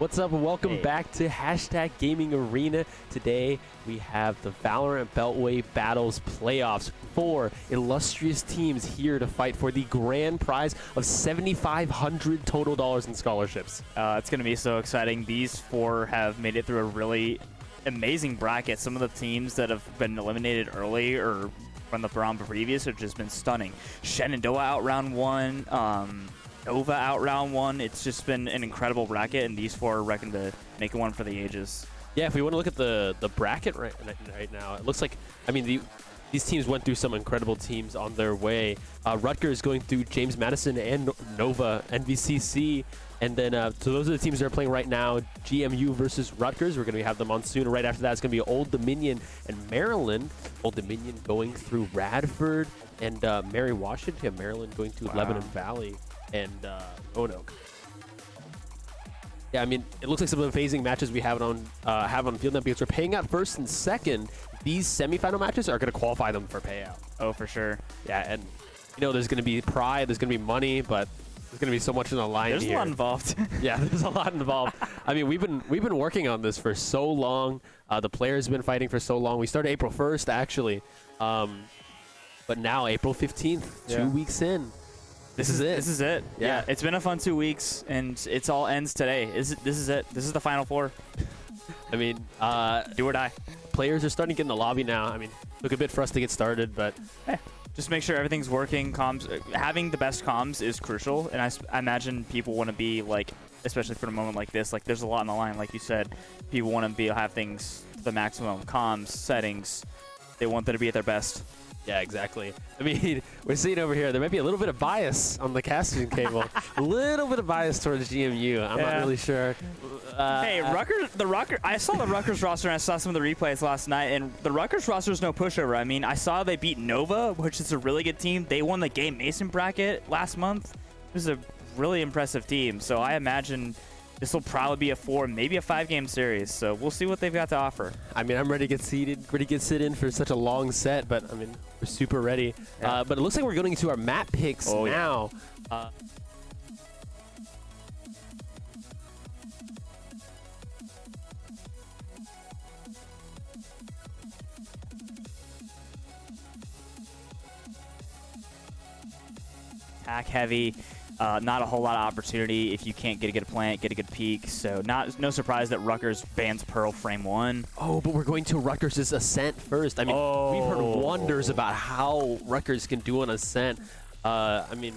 What's up and welcome back to Hashtag Gaming Arena. Today we have the VALORANT Beltway Battles Playoffs. 4 illustrious teams here to fight for the grand prize of $7,500 total dollars in scholarships. It's going to be so exciting. These 4 have made it through a really amazing bracket. Some of the teams that have been eliminated early or from the round previous have just been stunning. Shenandoah out round 1. Nova out round 1. It's just been an incredible bracket, and these 4 reckon to make one for the ages. Yeah, if we want to look at the bracket right now, it looks like, I mean, these teams went through some incredible teams on their way. Rutgers going through James Madison and Nova, NVCC, and then so those are the teams that are playing right now. GMU versus Rutgers. We're going to have them on soon. Right after that, it's going to be Old Dominion and Maryland. Old Dominion going through Radford and Mary Washington. Maryland going to Lebanon Valley and Roanoke. Yeah, I mean, it looks like some of the phasing matches we have on field now because we're paying out first and second. These semifinal matches are going to qualify them for payout. Oh, for sure. Yeah, and you know, there's going to be pride, there's going to be money, but there's going to be so much in the line. There's a lot involved. Yeah, there's a lot involved. I mean, we've been working on this for so long. The players have been fighting for so long. We started April 1st actually, but now April 15th, 2 weeks in. This is it. This is it. Yeah, it's been a fun 2 weeks, and it's all ends today. This is it. This is the Final Four. I mean, do or die. Players are starting to get in the lobby now. I mean, took a bit for us to get started, but just make sure everything's working. Comms, having the best comms is crucial, and I imagine people want to be like, especially for a moment like this, like there's a lot on the line. Like you said, people want to have things to the maximum. Comms settings, they want them to be at their best. Yeah, exactly. I mean, we're seeing over here, there might be a little bit of bias on the casting cable. A little bit of bias towards GMU. I'm not really sure. Hey, Rutgers, I saw the Rutgers roster and I saw some of the replays last night, and the Rutgers roster is no pushover. I mean, I saw they beat Nova, which is a really good team. They won the Game Mason bracket last month. This is a really impressive team, so I imagine this will probably be a 4, maybe a 5-game series, so we'll see what they've got to offer. I mean, I'm ready to get seated, ready to get sit in for such a long set, but I mean, we're super ready. Yeah. But it looks like we're going into our map picks now. Yeah. Attack heavy. Not a whole lot of opportunity if you can't get a good plant, get a good peak. So no surprise that Rutgers bans Pearl frame 1. Oh, but we're going to Rutgers' Ascent first. I mean, we've heard wonders about how Rutgers can do on Ascent. I mean,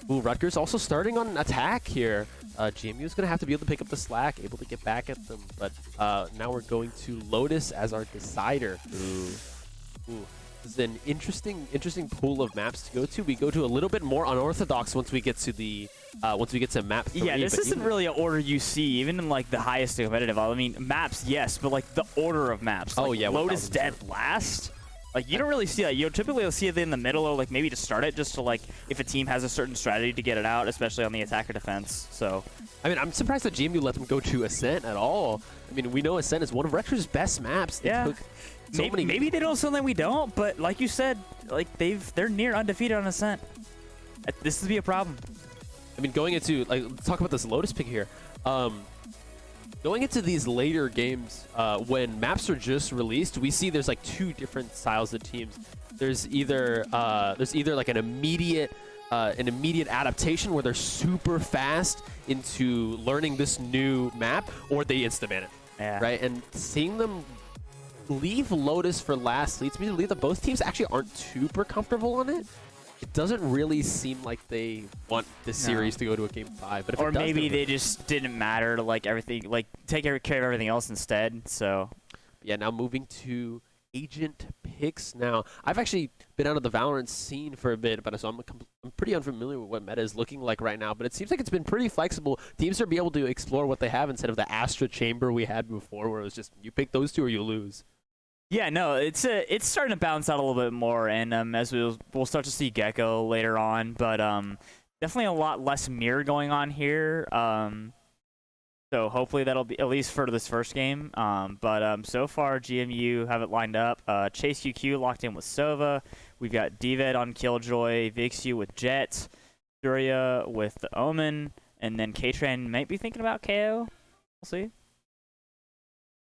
Rutgers also starting on an attack here. GMU is going to have to be able to pick up the slack, able to get back at them. But now we're going to Lotus as our decider. Ooh. This is an interesting pool of maps to go to. We go to a little bit more unorthodox once we get to the map 3. Yeah, this isn't really an order you see, even in like the highest competitive. I mean, maps, yes, but like the order of maps. Like, Lotus 1000%. dead last. Like you don't really see that. You typically see it in the middle, or like maybe to start it, just to like if a team has a certain strategy to get it out, especially on the attack or defense. So, I mean, I'm surprised that GMU let them go to Ascent at all. I mean, we know Ascent is one of Rutgers' best maps. They took maybe they know something we don't, but like you said, like they're near undefeated on Ascent. This would be a problem. I mean, going into let's talk about this Lotus pick here. Going into these later games, when maps are just released, we see there's like 2 different styles of teams. There's either like an immediate adaptation where they're super fast into learning this new map, or they insta-ban it. Yeah. Right, and seeing them leave Lotus for last leads me to believe that both teams actually aren't super comfortable on it. It doesn't really seem like they want this series to go to a game 5. But if or it does, maybe they just didn't matter to like everything, like take care of everything else instead. So yeah, now moving to agent picks. Now I've actually been out of the Valorant scene for a bit, but so I'm pretty unfamiliar with what meta is looking like right now. But it seems like it's been pretty flexible. Teams are be able to explore what they have instead of the Astra chamber we had before, where it was just you pick those 2 or you lose. Yeah, no, it's starting to balance out a little bit more, and as we'll start to see Gecko later on, but definitely a lot less mirror going on here. So hopefully that'll be at least for this first game. But so far GMU have it lined up. Chase QQ locked in with Sova. We've got Dved on Killjoy, Vixu with Jet, Surya with the Omen, and then K-Train might be thinking about KO. We'll see.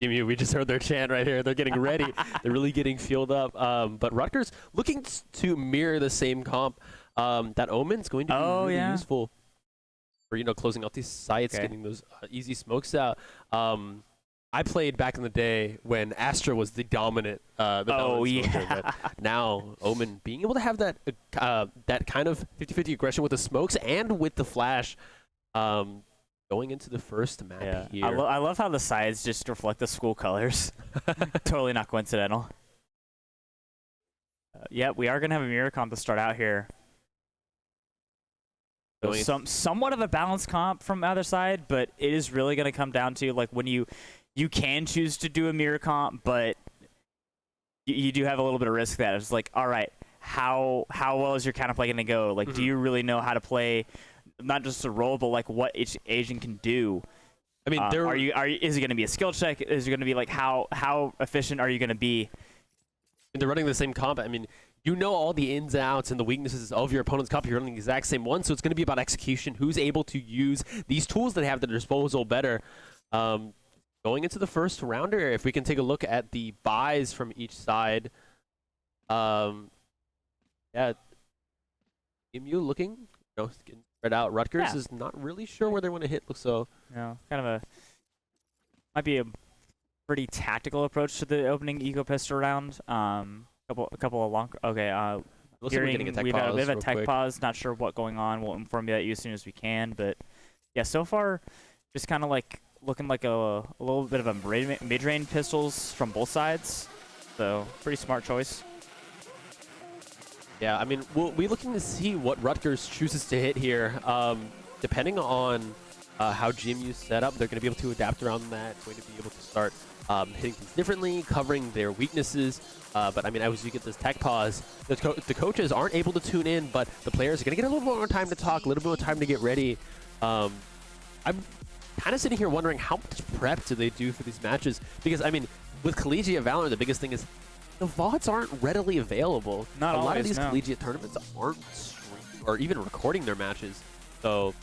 Team U, we just heard their chant right here. They're getting ready. They're really getting fueled up. But Rutgers looking to mirror the same comp. That Omen's going to be really useful for, closing out these sites, getting those easy smokes out. I played back in the day when Astra was the dominant smoker, but now Omen being able to have that that kind of 50-50 aggression with the smokes and with the flash, going into the first map here. I love how the sides just reflect the school colors. Totally not coincidental. Yeah, we are gonna have a mirror comp to start out here. So somewhat of a balanced comp from either side, but it is really gonna come down to like when you can choose to do a mirror comp, but you do have a little bit of risk that it's like, all right, how well is your counterplay going to go? Like, do you really know how to play, not just a role, but like what each agent can do? I mean, is it going to be a skill check? Is it going to be like how efficient are you going to be? And they're running the same comp. I mean, you know all the ins and outs and the weaknesses of your opponent's comp. You're running the exact same one, so it's going to be about execution. Who's able to use these tools that they have at their disposal better? Going into the first rounder, if we can take a look at the buys from each side, yeah, Team U looking, getting spread out. Rutgers is not really sure where they want to hit. So, kind of might be a pretty tactical approach to the opening eco pistol round. A couple of long. Okay, looks like we're getting a tech pause. We have a tech pause. Not sure what's going on. We'll inform you that as soon as we can. But yeah, so far, just kind of like. Looking like a little bit of a mid-range pistols from both sides, so pretty smart choice. Yeah, I mean, we'll be looking to see what Rutgers chooses to hit here. Depending on how GMU's set up, they're going to be able to adapt around that, going to be able to start hitting things differently, covering their weaknesses. But I mean, as you get this tech pause, the coaches aren't able to tune in, but the players are going to get a little bit more time to talk, a little bit more time to get ready. I'm kind of sitting here wondering how much prep do they do for these matches, because I mean, with collegiate Valorant, the biggest thing is the VODs aren't readily available. Not a lot always, of these collegiate tournaments aren't streaming or even recording their matches. So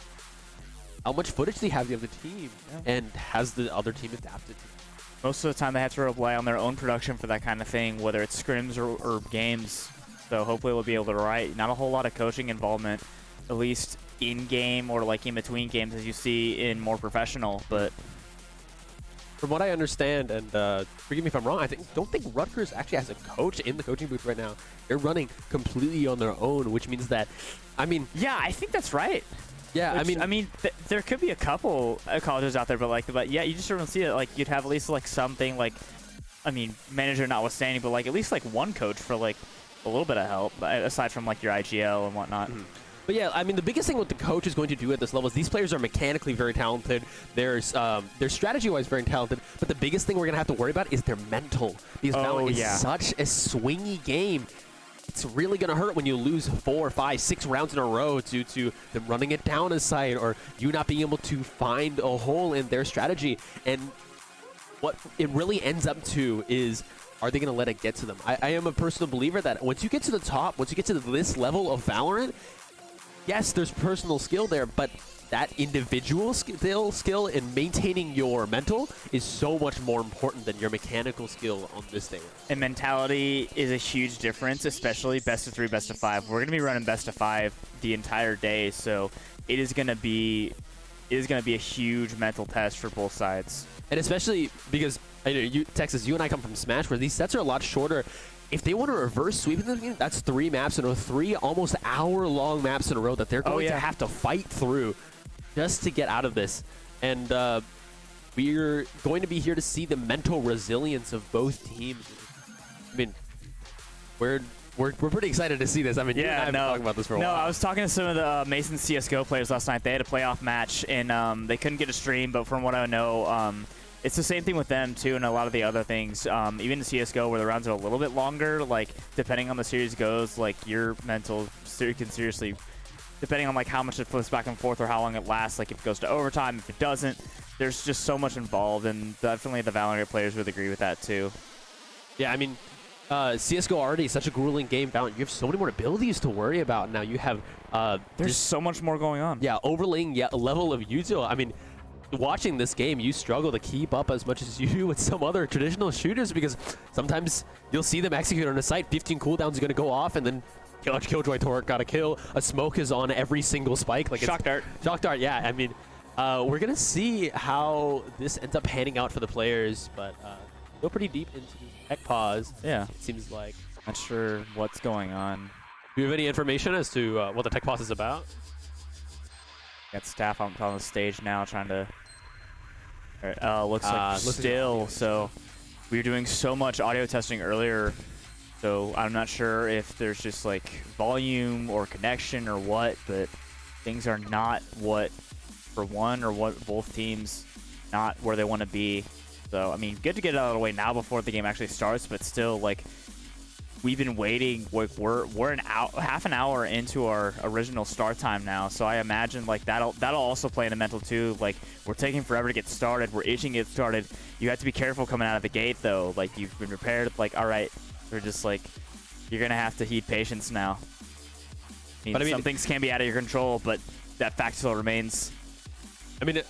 how much footage do they have the other team, and has the other team adapted to it? Most of the time they have to rely on their own production for that kind of thing, whether it's scrims or games. So hopefully we'll be able to write. Not a whole lot of coaching involvement, at least in-game or like in between games as you see in more professional. But from what I understand, and forgive me if I'm wrong, don't think Rutgers actually has a coach in the coaching booth right now. They're running completely on their own, which means that, I mean... Yeah, I think that's right. Yeah, I mean, there could be a couple colleges out there, but yeah, you just don't see it. Like, you'd have at least like something like, I mean, manager notwithstanding, but like at least like one coach for like a little bit of help, aside from like your IGL and whatnot. But yeah, I mean, the biggest thing what the coach is going to do at this level is these players are mechanically very talented. They're strategy-wise very talented. But the biggest thing we're going to have to worry about is their mental. Because Valorant is such a swingy game. It's really going to hurt when you lose 4, 5, 6 rounds in a row due to them running it down a site or you not being able to find a hole in their strategy. And what it really ends up to is, are they going to let it get to them? I am a personal believer that once you get to the top, once you get to this level of Valorant, yes, there's personal skill there, but that individual skill in maintaining your mental is so much more important than your mechanical skill on this day. And mentality is a huge difference, especially best of 3, best of 5. We're going to be running best of 5 the entire day, so it is going to be a huge mental test for both sides. And especially because Texas, you and I come from Smash, where these sets are a lot shorter. If they want to reverse sweep in the game, that's 3 maps in a row, 3 almost hour-long maps in a row that they're going to have to fight through just to get out of this. And we're going to be here to see the mental resilience of both teams. I mean, we're pretty excited to see this. I mean, you and I have been talking about this for a while. No, I was talking to some of the Mason CSGO players last night. They had a playoff match, and they couldn't get a stream, but from what I know, it's the same thing with them, too, and a lot of the other things. Even in CSGO, where the rounds are a little bit longer, like, depending on the series goes, like, your mental can seriously, depending on, like, how much it flips back and forth or how long it lasts, like, if it goes to overtime, if it doesn't, there's just so much involved, and definitely the Valorant players would agree with that, too. Yeah, I mean, CSGO already is such a grueling game. Valorant, you have so many more abilities to worry about. Now you have... there's so much more going on. Yeah, overlaying a level of util. I mean... watching this game, you struggle to keep up as much as you do with some other traditional shooters because sometimes you'll see them execute on a site, 15 cooldowns are going to go off, and then Killjoy Torque got a kill. A smoke is on every single spike. Like Shock dart. Shock dart, yeah. I mean, we're going to see how this ends up panning out for the players, but go pretty deep into the tech pause. Yeah. It seems like. Not sure what's going on. Do you have any information as to what the tech pause is about? Got staff on the stage now trying to. Looks like still. So we were doing so much audio testing earlier. So I'm not sure if there's just like volume or connection or what, but things are not what for one or what both teams, not where they want to be. So I mean, good to get it out of the way now before the game actually starts, but still like we've been waiting. We're half an hour into our original start time now, so I imagine like that'll also play in the mental too. Like we're taking forever to get started. We're itching to get started. You have to be careful coming out of the gate though. Like you've been prepared. Like all right. We're just like, you're going to have to heed patience now. I mean, some things can be out of your control, but that fact still remains. I mean,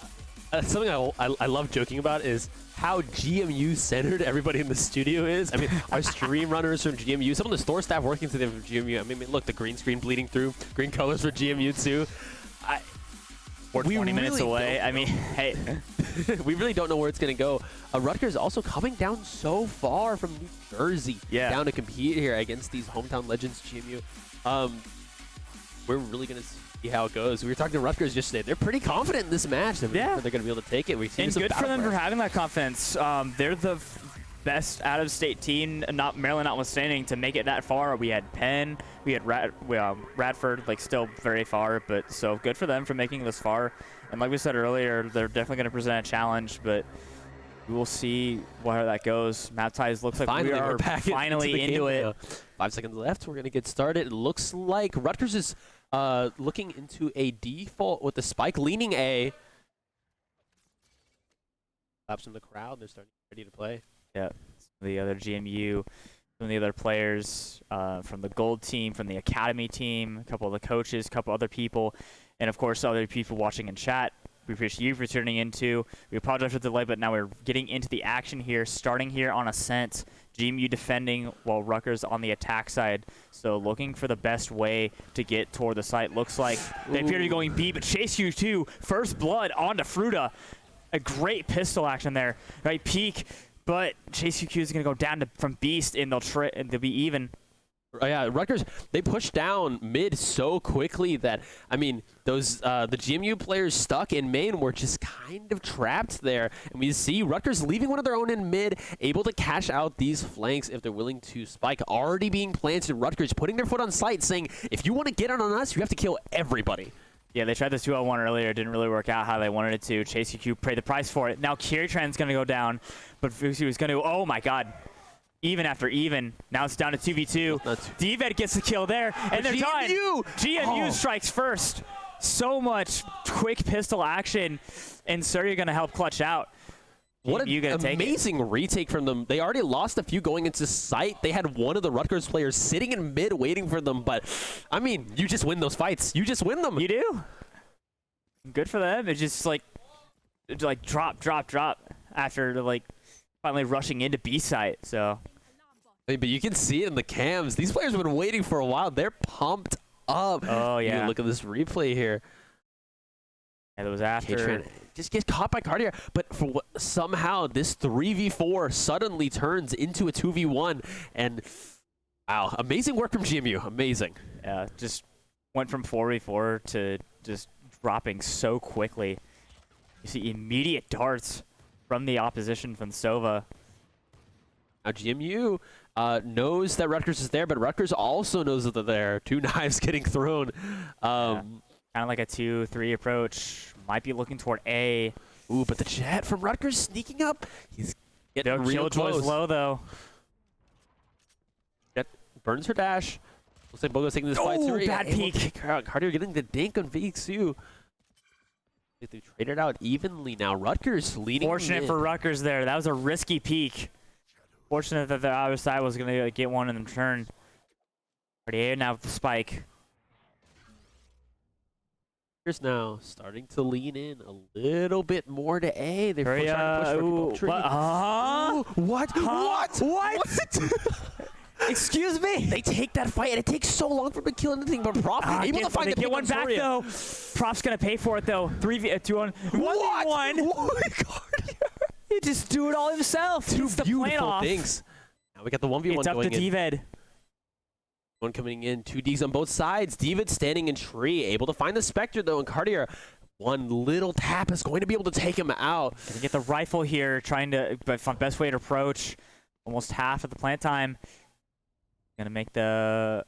something I love joking about is how GMU-centered everybody in the studio is. I mean, our stream runners from GMU, some of the store staff working today from GMU. I mean, look, the green screen bleeding through, green colors for GMU too. We're 20 minutes away. I mean, hey. We really don't know where it's going to go. Rutgers also coming down so far from New Jersey down to compete here against these hometown legends, GMU. We're really going to see how it goes. We were talking to Rutgers yesterday. They're pretty confident in this match. They're going to be able to take it. We've seen and good for them for having that confidence. They're the best out-of-state team, Maryland notwithstanding, to make it that far. We had Penn, we had Radford, like still very far, but so good for them for making it this far. And like we said earlier, they're definitely going to present a challenge, but we will see where that goes. Map ties looks like we are finally into it. 5 seconds left. We're going to get started. It looks like Rutgers is looking into a default with the spike leaning A. Claps from the crowd. They're starting ready to play. Yeah, the other GMU, some of the other players from the gold team, from the academy team, a couple of the coaches, a couple other people, and of course other people watching in chat. We appreciate you for tuning in too. We apologize for the delay, but now we're getting into the action here, starting here on Ascent. GMU defending while Rutgers on the attack side. So looking for the best way to get toward the site. Looks like they appear to be going B, but Chase U2, first blood onto Fruta. A great pistol action there, right? Peek. But Chase UQ is going to go down from Beast, and they'll be even. Yeah, Rutgers, they pushed down mid so quickly that, I mean, those the GMU players stuck in main were just kind of trapped there. And we see Rutgers leaving one of their own in mid, able to cash out these flanks if they're willing to spike. Already being planted, Rutgers putting their foot on site, saying, if you want to get on us, you have to kill everybody. Yeah, they tried this 2-on-1 earlier. It didn't really work out how they wanted it to. Chase UQ paid the price for it. Now Kieritran's going to go down, but Fusi was going to, oh my god. Even after even. Now it's down to 2v2. DVED gets the kill there, and they're done. GMU strikes first. So much quick pistol action, and Surrey going to help clutch out. What an amazing retake from them. They already lost a few going into site. They had one of the Rutgers players sitting in mid waiting for them, but, I mean, you just win those fights. You just win them. You do. Good for them. It's just like drop after, like, finally rushing into B site, so. But you can see it in the cams. These players have been waiting for a while. They're pumped up. Oh, yeah. Look at this replay here. And it was after. Just gets caught by Cartier, but for somehow this 3v4 suddenly turns into a 2v1, and wow, amazing work from GMU, amazing. Yeah, just went from 4v4 to just dropping so quickly. You see immediate darts from the opposition from Sova. Now GMU knows that Rutgers is there, but Rutgers also knows that they're there. 2 knives getting thrown. Kind of like a 2-3 approach. Might be looking toward A. Ooh, but the Jet from Rutgers sneaking up. He's getting real close. Low, though. Jet burns her dash. Looks like Bogo's taking this fight. Oh, bad peek. Cartier getting the dink on VXU. They traded out evenly now. Rutgers leading. Fortunate for Rutgers there. That was a risky peek. Fortunate that the other side was going to get one in the turn. Cartier now with the spike. Rutgers now starting to lean in a little bit more to A. They're Hurry trying to push for people up tree. What? Excuse me. They take that fight, and it takes so long for them to kill anything. But Prop able to find they the get one back though. Prop's gonna pay for it though. 2 on 1v1. Oh my God! He just do it all himself. Two It's the plan beautiful off. things. Now we got the 1v1 It's up going to in. Dved. One coming in, 2 Ds on both sides. Dved standing in tree, able to find the Spectre though, and Cartier. One little tap is going to be able to take him out. Gonna get the rifle here, trying to find best way to approach. Almost half of the plant time. Gonna make the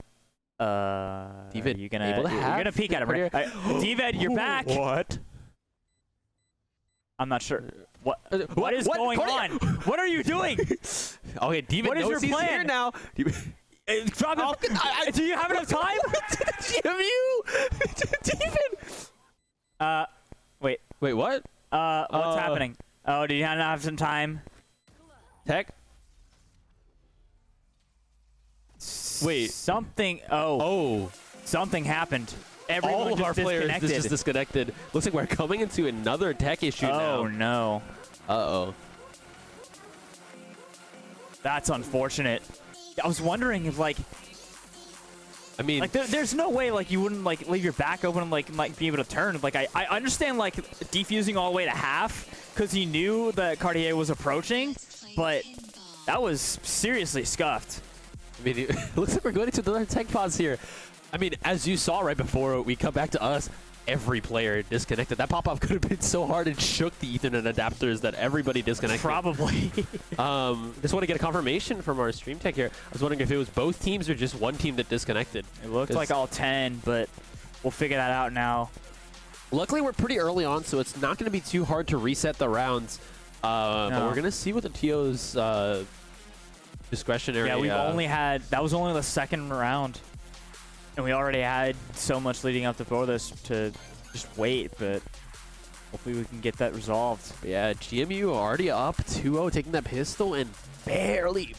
Dved you're gonna able to you're have gonna peek at him, right? Dved, you're back. What? I'm not sure. What is going on? What are you doing? Okay, Dved What is knows your he's plan? here now. Drop him. Do you have enough time? GMU! Dved! Wait. Wait, what? What's happening? Oh, do you not have some time? Tech? Wait. Something. Oh. Something happened. Everyone All of just our players disconnected. just disconnected. Looks like we're coming into another tech issue now. Oh no. Uh-oh. That's unfortunate. I was wondering if I mean, there's no way you wouldn't leave your back open and be able to turn. I understand defusing all the way to half because he knew that Cartier was approaching, but that was seriously scuffed. I mean, it looks like we're going into another tech pause here. I mean, as you saw right before we come back to us, every player disconnected. That pop-off could have been so hard it shook the Ethernet adapters that everybody disconnected. Probably. Just want to get a confirmation from our stream tech here. I was wondering if it was both teams or just one team that disconnected. It looked like all 10, but we'll figure that out now. Luckily, we're pretty early on, so it's not going to be too hard to reset the rounds. But we're going to see what the TO's discretionary... Yeah, we've only had... That was only the second round. And we already had so much leading up before this to just wait, but hopefully we can get that resolved. Yeah, GMU already up 2-0, taking that pistol and barely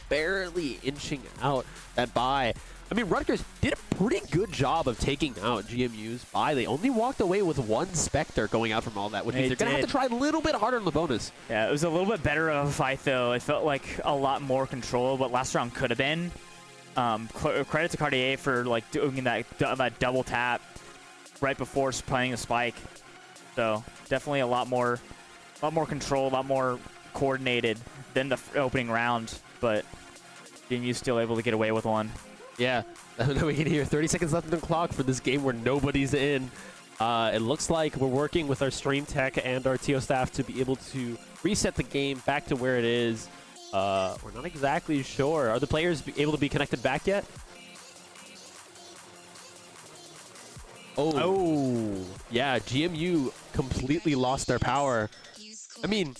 inching out that buy. I mean, Rutgers did a pretty good job of taking out GMU's buy. They only walked away with 1 Spectre going out from all that, which means they're going to have to try a little bit harder on the bonus. Yeah, it was a little bit better of a fight, though. It felt like a lot more control, but last round could have been. Credit to Cartier for doing that double tap right before playing the spike. So definitely a lot more control, a lot more coordinated than the opening round. But GMU's still able to get away with one. Yeah, we can hear 30 seconds left on the clock for this game where nobody's in. It looks like we're working with our stream tech and our TO staff to be able to reset the game back to where it is. We're not exactly sure. Are the players able to be connected back yet? Oh. Yeah, GMU completely lost their power. I mean,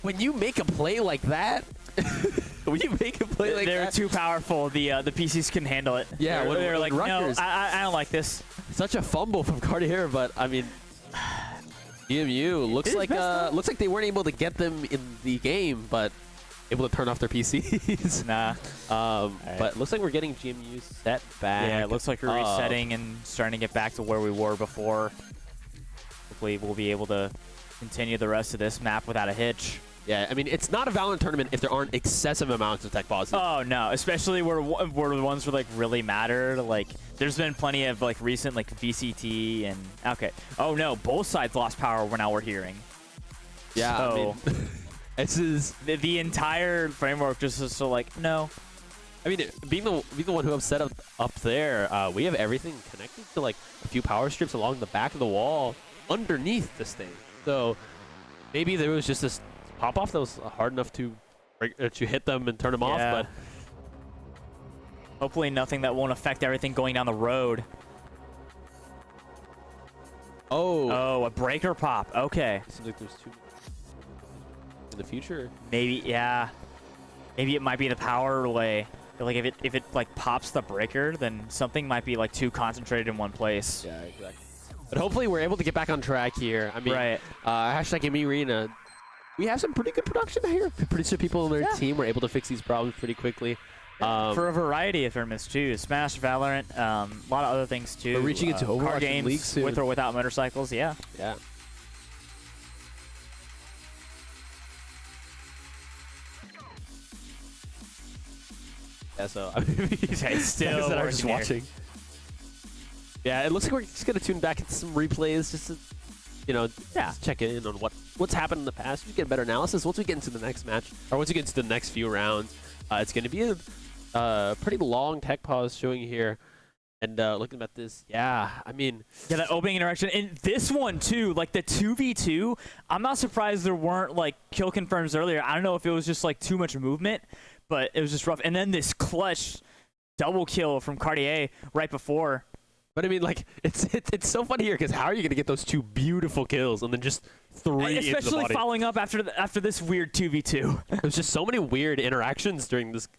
when you make a play like that, they're too powerful. The PCs couldn't handle it. Yeah, they're like, Rutgers, no, I don't like this. Such a fumble from Cartier, but I mean, GMU looks like they weren't able to get them in the game, but able to turn off their PCs. Nah. But it looks like we're getting GMU set back. Yeah, it looks like we're resetting and starting to get back to where we were before. Hopefully we'll be able to continue the rest of this map without a hitch. Yeah, I mean, it's not a VALORANT tournament if there aren't excessive amounts of tech pauses. Oh, no, especially where the ones where really matter. There's been plenty of recent VCT and... Okay. Oh, no, both sides lost power now we're hearing. Yeah, so, I mean... This is the entire framework just is so no. I mean, being the one who set up there, we have everything connected to a few power strips along the back of the wall underneath this thing. So maybe there was just this pop off that was hard enough to hit them and turn them off. But hopefully nothing that won't affect everything going down the road. Oh, a breaker pop. Okay. Seems like there's 2. In the future, maybe it might be the power relay. If it pops the breaker, then something might be too concentrated in one place. Yeah, exactly. But hopefully we're able to get back on track here. I mean, right. Hashtag Amy Arena, we have some pretty good production here. Pretty sure people on their team were able to fix these problems pretty quickly. For a variety of tournaments too, Smash, Valorant, a lot of other things too. We're reaching into Overwatch card games League soon. with or without motorcycles. Yeah. Yeah. Yeah, so I mean, He's still that are just working watching. Yeah, it looks like we're just gonna tune back into some replays, just to, you know, just check in on what's happened in the past. We get better analysis once we get into the next match, or once we get into the next few rounds. It's gonna be a pretty long tech pause showing here, and looking at this, yeah, I mean, Yeah, that opening interaction. And this one, too, like the 2v2, I'm not surprised there weren't, like, kill confirms earlier. I don't know if it was just, like, too much movement, but it was just rough. And then this clutch double kill from Cartier right before. but I mean, like, it's so funny here, because how are you gonna get those two beautiful kills and then just three into the Especially body? following up after this weird 2v2. There's just so many weird interactions during this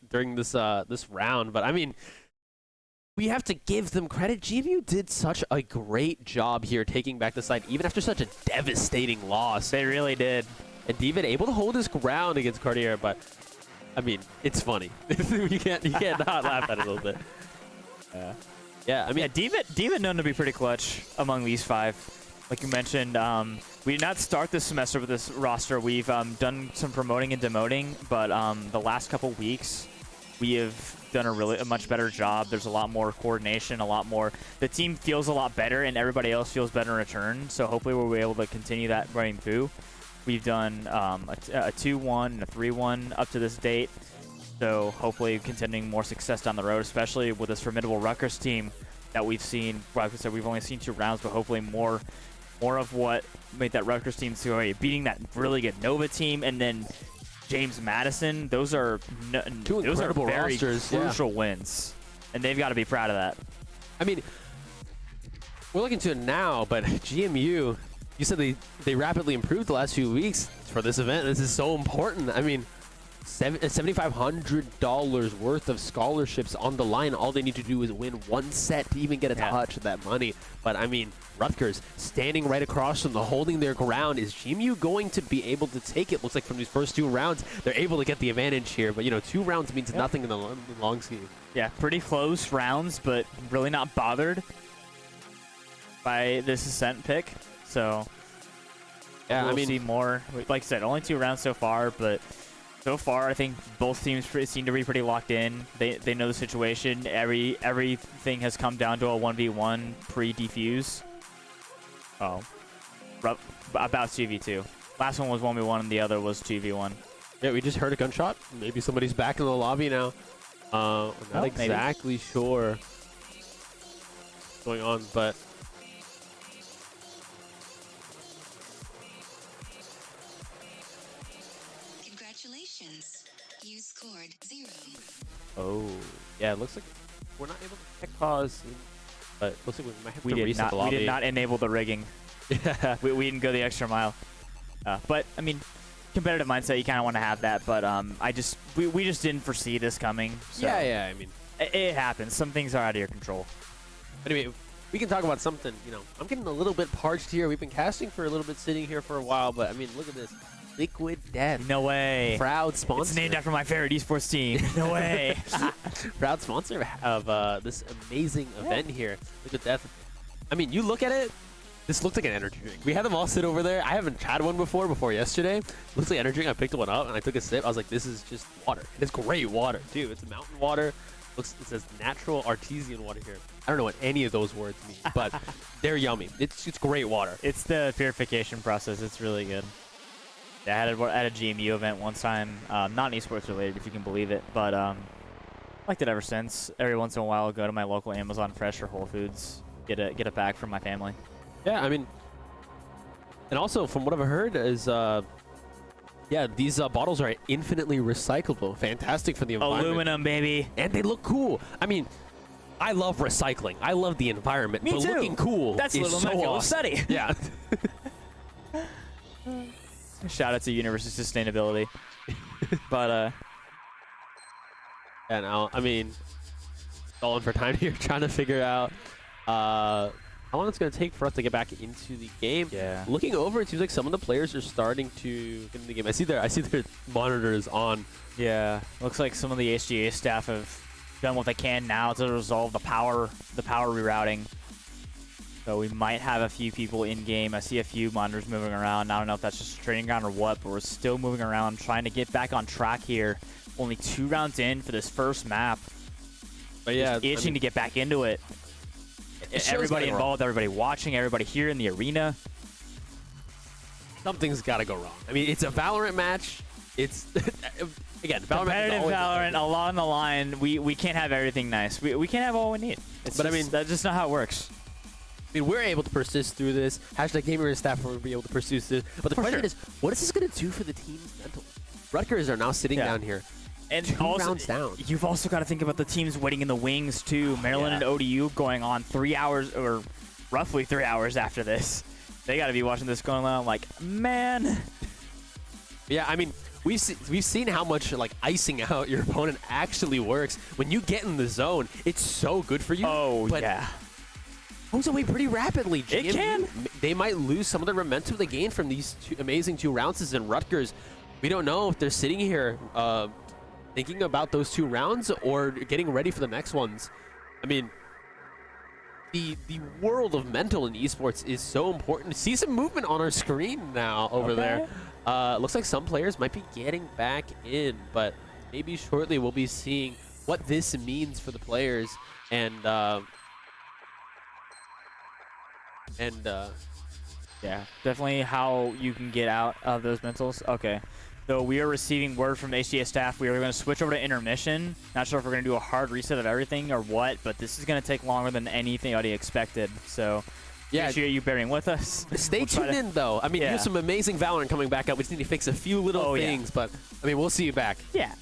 round, but I mean, we have to give them credit. GMU did such a great job here taking back the side, even after such a devastating loss. They really did. And David able to hold his ground against Cartier, but I mean, it's funny. you can't not laugh at it a little bit. Yeah, I mean, Diva known to be pretty clutch among these five. Like you mentioned, we did not start this semester with this roster. We've done some promoting and demoting, but the last couple weeks, we have done a much better job. There's a lot more coordination, a lot more. The team feels a lot better, and everybody else feels better in return. So hopefully we'll be able to continue that running through. We've done a 2-1 and a 3-1 up to this date. So hopefully continuing more success down the road, especially with this formidable Rutgers team that we've seen. Like I said, we've only seen 2 rounds, but hopefully more of what made that Rutgers team so great. Beating that really good Nova team, and then James Madison. Those are incredible very rosters, crucial wins, and they've got to be proud of that. I mean, we're looking to it now, but GMU, you said they rapidly improved the last few weeks for this event. This is so important. I mean, $7,500 worth of scholarships on the line. All they need to do is win one set to even get a touch of that money. But I mean, Rutgers standing right across from them, holding their ground. Is GMU going to be able to take it? Looks like from these first 2 rounds, they're able to get the advantage here. But, you know, 2 rounds means nothing in the long scheme. Yeah, pretty close rounds, but really not bothered by this Ascent pick. So, yeah, we'll see more. Like I said, only 2 rounds so far, but so far, I think both teams seem to be pretty locked in. They know the situation. Everything has come down to a 1v1 pre-defuse. Oh, about 2v2. Last one was 1v1, and the other was 2v1. Yeah, we just heard a gunshot. Maybe somebody's back in the lobby now. I'm not exactly sure what's going on, but congratulations, you scored 0. oh, yeah, it looks like we're not able to tech pause, but it looks like we might have to reset the lobby. We did not enable the rigging. Yeah. we didn't go the extra mile. But I mean, competitive mindset, you kind of want to have that. But we just didn't foresee this coming. So Yeah. I mean, it happens. Some things are out of your control. Anyway, we can talk about something. You know, I'm getting a little bit parched here. We've been casting for a little bit, sitting here for a while, but I mean, look at this. Liquid Death. No way. Proud sponsor. It's named after my favorite esports team. No way. Proud sponsor of this amazing event here. Liquid Death. I mean, you look at it. This looks like an energy drink. We had them all sit over there. I haven't had one before yesterday. Looks like energy drink. I picked one up and I took a sip. I was like, this is just water. It's great water, too. It's mountain water. It says natural artesian water here. I don't know what any of those words mean, but they're yummy. It's great water. It's the purification process. It's really good. Yeah, I had it at a GMU event one time. Not esports related, if you can believe it, but liked it ever since. Every once in a while, I'll go to my local Amazon Fresh or Whole Foods, get a pack from my family. Yeah, I mean, and also from what I've heard is, yeah, these bottles are infinitely recyclable. Fantastic for the environment. Aluminum, baby. And they look cool. I mean, I love recycling. I love the environment. Me but too. Looking cool That's is a little so field of awesome. study. Yeah. Shout out to University of Sustainability. But yeah, now, I mean, stalling for time here, trying to figure out how how long it's going to take for us to get back into the game. Yeah. Looking over, it seems like some of the players are starting to get in the game. I see their monitors on. Yeah. Looks like some of the HGA staff have done what they can now to resolve the power rerouting. So we might have a few people in game. I see a few monitors moving around. I don't know if that's just a training ground or what, but we're still moving around, trying to get back on track here. Only 2 rounds in for this first map. But yeah, just itching to get back into it. Everybody involved, everybody watching, everybody here in the arena. Something's got to go wrong. I mean, it's a VALORANT match. It's again, Competitive Valorant along the line. We can't have everything nice. We can't have all we need. But I mean, that's just not how it works. I mean, we're able to persist through this. #gamer and staff will be able to persist through this. But the question is, what is this going to do for the team's mental? Rutgers are now sitting down here. And 2 also, rounds down. You've also got to think about the teams waiting in the wings, too. Maryland and ODU going on 3 hours, or roughly 3 hours after this. They got to be watching this going on like, man. Yeah, I mean, we've seen how much like icing out your opponent actually works. When you get in the zone, it's so good for you. Oh, but yeah. Goes away pretty rapidly. It can. They might lose some of the momentum they gained from these amazing 2 rounds in Rutgers. We don't know if they're sitting here thinking about those 2 rounds or getting ready for the next ones. I mean, the world of mental in esports is so important. To see some movement on our screen now over there. Looks like some players might be getting back in, but maybe shortly we'll be seeing what this means for the players and yeah, definitely how you can get out of those mentals. Okay. So we are receiving word from the HGA staff. We are going to switch over to intermission. Not sure if we're going to do a hard reset of everything or what, but this is going to take longer than anybody expected. So yeah, appreciate you bearing with us. Stay tuned in, though. I mean, you have some amazing Valorant coming back up. We just need to fix a few little things, but I mean, we'll see you back. Yeah.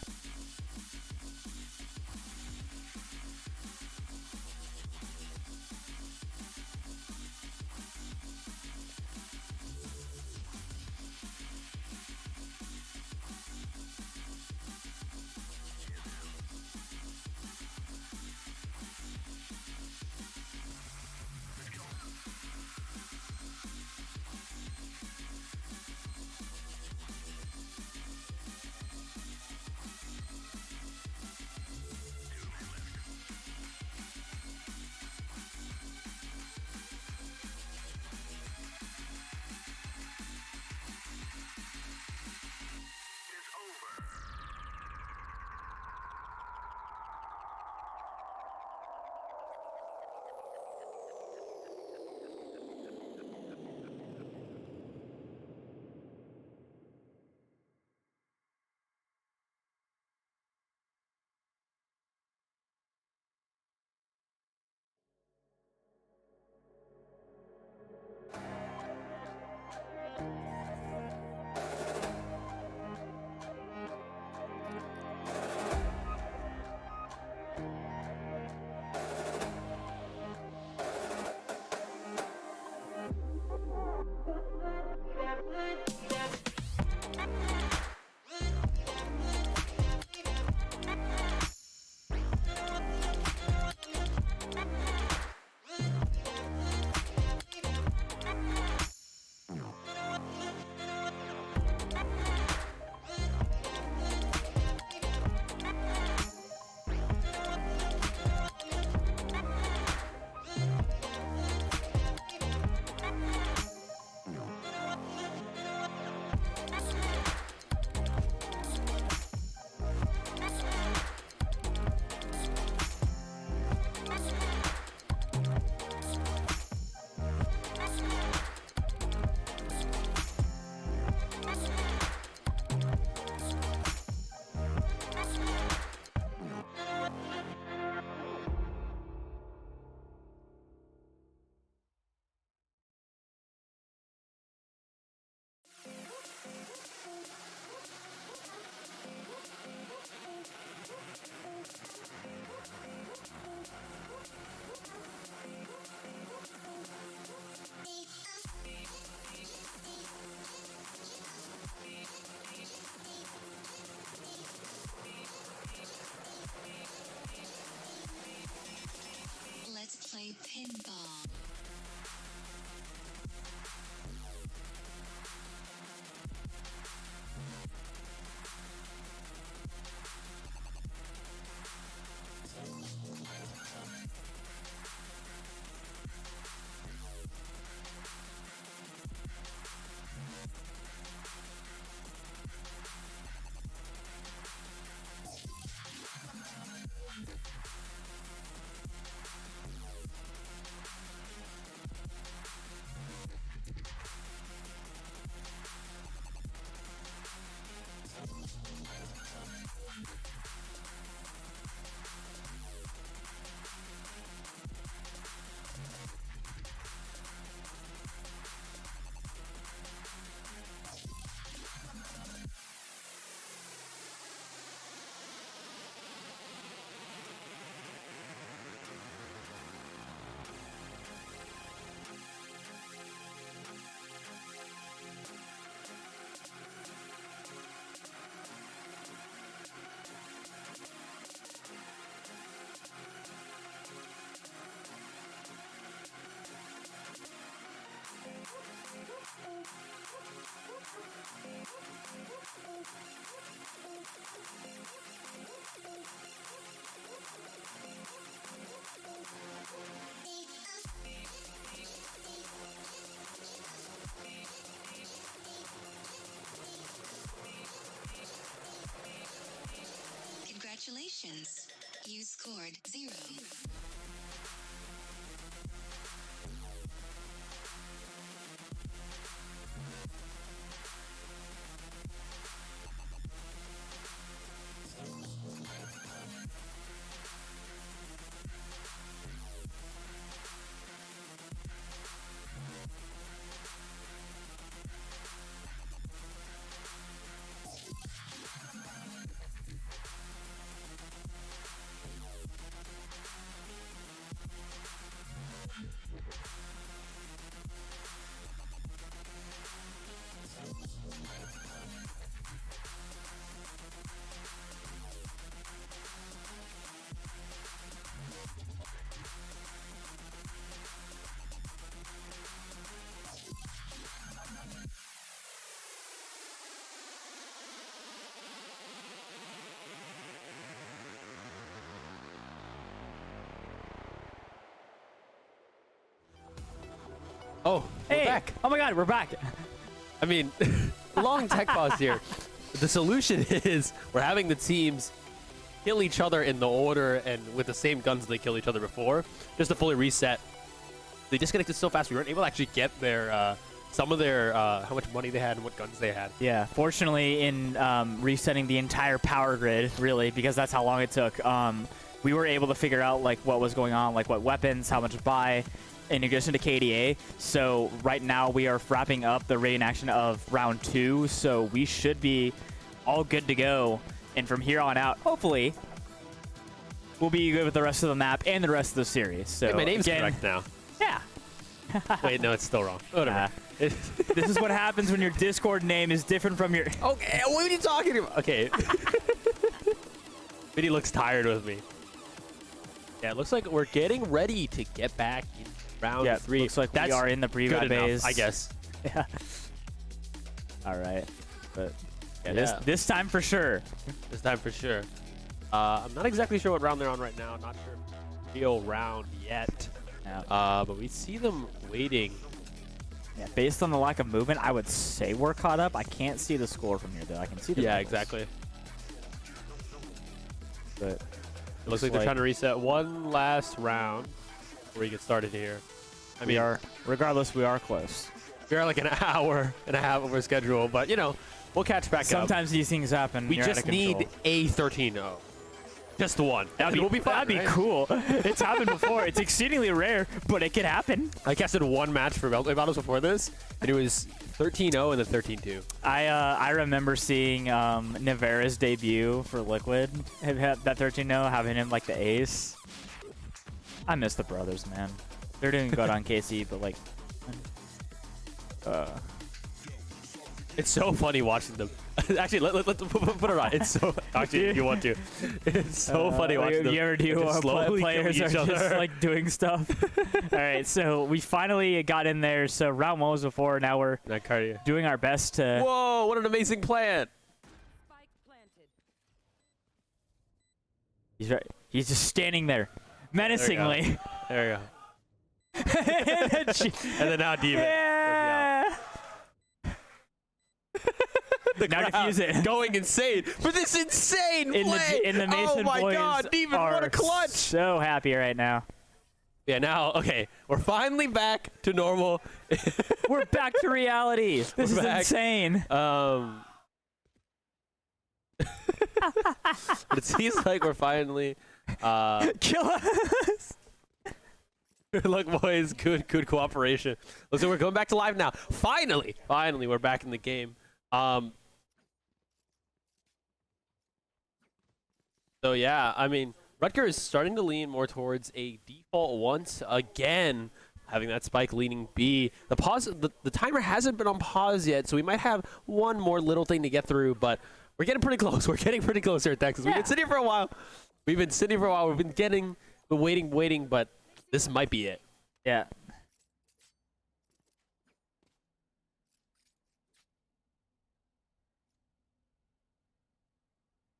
scored 0. Oh, we're Hey! back. Oh my God, we're back. I mean, long tech pause here. The solution is we're having the teams kill each other in the order and with the same guns they killed each other before, just to fully reset. They disconnected so fast we weren't able to actually get their some of their how much money they had and what guns they had. Yeah, fortunately, in resetting the entire power grid, really, because that's how long it took, we were able to figure out like what was going on, like what weapons, how much to buy, in addition to KDA. So right now we are wrapping up the reenaction of round 2, so we should be all good to go. And from here on out, hopefully, we'll be good with the rest of the map and the rest of the series. So Hey, my name's again, correct now. Yeah. Wait, no, it's still wrong. Whatever. This is what happens when your Discord name is different from your... Okay, what are you talking about? Okay. Vinny looks tired with me. Yeah, it looks like we're getting ready to get back in round 3. Looks like we are in the pre-buy good enough, phase. I guess. Yeah. All right. But yeah, Yeah. this time for sure. This time for sure. I'm not exactly sure what round they're on right now. Not sure if it's a real round yet. Yeah. But we see them waiting. Yeah, based on the lack of movement, I would say we're caught up. I can't see the score from here, though. I can see the Yeah, numbers. exactly. But It looks like they're trying to reset one last round before we get started here. I mean, regardless, we are close. we're like an hour and a half over schedule, but you know, we'll catch back up. Sometimes these things happen. We You're out just of control. need a 13-0. Just the one. We'll be fine, That'd be right? cool. It's happened before. It's exceedingly rare, but it could happen. I casted one match for Beltway Battles before this, and it was 13-0 and then 13-2. I remember seeing Navera's debut for Liquid, that 13-0, having him like the ace. I miss the brothers, man. They're doing good on KC, but like, It's so funny watching them. Actually, let's put it on. It's so actually if you want to. It's so funny watching them. You ever do just slowly players kill are each just other. like doing stuff? All right, so we finally got in there. So round 1 was before. Now we're That cardio. doing our best to. Whoa! What an amazing plan. He's right. He's just standing there, menacingly. There you go. And then she- And then now Demon. yeah. The Now crowd defuse it. going insane for this insane In play. the Mason oh my boys God, Demon! are What a clutch! so happy right now. Yeah. Now, okay, we're finally back to normal. We're back to reality. This We're is back. insane. But it seems like we're finally. Kill us. Good luck, boys. Good cooperation. Looks like we're going back to live now. Finally, we're back in the game. So yeah, I mean, Rutgers is starting to lean more towards a default once again, having that spike leaning B. The pause, the timer hasn't been on pause yet, so we might have one more little thing to get through, but we're getting pretty close. We're getting pretty close here at Texas. We've been sitting here for a while. We've been waiting, but this might be it. Yeah.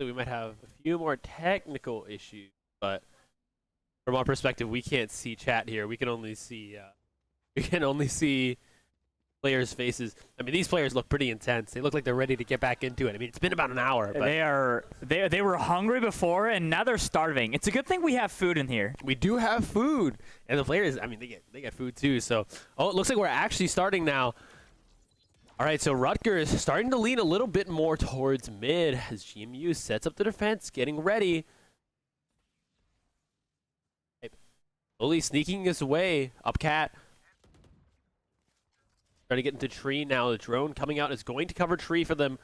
So we might have a few more technical issues, but from our perspective, we can't see chat here. We can only see players' faces. I mean, these players look pretty intense. They look like they're ready to get back into it. I mean, it's been about an hour, but they were hungry before, and now they're starving. It's a good thing we have food in here. we do have food, and the players. I mean, they get food too. So, oh, it looks like we're actually starting now. All right, so Rutgers starting to lean a little bit more towards mid as GMU sets up the defense, getting ready. Slowly sneaking his way up cat. Trying to get into tree now. The drone coming out is going to cover tree for them.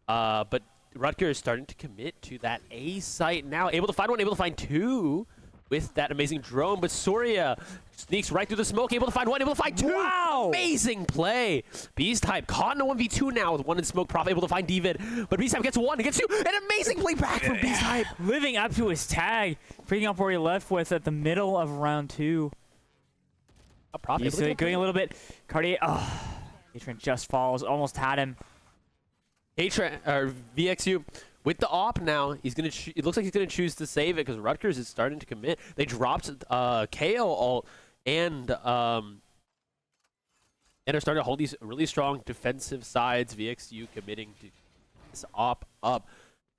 But Rutgers starting to commit to that A site now. Able to find one, able to find two with that amazing drone. But Surya sneaks right through the smoke. Able to find one, able to find two. Wow! Amazing play. Beast Type caught in a 1v2 now with one in smoke. Prof able to find David. But Beast Type gets one, gets two. An amazing play back from Beast Type. Living up to his tag, picking up where he left with at the middle of round 2. Prof He's going a little bit. Cartier, Atron just falls, almost had him. VXU with the op now. He's gonna. It looks like he's gonna choose to save it because Rutgers is starting to commit. They dropped KO ult and are starting to hold these really strong defensive sides. VXU committing to this op up.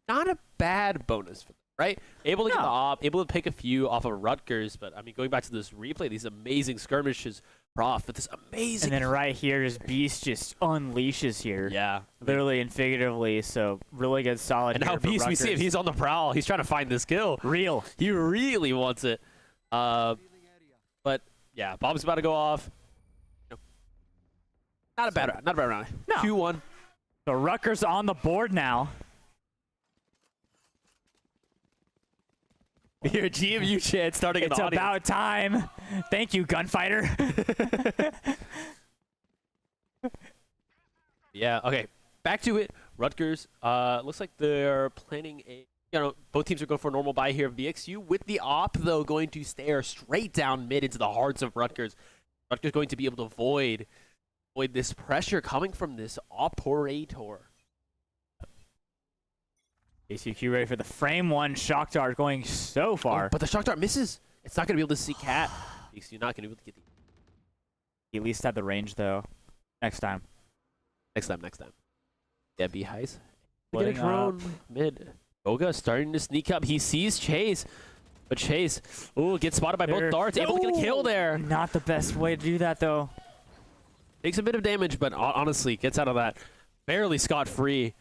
Not a bad bonus for them, right? Able to get the op, able to pick a few off of Rutgers, but I mean, going back to this replay, these amazing skirmishes. Prof with this amazing. And then right here, just Beast just unleashes here. Yeah. Literally and figuratively, so really good, solid. And now Beast, we see him, he's on the prowl. He's trying to find this kill. Real. He really wants it. But yeah, bomb's about to go off. Not a bad round. No. 2-1. So Rutgers on the board now. Here, GMU chat starting in the audience. It's about time. Thank you, gunfighter. Yeah, okay. Back to it. Rutgers, looks like they're planning a, both teams are going for a normal buy here. VXU with the op, though, going to stare straight down mid into the hearts of Rutgers. Rutgers going to be able to avoid this pressure coming from this operator. ACQ ready for the frame one. Shock dart going so far. But the shock dart misses. It's not going to be able to see cat. VXU not going to be able to get the... He at least had the range, though. Next time. Next time. Yeah, B highs. Get a Floating drone mid. Goga starting to sneak up. He sees Chase. But Chase, gets spotted by both darts. Able to get a kill there. Not the best way to do that, though. Takes a bit of damage, but honestly, gets out of that barely scot-free.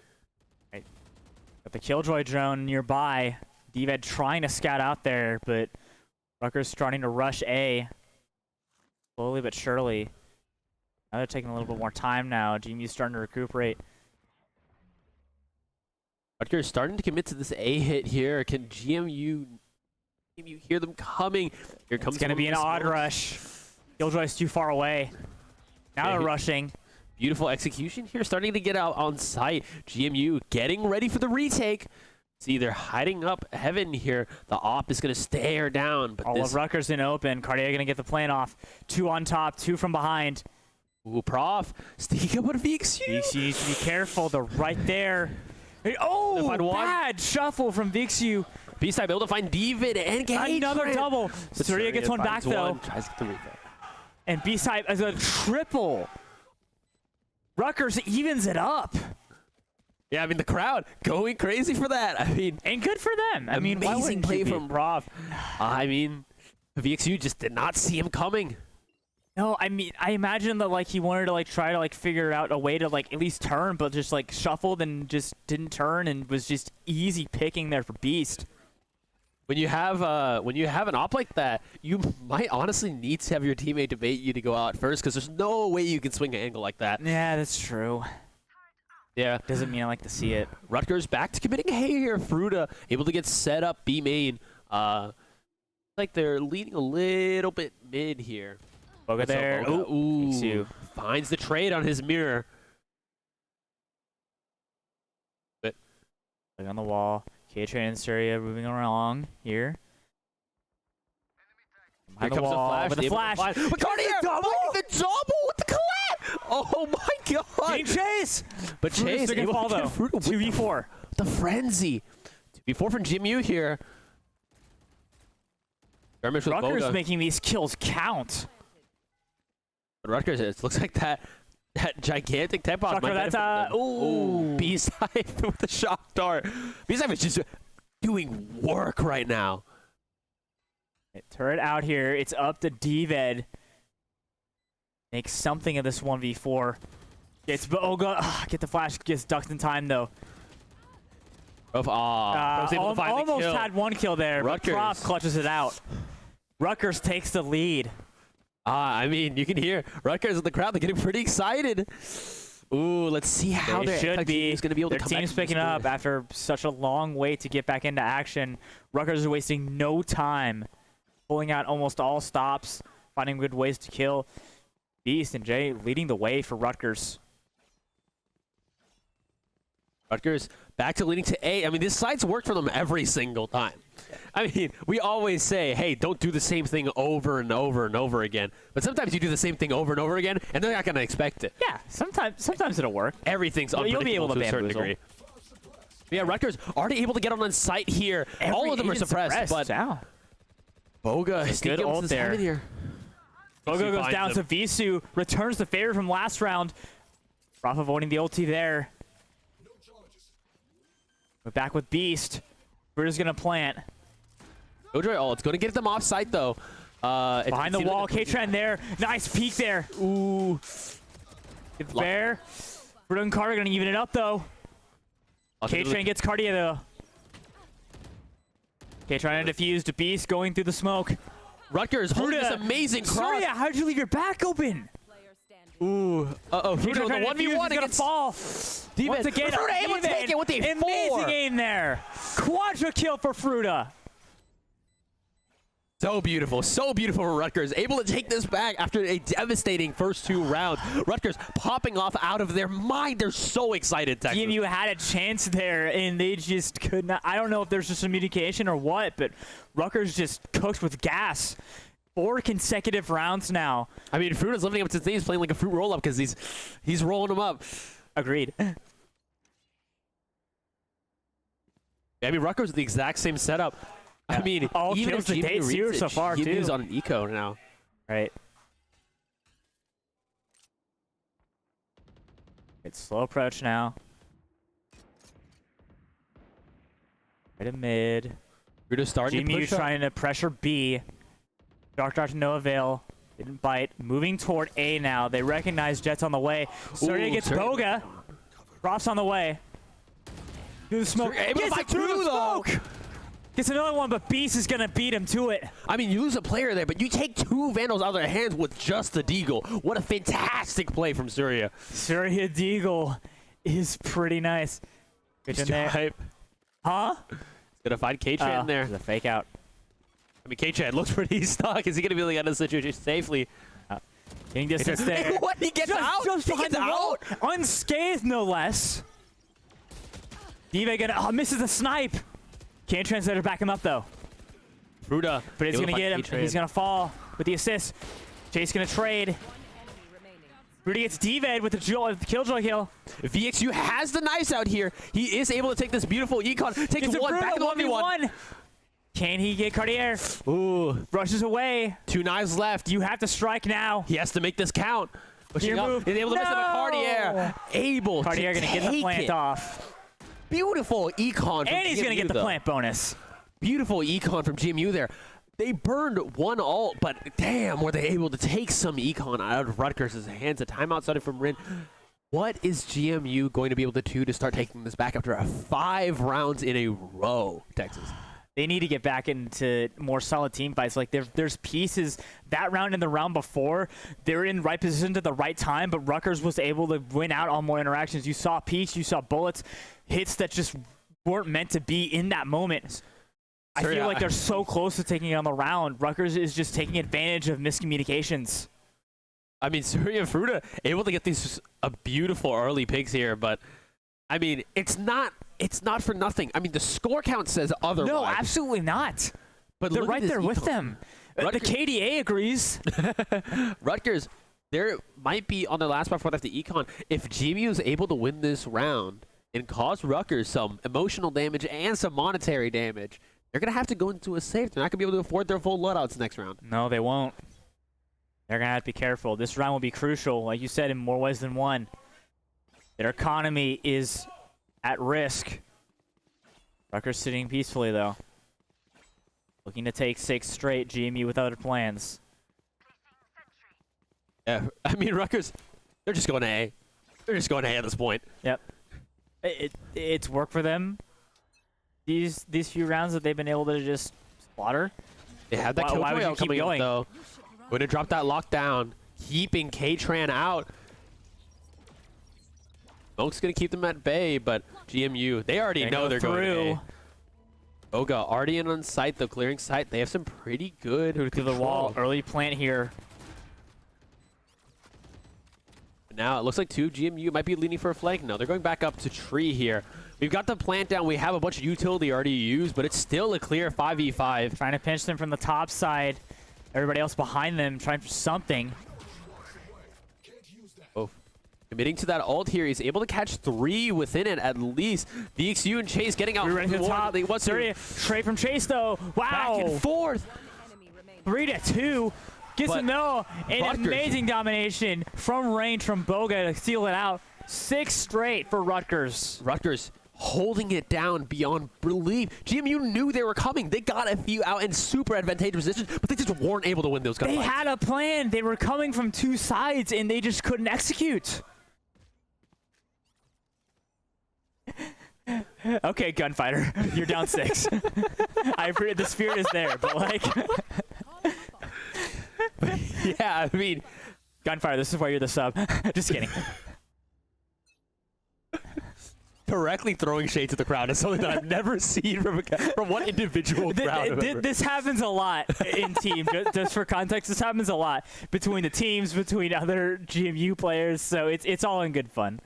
Got the Killjoy drone nearby. D-Ved trying to scout out there, but Rutgers starting to rush A. Slowly but surely. Now they're taking a little bit more time now. GMU's starting to recuperate. Rutgers starting to commit to this A hit here. Can GMU hear them coming? Here comes It's going to be an odd rush. Killjoy's too far away. Now they're rushing. Beautiful execution here, starting to get out on site. GMU getting ready for the retake. See, they're hiding up heaven here. The op is going to stare down. But All of Rutgers in open. Cartier going to get the plan off. 2 on top, 2 from behind. Ooh, Prof. Sneaking up with VXU. VXU needs to be careful. They're right there. Oh, bad shuffle from VXU. Beast Type able to find David and get another double. Surya gets one back, though. Tries to get the replay. And Beast Type as a triple. Rutgers evens it up. Yeah, I mean, the crowd going crazy for that. I mean, and good for them. I mean, amazing play from Prof. I mean, VXU just did not see him coming. No, I mean, I imagine that, like, he wanted to, like, try to, like, figure out a way to, like, at least turn, but just, like, shuffled and just didn't turn and was just easy picking there for Beast. When you have an op like that, you might honestly need to have your teammate debate you to go out first because there's no way you can swing an angle like that. Yeah, that's true. Yeah. Doesn't mean I like to see it. Rutgers back to committing hay here. Fruta able to get set up B main. Like they're leading a little bit mid here. Boga there. Ooh. Finds the trade on his mirror. But on the wall. K-Train and Surya moving along here. Here comes the flash. With the flash. But Cartier the double with the collab. Oh my god. Team Chase. But Chase able to fall though. 2v4. The frenzy. 2v4 from GMU here. Rutgers making these kills count. But Rutgers, it looks like that That gigantic tech pause. Shocker, that's ooh. B-Side with the shock dart. B-Side is just doing work right now. Turret out here. It's up to Dved. Make something of this 1v4. Gets Boga. Get the flash. Gets ducked in time though. Almost had one kill there. Rutgers. But Prof clutches it out. Rutgers takes the lead. I mean, you can hear Rutgers in the crowd. They're getting pretty excited. Ooh, let's see how they should be. Going to be able Their to come team's back picking up after such a long wait to get back into action. Rutgers is wasting no time, pulling out almost all stops, finding good ways to kill. Beast and Jay leading the way for Rutgers. Rutgers back to leading to A. I mean, this side's worked for them every single time. I mean, we always say, hey, don't do the same thing over and over and over again. But sometimes you do the same thing over and over again, and they're not going to expect it. Yeah, sometimes it'll work. Everything's Well, unpredictable you'll be able to a certain bamboozle. degree. Yeah, Rutgers already able to get on site here. All of them are suppressed, but yeah. Boga It's good ult there. here. Boga goes down to Visu, returns the favor from last round. Prof avoiding the ulti there. We're back with Beast. Bruta's gonna plant. Killjoy ult. It's going to get them off site though. Behind the wall, K-Tran there. Nice peek there. Ooh. It's fair. Bruta and Carter gonna even it up though. K-Tran gets Cardia though. K-Tran defused. Beast going through the smoke. Rutgers holding this amazing cross. Sorry, how'd you leave your back open? Ooh. Fruta on the 1v1 gonna fall. Once again, Fruta able to take it with a amazing aim there. Quadra kill for Fruta. So beautiful for Rutgers. Able to take this back after a devastating first 2 rounds. Rutgers popping off out of their mind. They're so excited, Texas. You had a chance there, and they just could not. I don't know if there's just communication or what, but Rutgers just cooked with gas. 4 consecutive rounds now. I mean, Fruta's living up to his name. He's playing like a fruit roll-up because he's rolling them up. Agreed. I mean, Rutgers with the exact same setup. Yeah. I mean, all even kills if the dates here so far, too. He's on an eco now. Right. It's slow approach now. Right in mid. Fruta's starting to push trying to pressure B. Dark Dart to no avail. Didn't bite. Moving toward A now. They recognize Jet's on the way. Surya gets Boga. Prof's on the way. Through the smoke. Gets it through the smoke! Gets another one, but Beast is going to beat him to it. I mean, you lose a player there, but you take 2 Vandals out of their hands with just the Deagle. What a fantastic play from Surya. Surya Deagle is pretty nice. Good in there. Huh? He's going to find K-Tran there. The fake out. I mean, K-Tran looks pretty stuck. Is he going to be able to get out of the situation safely? Getting distance there. What? He gets out? Just behind the wall. Unscathed, no less. Diva gonna misses the snipe. Can't translate her back him up though. Fruta. But he's gonna get him. He's gonna fall with the assist. Chase gonna trade. Rudy gets Dved with the killjoy kill. VXU has the knives out here. He is able to take this beautiful econ. Takes one back in the 1v1. Can he get Cartier? Ooh. Rushes away. 2 knives left. You have to strike now. He has to make this count. Pushing up. He's able to miss it with Cartier. Cartier gonna get the plant off. Beautiful econ from And he's going to get the plant bonus. Beautiful econ from GMU there. They burned 1 ult, but damn, were they able to take some econ out of Rutgers' hands. A timeout started from Rin. What is GMU going to be able to do to start taking this back after 5 rounds in a row, Texas? They need to get back into more solid team fights. Like there's pieces that round and the round before, they're in right position at the right time, but Rutgers was able to win out on more interactions. You saw Peach, you saw bullets, hits that just weren't meant to be in that moment. I feel like they're so close to taking it on the round. Rutgers is just taking advantage of miscommunications. I mean, Surya and Fruta able to get these beautiful early picks here, but I mean, it's not for nothing. I mean, the score count says otherwise. No, absolutely not. But they're right there with them. The KDA agrees. Rutgers, they might be on their last spot before they have the econ. If GMU is able to win this round and cause Rutgers some emotional damage and some monetary damage, they're going to have to go into a safe. They're not going to be able to afford their full loadouts next round. No, they won't. They're going to have to be careful. This round will be crucial, like you said, in more ways than one. Their economy is at risk. Rutgers sitting peacefully, though. Looking to take 6 straight. GMU with other plans. Yeah, I mean, Rutgers, they're just going to A. They're just going to A at this point. Yep. It's worked for them. These few rounds that they've been able to just slaughter. They have that Why would you Killjoy keep coming up, going? though. Going to drop that lockdown. Keeping K-Tran out. Smoke's going to keep them at bay, but GMU, they already know they're going to A. Boga already in on site, though, clearing site. They have some pretty good to the wall. Early plant here. Now it looks like GMU might be leaning for a flank. No, they're going back up to tree here. We've got the plant down. We have a bunch of utility already used, but it's still a clear 5v5. Trying to pinch them from the top side. Everybody else behind them trying for something. Oh, committing to that ult here. He's able to catch 3 within it at least. VXU and Chase getting out. We're running to the top. What's Straight from Chase though. Wow. Back and forth. 3-2. Gets him though. An Rutgers. amazing domination from range from Boga to seal it out. 6 straight for Rutgers. Rutgers holding it down beyond belief. GMU knew they were coming. They got a few out in super advantageous positions, but they just weren't able to win those gunfights. They had a plan. They were coming from 2 sides, and they just couldn't execute. Okay, gunfighter, you're down 6. I agree, the spirit is there, but like, yeah, I mean, gunfighter, this is why you're the sub. Just kidding. Directly throwing shade to the crowd is something that I've never seen from one individual crowd. This happens a lot in team. Just for context, this happens a lot between the teams, between other GMU players. So it's all in good fun.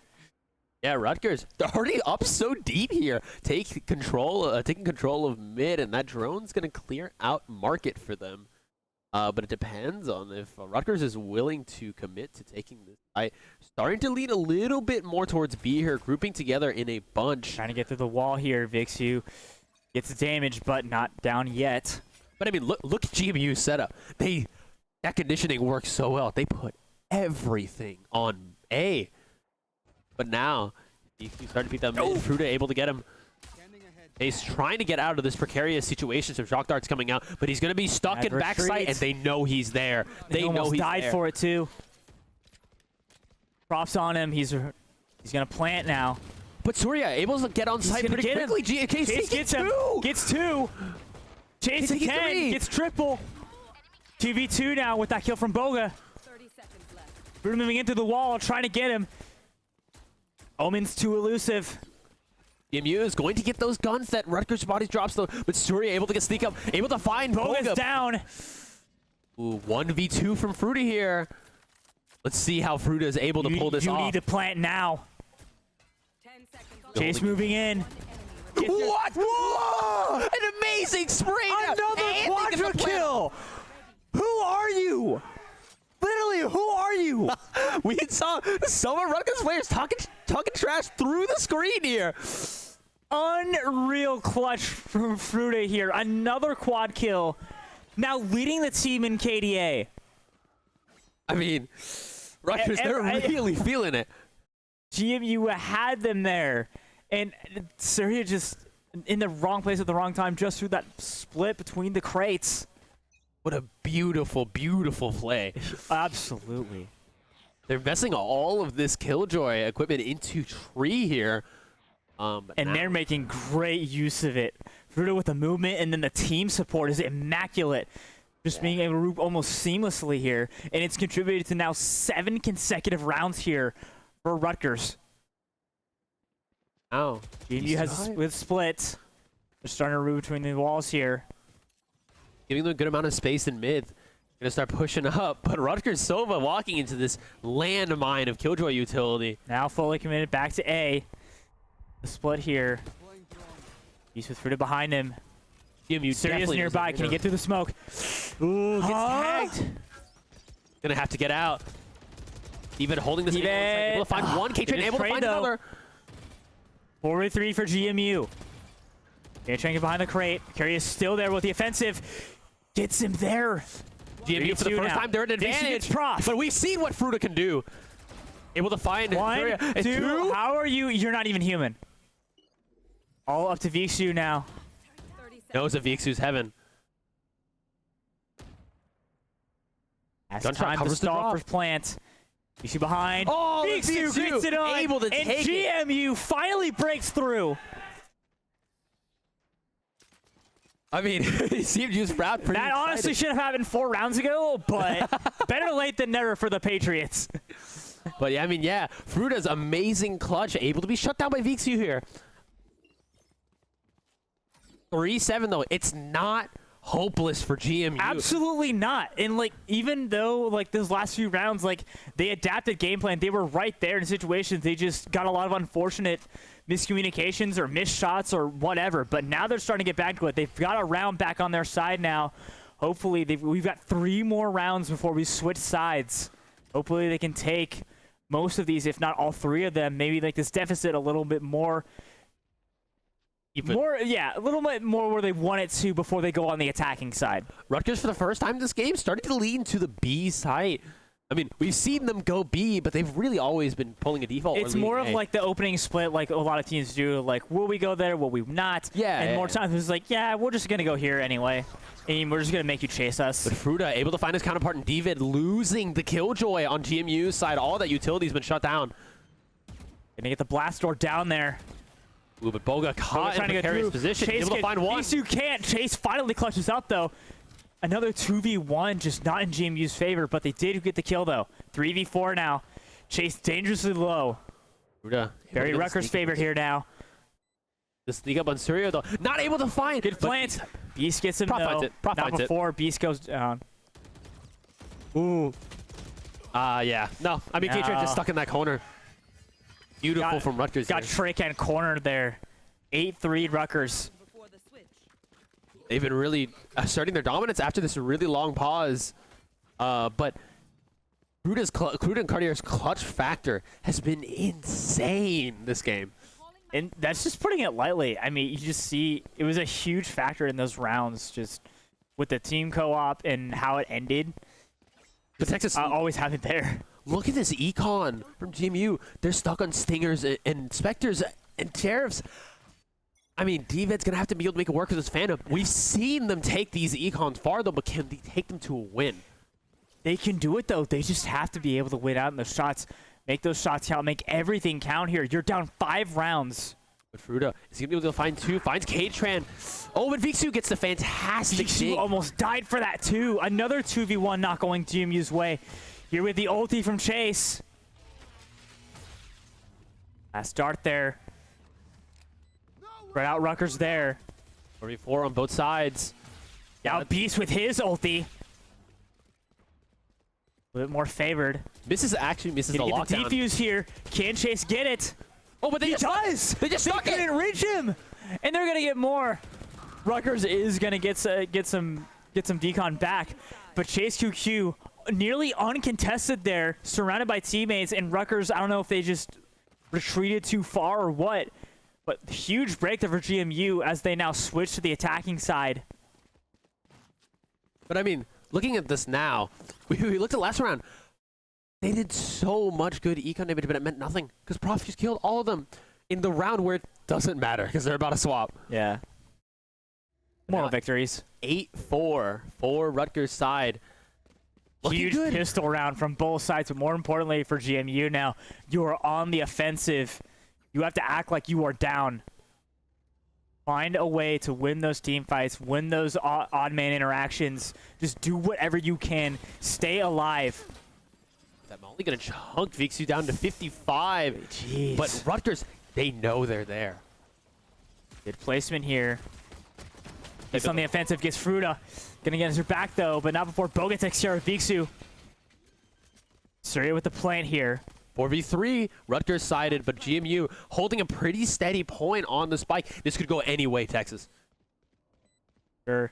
Yeah, Rutgers, they're already up so deep here. Taking control of mid, and that drone's gonna clear out market for them. But it depends on if Rutgers is willing to commit to taking this. Starting to lean a little bit more towards B here, grouping together in a bunch. Trying to get through the wall here. VXU gets damaged, but not down yet. But I mean, look at GMU's setup. That conditioning works so well. They put everything on A. But now, he's starting to beat that mid. Fruta able to get him. He's trying to get out of this precarious situation. Some shock darts coming out, but he's going to be stuck in backside, and they know he's there. They know he's died there. for it too. Props on him. He's going to plant now. But Surya able to get on site pretty quickly. Chase gets him. Gets 2. Chase again. Gets triple. 2v2 now with that kill from Boga. 30 seconds left. We're moving into the wall, trying to get him. Omen's too elusive. GMU is going to get those guns that Rutgers bodies drops though, but Surya able to get sneak up, able to find Boga's down. Ooh, 1v2 from Fruta here. Let's see how Fruta is able to pull this off. You need to plant now. 10 seconds. Chase moving in. What? Whoa! An amazing spray! Another quadra kill! Who are you? Literally, who are you? We saw some of Rutgers players talking trash through the screen here. Unreal clutch from Fruta here. Another quad kill. Now leading the team in KDA. I mean, Rutgers, they're really feeling it. GMU had them there. And Surya just in the wrong place at the wrong time just through that split between the crates. What a beautiful, beautiful play. Absolutely. They're investing all of this Killjoy equipment into tree here. And they're making great use of it. Fruta with the movement, and then the team support is immaculate. Just being able to root almost seamlessly here. And it's contributed to now 7 consecutive rounds here for Rutgers. Oh. GMU has with splits. They're starting to root between the walls here. Giving them a good amount of space in mid. Gonna start pushing up, but Rutgers Sova walking into this landmine of Killjoy utility. Now fully committed back to A. The split here. He's with Fruta behind him. Surya's nearby. Can he get through the smoke? Ooh, gets tagged. Gonna have to get out. Even holding this, able to find one. K-Train able to find another. 4-3 for GMU. K-Train behind the crate. Carry is still there with the offensive. Gets him there. GMU for the 3-2 first now. time, they're at an VCU advantage. gets prof. But we've seen what Fruta can do. Able to find 1, and 2. How are you? You're not even human. All up to VCU now. 30 seconds. Knows that VXU's heaven. As Gunshot time to covers the stall drop. for plant. VCU behind. Oh, VCU VXU gets it on. able to and take it. GMU finally breaks through. I mean, he seemed to use Sprout pretty That honestly excited. should have happened 4 rounds ago, but better late than never for the Patriots. But yeah, I mean, yeah, Fruta's amazing clutch, able to be shut down by VXU here. 3-7 though, it's not hopeless for GMU. Absolutely not. And like, even though like those last few rounds, like they adapted game plan, they were right there in situations. They just got a lot of unfortunate miscommunications or missed shots or whatever. But now they're starting to get back to it. They've got a round back on their side now. Hopefully, we've got 3 more rounds before we switch sides. Hopefully, they can take most of these, if not all 3 of them. Maybe like this deficit a little bit more. A little bit more where they want it to before they go on the attacking side. Rutgers, for the first time this game, started to lean to the B side. I mean, we've seen them go B, but they've really always been pulling a default. It's more of like the opening split, like a lot of teams do. Like, will we go there? Will we not? Yeah. And more times it's like, yeah, we're just gonna go here anyway, and we're just gonna make you chase us. But Fruta able to find his counterpart in David, losing the killjoy on GMU's side. All that utility's been shut down. Gonna get the blast door down there. Ooh, but Boga caught in a precarious position, Chase able to find one. VCU can't. Chase finally clutches out though. Another 2v1, just not in GMU's favor, but they did get the kill though. 3v4 now. Chase dangerously low. Fruta, Very Rutgers' favorite here now. The sneak up on Suryo though, not able to find. Good plant. Beast gets him Prof though. finds it. Prof Not finds it. before Beast goes down. Ooh. Yeah. No, I mean, No. K-Trent just stuck in that corner. Beautiful from Rutgers. Got here. trick and cornered there. 8-3 Rutgers. Before the switch. They've been really asserting their dominance after this really long pause. But Fruta and Cartier's clutch factor has been insane this game. And that's just putting it lightly. I mean, you just see it was a huge factor in those rounds, just with the team co-op and how it ended. But Texas, Always have it there. look at this econ from GMU. They're stuck on Stingers and Spectres and Sheriffs. I mean, David's going to have to be able to make it work with his Phantom. We've seen them take these econs far, though, but can they take them to a win? They can do it, though. They just have to be able to win out in those shots. Make those shots count. Make everything count here. You're down 5 rounds. But Fruta, is he going to be able to find 2? Finds K-Tran. Oh, but VXU gets the fantastic VCU dig. almost died for that, too. Another 2v1 not going GMU's way. Here with the ulti from Chase. Last dart there. Spread out Rutgers there. 4v4 on both sides. Now Beast with his ulti. A little bit more favored. Misses the Gonna get the lockdown. defuse here. Can Chase get it? Oh, but they He just does! They just stuck it. couldn't reach him! And they're gonna get more. Rutgers is gonna get some decon back. But Chase QQ nearly uncontested there, surrounded by teammates, and Rutgers, I don't know if they just retreated too far or what, but huge breakthrough for GMU as they now switch to the attacking side. But I mean, looking at this now, we looked at last round. They did so much good econ damage, but it meant nothing because Prof just killed all of them in the round where it doesn't matter because they're about to swap. Yeah. Moral Now, victories. 8-4 for Rutgers side. Looking Huge good. pistol round from both sides, but more importantly for GMU now, you are on the offensive. You have to act like you are down. Find a way to win those team fights, win those odd man interactions. Just do whatever you can. Stay alive. That Molly gonna chunk VXU down to 55. Jeez. But Rutgers, they know they're there. Good placement here. He's on the offensive, gets Fruta. Gonna get her back though, but not before Boga takes care of VXU. Surya with the plant here. 4v3, Rutgers sided, but GMU holding a pretty steady point on the spike. This could go any way, Texas. Sure.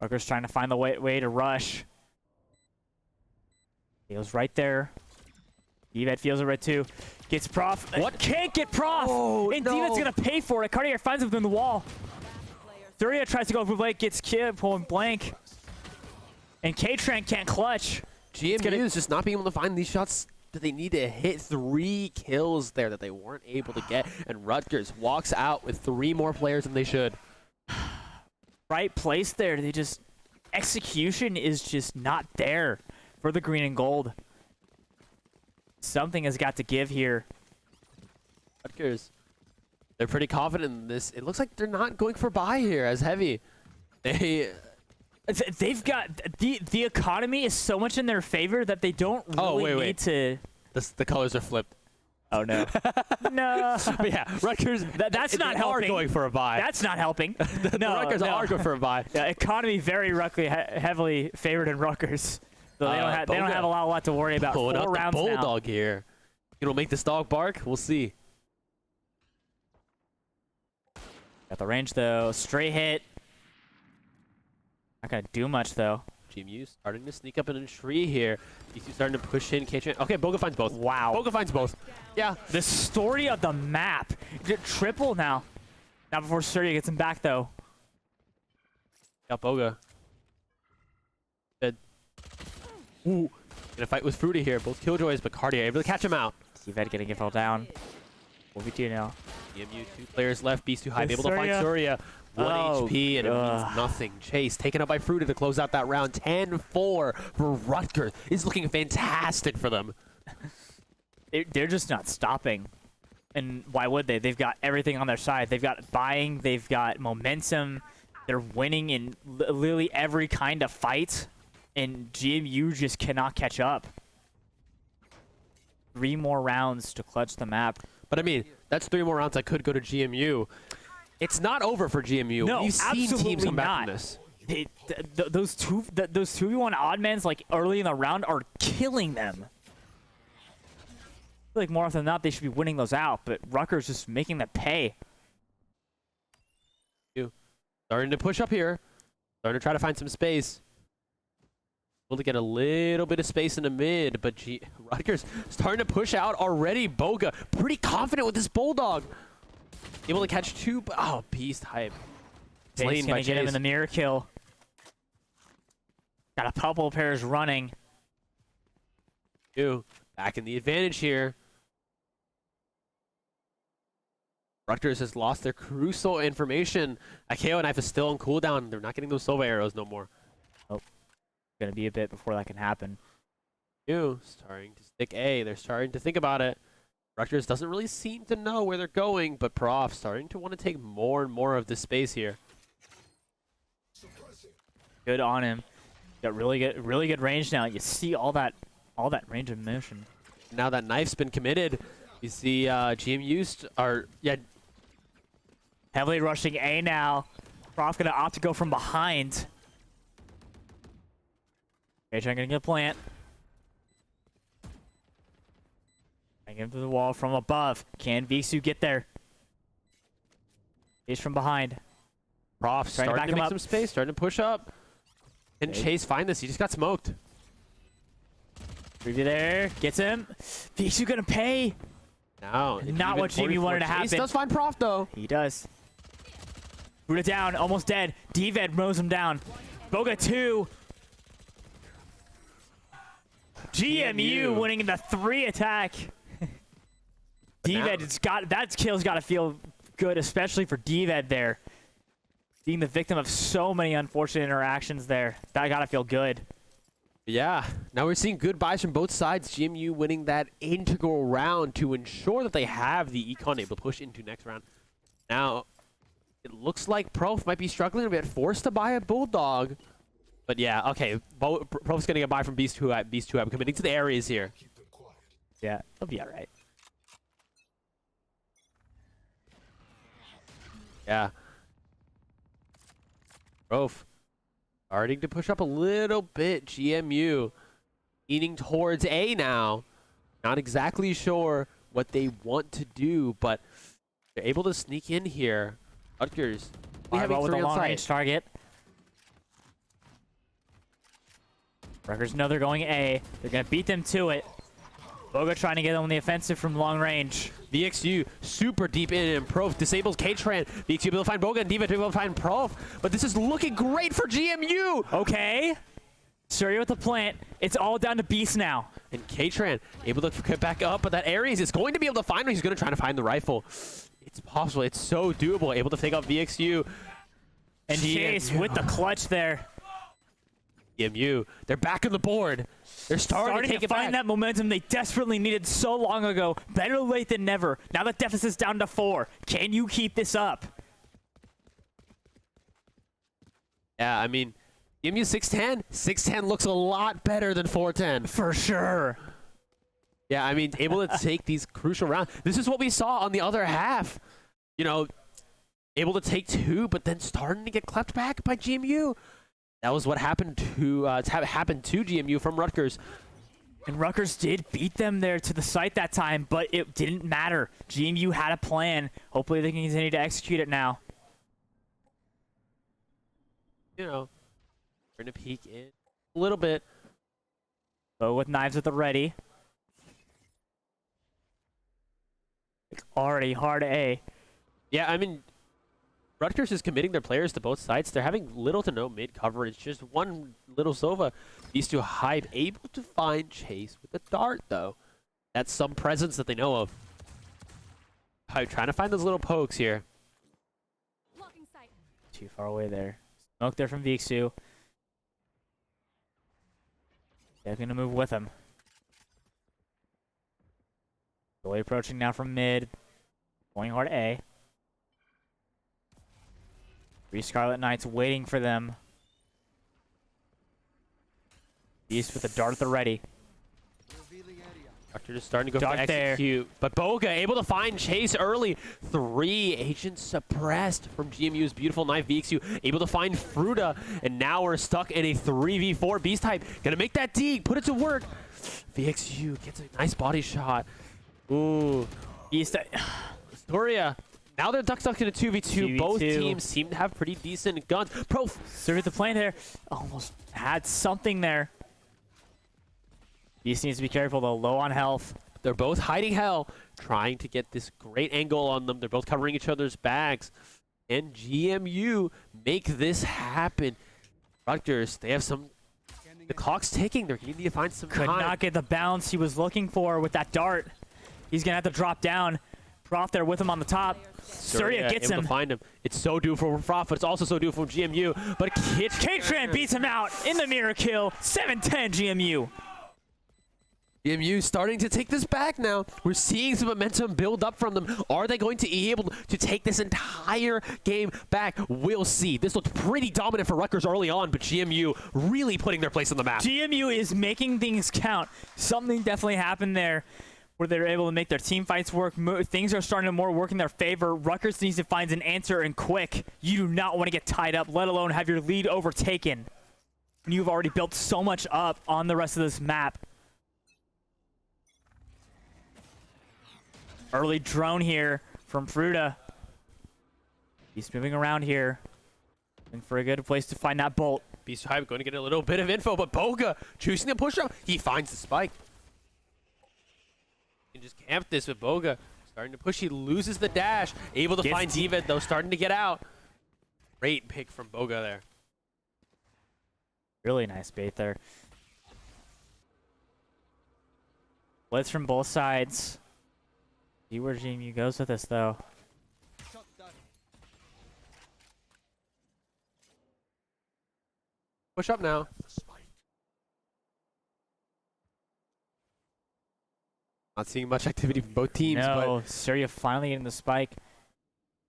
Rutgers trying to find the way to rush. Feels right there. Devet feels it right too. Gets Prof. What? Can't get Prof! Oh, and no. Devet's gonna pay for it. Cartier finds him within the wall. Surya tries to go for Blake, gets killed, point blank. And K-Tran can't clutch. GMU is just not being able to find these shots that they need to hit. 3 kills there that they weren't able to get. And Rutgers walks out with 3 more players than they should. Right place there. They just... Execution is just not there for the green and gold. Something has got to give here. Rutgers, they're pretty confident in this. It looks like they're not going for buy here as heavy. They've got the economy is so much in their favor that they don't really need to. The colors are flipped. Oh no, no. But yeah, Rutgers. That's not helping. Are going for a buy. That's not helping. No, Rutgers are going for a buy. Yeah, economy very heavily favored in Rutgers. So they don't have a lot to worry about. 4 rounds now. Bulldog here. It'll make this dog bark. We'll see. Got the range though. Straight hit. Not gonna do much though. GMU starting to sneak up in a tree here. BC starting to push in. K-Tran. Okay, Boga finds both. Wow. Boga finds both. Yeah. The story of the map. Triple now. Not before Surya gets him back though. Got Boga. Good. Ooh. Gonna fight with Fruity here. Both Killjoys, but Cardia able to catch him out. Stevet getting it fell down. 1v2 now. GMU 2 players left. Beast too high. Able to Surya. find Surya. 1 Oh, HP, and it means nothing. Chase taken up by Fruity to close out that round. 10-4 for Rutgers. Is looking fantastic for them. They're just not stopping. And why would they? They've got everything on their side. They've got buying. They've got momentum. They're winning in literally every kind of fight. And GMU just cannot catch up. 3 more rounds to clutch the map. But I mean, that's 3 more rounds that could go to GMU. It's not over for GMU. No, We've seen teams absolutely come back not. from this. Those 2v1 odd mans like early in the round are killing them. I feel like more often than not they should be winning those out, but Rutgers just making them pay. Starting to push up here. Starting to try to find some space. Able to get a little bit of space in the mid, but Rutgers starting to push out already. Boga pretty confident with this Bulldog. Able to catch 2. Oh, Beast hype. Slain by gonna get him in Chase. the mirror kill. Got a couple of pairs running. Back in the advantage here. Rutgers has lost their crucial information. Akeo Knife is still on cooldown. They're not getting those Sova arrows no more. Gonna be a bit before that can happen. Starting to stick A. They're starting to think about it. Rutgers doesn't really seem to know where they're going, but Prof starting to want to take more and more of this space here. Good on him. Got really good range now. You see all that range of motion. Now that Knife's been committed, you see GMU are Heavily rushing A now. Prof gonna opt to go from behind. K-Tran gonna get a plant. Hang him to the wall from above. Can Visu get there? He's from behind. Prof starting to make up. some space, starting to push up. Can Okay. Chase find this? He just got smoked. Preview there. Gets him. Visu gonna pay. No. Not what GMU wanted to happen. Chase does find Prof though. He does. Root it down. Almost dead. Dved mows him down. Boga 2. GMU winning the 3 attack. Dved that kill's got to feel good, especially for Dved there. Being the victim of so many unfortunate interactions there. That got to feel good. Yeah. Now we're seeing good buys from both sides. GMU winning that integral round to ensure that they have the econ able to push into next round. Now, it looks like Prof might be struggling a bit, forced to buy a Bulldog. But yeah, okay. Prof's getting a buy from Beast 2 Beast 2 I'm committing to the areas here. Yeah, he'll be all right. Yeah. Prof starting to push up a little bit. GMU leaning towards A now. Not exactly sure what they want to do, but they're able to sneak in here. Rutgers. We have Fireball with a 3 on long-range site. target. Rutgers know they're going A. They're going to beat them to it. Boga trying to get on the offensive from long range. VXU super deep in, and Prof disables K-Tran. VXU able to find Boga, and Diva able to find Prof. But this is looking great for GMU. Okay. Surya with the plant. It's all down to Beast now. And K-Tran able to get back up, but that Ares is going to be able to find him. He's going to try to find the rifle. It's possible. It's so doable. Able to take out VXU. And Chase with the clutch there. GMU, they're back on the board. They're starting to take it find back. that momentum they desperately needed so long ago. Better late than never. Now the deficit's down to 4. Can you keep this up? Yeah, I mean, GMU 610. 610 looks a lot better than 410. For sure. Yeah, I mean, able to take these crucial rounds. This is what we saw on the other half. You know, able to take 2, but then starting to get clapped back by GMU. That was what happened to GMU from Rutgers. And Rutgers did beat them there to the site that time, but it didn't matter. GMU had a plan. Hopefully they can continue to execute it now. You know, we're going to peek in a little bit. So with knives at the ready. Already hard A. Yeah, I mean, Rutgers is committing their players to both sides. They're having little to no mid coverage. Just one little Sova. These two Hive able to find Chase with the dart, though. That's some presence that they know of. Hive trying to find those little pokes here. Blocking sight. Too far away there. Smoke there from VXU. They're going to move with him. Slowly approaching now from mid. Going hard A. 3 Scarlet Knights waiting for them. Beast with a dart at the ready. Doctor just starting to go Dart for there. execute. But Boga able to find Chase early. 3 agents suppressed from GMU's beautiful knife. VXU able to find Fruta. And now we're stuck in a 3v4 Beast type. Gonna make that D. Put it to work. VXU gets a nice body shot. Ooh. Beast. Astoria. Now they're stuck in a 2v2. 2v2. Both teams seem to have pretty decent guns. Survey the plane there. Almost had something there. Beast needs to be careful though. Low on health. They're both hiding hell, trying to get this great angle on them. They're both covering each other's backs. And GMU make this happen. Rutgers, they have some... The clock's ticking. They're going to need to find some Could time. not get the bounce he was looking for with that dart. He's going to have to drop down. Prof there with him on the top. Surya gets able him. to find him. It's so due for Prof, but it's also so due for GMU. But K-Tran beats him out in the mirror kill. 7-10 GMU. GMU starting to take this back now. We're seeing some momentum build up from them. Are they going to be able to take this entire game back? We'll see. This looked pretty dominant for Rutgers early on, but GMU really putting their place on the map. GMU is making things count. Something definitely happened there where they're able to make their team fights work. Things are starting to more work in their favor. Rutgers needs to find an answer and quick. You do not want to get tied up, let alone have your lead overtaken. You've already built so much up on the rest of this map. Early drone here from Fruta. He's moving around here. Looking for a good place to find that bolt. Beast Hive going to get a little bit of info, but Boga choosing to push up. He finds the spike. You can just camp this with Boga. Starting to push. He loses the dash. Able to find Diva, though, starting to get out. Great pick from Boga there. Really nice bait there. Blitz from both sides. See where GMU goes with this, though. Push up now. Not seeing much activity from both teams, No, Surya finally getting the spike.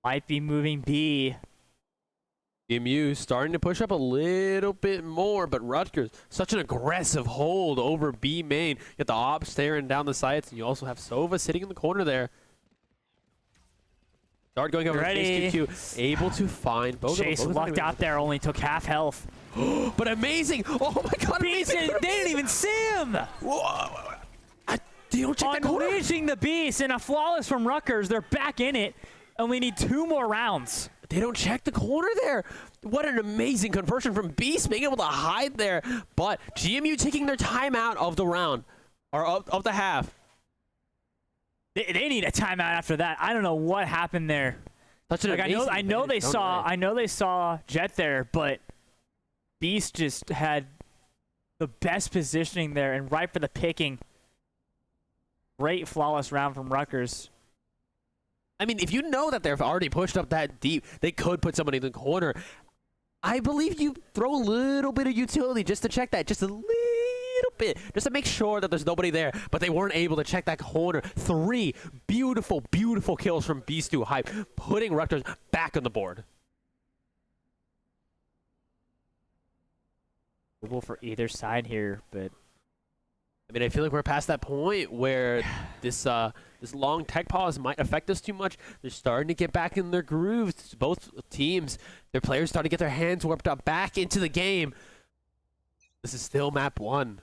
Might be moving B. but GMU starting to push up a little bit more, but Rutgers, such an aggressive hold over B main. You get the op staring down the sights, and you also have Sova sitting in the corner there. Dart going over Ready. HQ, able to find Boga. Chase lucked out there, only took half health. But amazing! Oh my god! Beast, they didn't even see him! They don't check the corner. Unleashing the Beast and a flawless from Rutgers. They're back in it. Only need 2 more rounds. They don't check the corner there. What an amazing conversion from Beast, being able to hide there. But GMU taking their time out of the round, or of the half. They need a timeout after that. I don't know what happened there. Such an Like I know they saw Jet there, but Beast just had the best positioning there and right for the picking. Great flawless round from Rutgers. I mean, if you know that they've already pushed up that deep, they could put somebody in the corner. I believe you throw a little bit of utility just to check that, just a little bit, just to make sure that there's nobody there. But they weren't able to check that corner. 3 beautiful, beautiful kills from Beast 2 Hype, putting Rutgers back on the board. For either side here, but I mean, I feel like we're past that point where this long tech pause might affect us too much. They're starting to get back in their grooves. Both teams, their players starting to get their hands warped up back into the game. This is still map 1.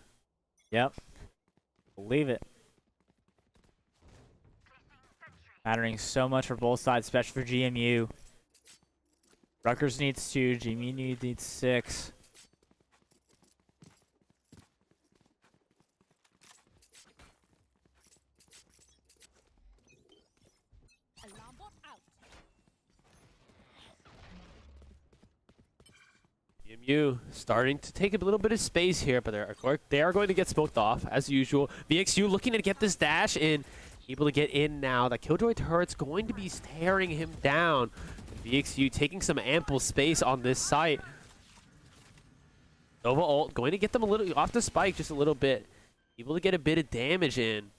Yep. Believe it. Mattering so much for both sides, especially for GMU. Rutgers needs 2, GMU needs 6. Alarm bot out. GMU starting to take a little bit of space here, but they are going to get smoked off as usual. VXU looking to get this dash in, able to get in now. That Killjoy turret's going to be staring him down. And VXU taking some ample space on this site. Nova ult going to get them a little off the spike, just a little bit. Able to get a bit of damage in.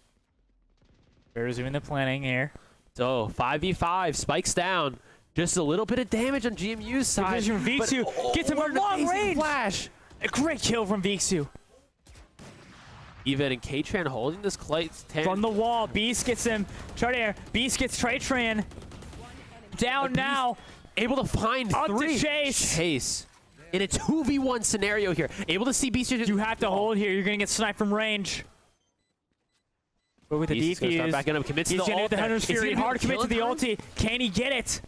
We're resuming the planning here. So 5v5, spikes down. Just a little bit of damage on GMU's side. Precision from VXU gets him a long range. Flash. A great kill from VXU. Even and K-Tran holding this Clay From the wall, Beast gets him. Chartier, Beast gets Trey-Tran. Down now. Able to find Up to 3. Chase. Chase. In a 2v1 scenario here. Able to see Beast. You have to hold here. You're going to get sniped from range. But with the Beast is gonna start defuse, backing up, commits to he's the going to ult hit the there. Hunter's Is he Fury. gonna Hard be commit to the killing ulti. Can he get it?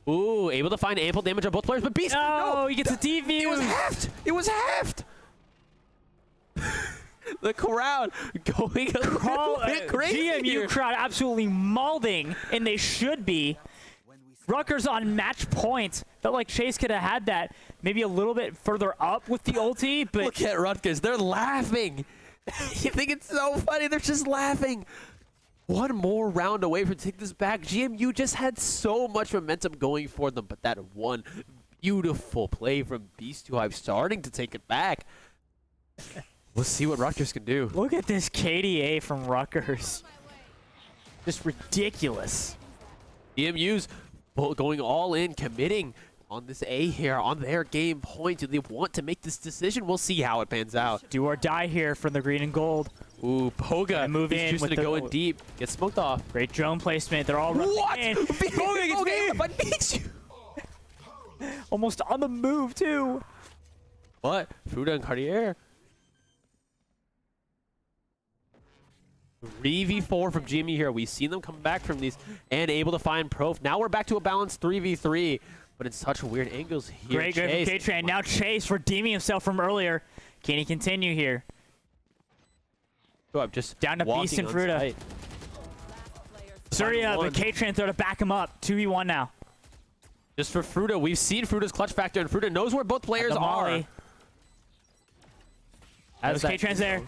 Ooh, able to find ample damage on both players, but Beast. No, he gets a defuse. It was halved. It was halved. The crowd going a little bit crazy GMU here. crowd absolutely mauling, and they should be. Rutgers on match point. Felt like Chase could have had that maybe a little bit further up with the ulti, but Look at Rutgers. They're laughing. You think it's so funny? They're just laughing. One more round away from taking this back. GMU just had so much momentum going for them, but that one beautiful play from Beast 2 Hype starting to take it back. We'll see what Rutgers can do. look at this KDA from Rutgers. Just ridiculous. GMU's going all in, committing on this A here, on their game point. Do they want to make this decision? We'll see how it pans out. Do or die here from the green and gold. Ooh, Poga move is in just with going to the- go in deep. Get smoked off. Great drone placement. They're all running What? in. Poga gets Poga but beats you. almost on the move, too. What? Fruta and Cartier. 3v4 from GMU here. We've seen them come back from these and able to find Prof. Now we're back to a balanced 3v3, but in such weird angles here. Great good from K-Tran. Now Chase redeeming himself from earlier. Can he continue here? Oh, I'm just Down to Beast and on Fruta. site. Surya, Final but one. K-Tran throw to back him up. 2v1 now. Just for Fruta, we've seen Fruta's clutch factor, and Fruta knows where both players The are. Molly. As K-Tran's there.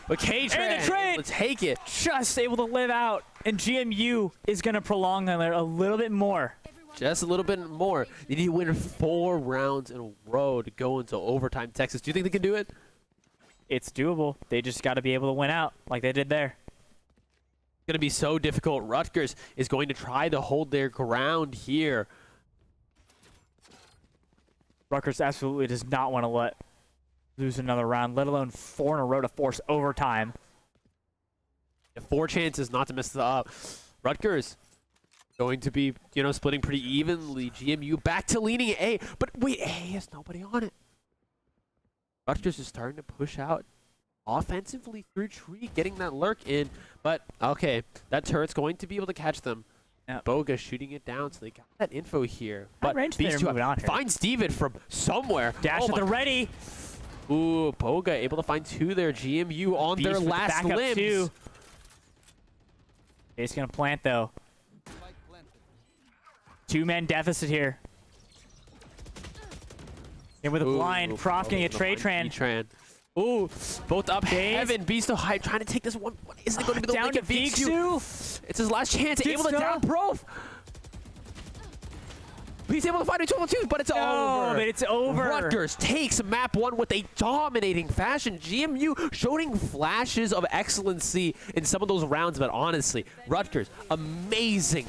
But K-Tran, And the trade! let's take it. Just able to live out. And GMU is going to prolong them a little bit more. Just a little bit more. They need to win 4 rounds in a row to go into overtime. Texas, do you think they can do it? It's doable. They just got to be able to win out like they did there. It's going to be so difficult. Rutgers is going to try to hold their ground here. Rutgers absolutely does not want to lose another round, let alone 4 in a row to force overtime. 4 chances not to mess this up. Rutgers going to be, splitting pretty evenly. GMU back to leaning A, but wait, A has nobody on it. Rutgers is starting to push out offensively through tree, getting that lurk in, but okay, that turret's going to be able to catch them. Yep. Boga shooting it down, so they got that info here. But range these player two moving on here. finds Steven from somewhere. Dash Oh at my the ready. Ooh, Boga able to find 2 there. GMU on Beast their with the last backup limbs. too. He's going to plant, though. 2-man deficit here. And with a blind, Prof getting a Tran. Tran. Ooh, both up. Daze. Heaven, Beast of Hype trying to take this one. Isn't it going to be the Down to Viksu? It's his last chance. Good Able to down stuff. Prof. He's able to find a 2-2, but it's over. But it's over. Rutgers takes map 1 with a dominating fashion. GMU showing flashes of excellency in some of those rounds, but honestly, Rutgers, amazing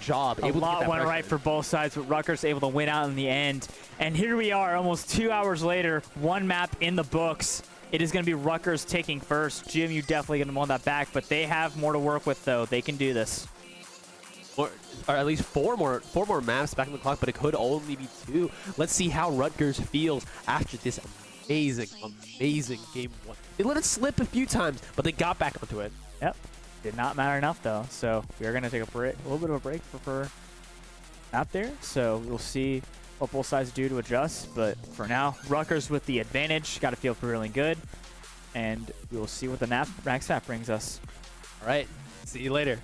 job. A Able to lot get that went record. right for both sides, but Rutgers able to win out in the end. And here we are, almost 2 hours later, 1 map in the books. It is going to be Rutgers taking first. GMU definitely going to want that back, but they have more to work with, though. They can do this. Or at least four more maps back in the clock, but it could only be 2. Let's see how Rutgers feels after this amazing game 1. They let it slip a few times, but they got back onto it. Yep. Did not matter enough, though. So we are going to take a little bit of a break for out there. So we'll see what both sides do to adjust. But for now, Rutgers with the advantage. Got to feel really good. And we will see what the next map brings us. All right. See you later.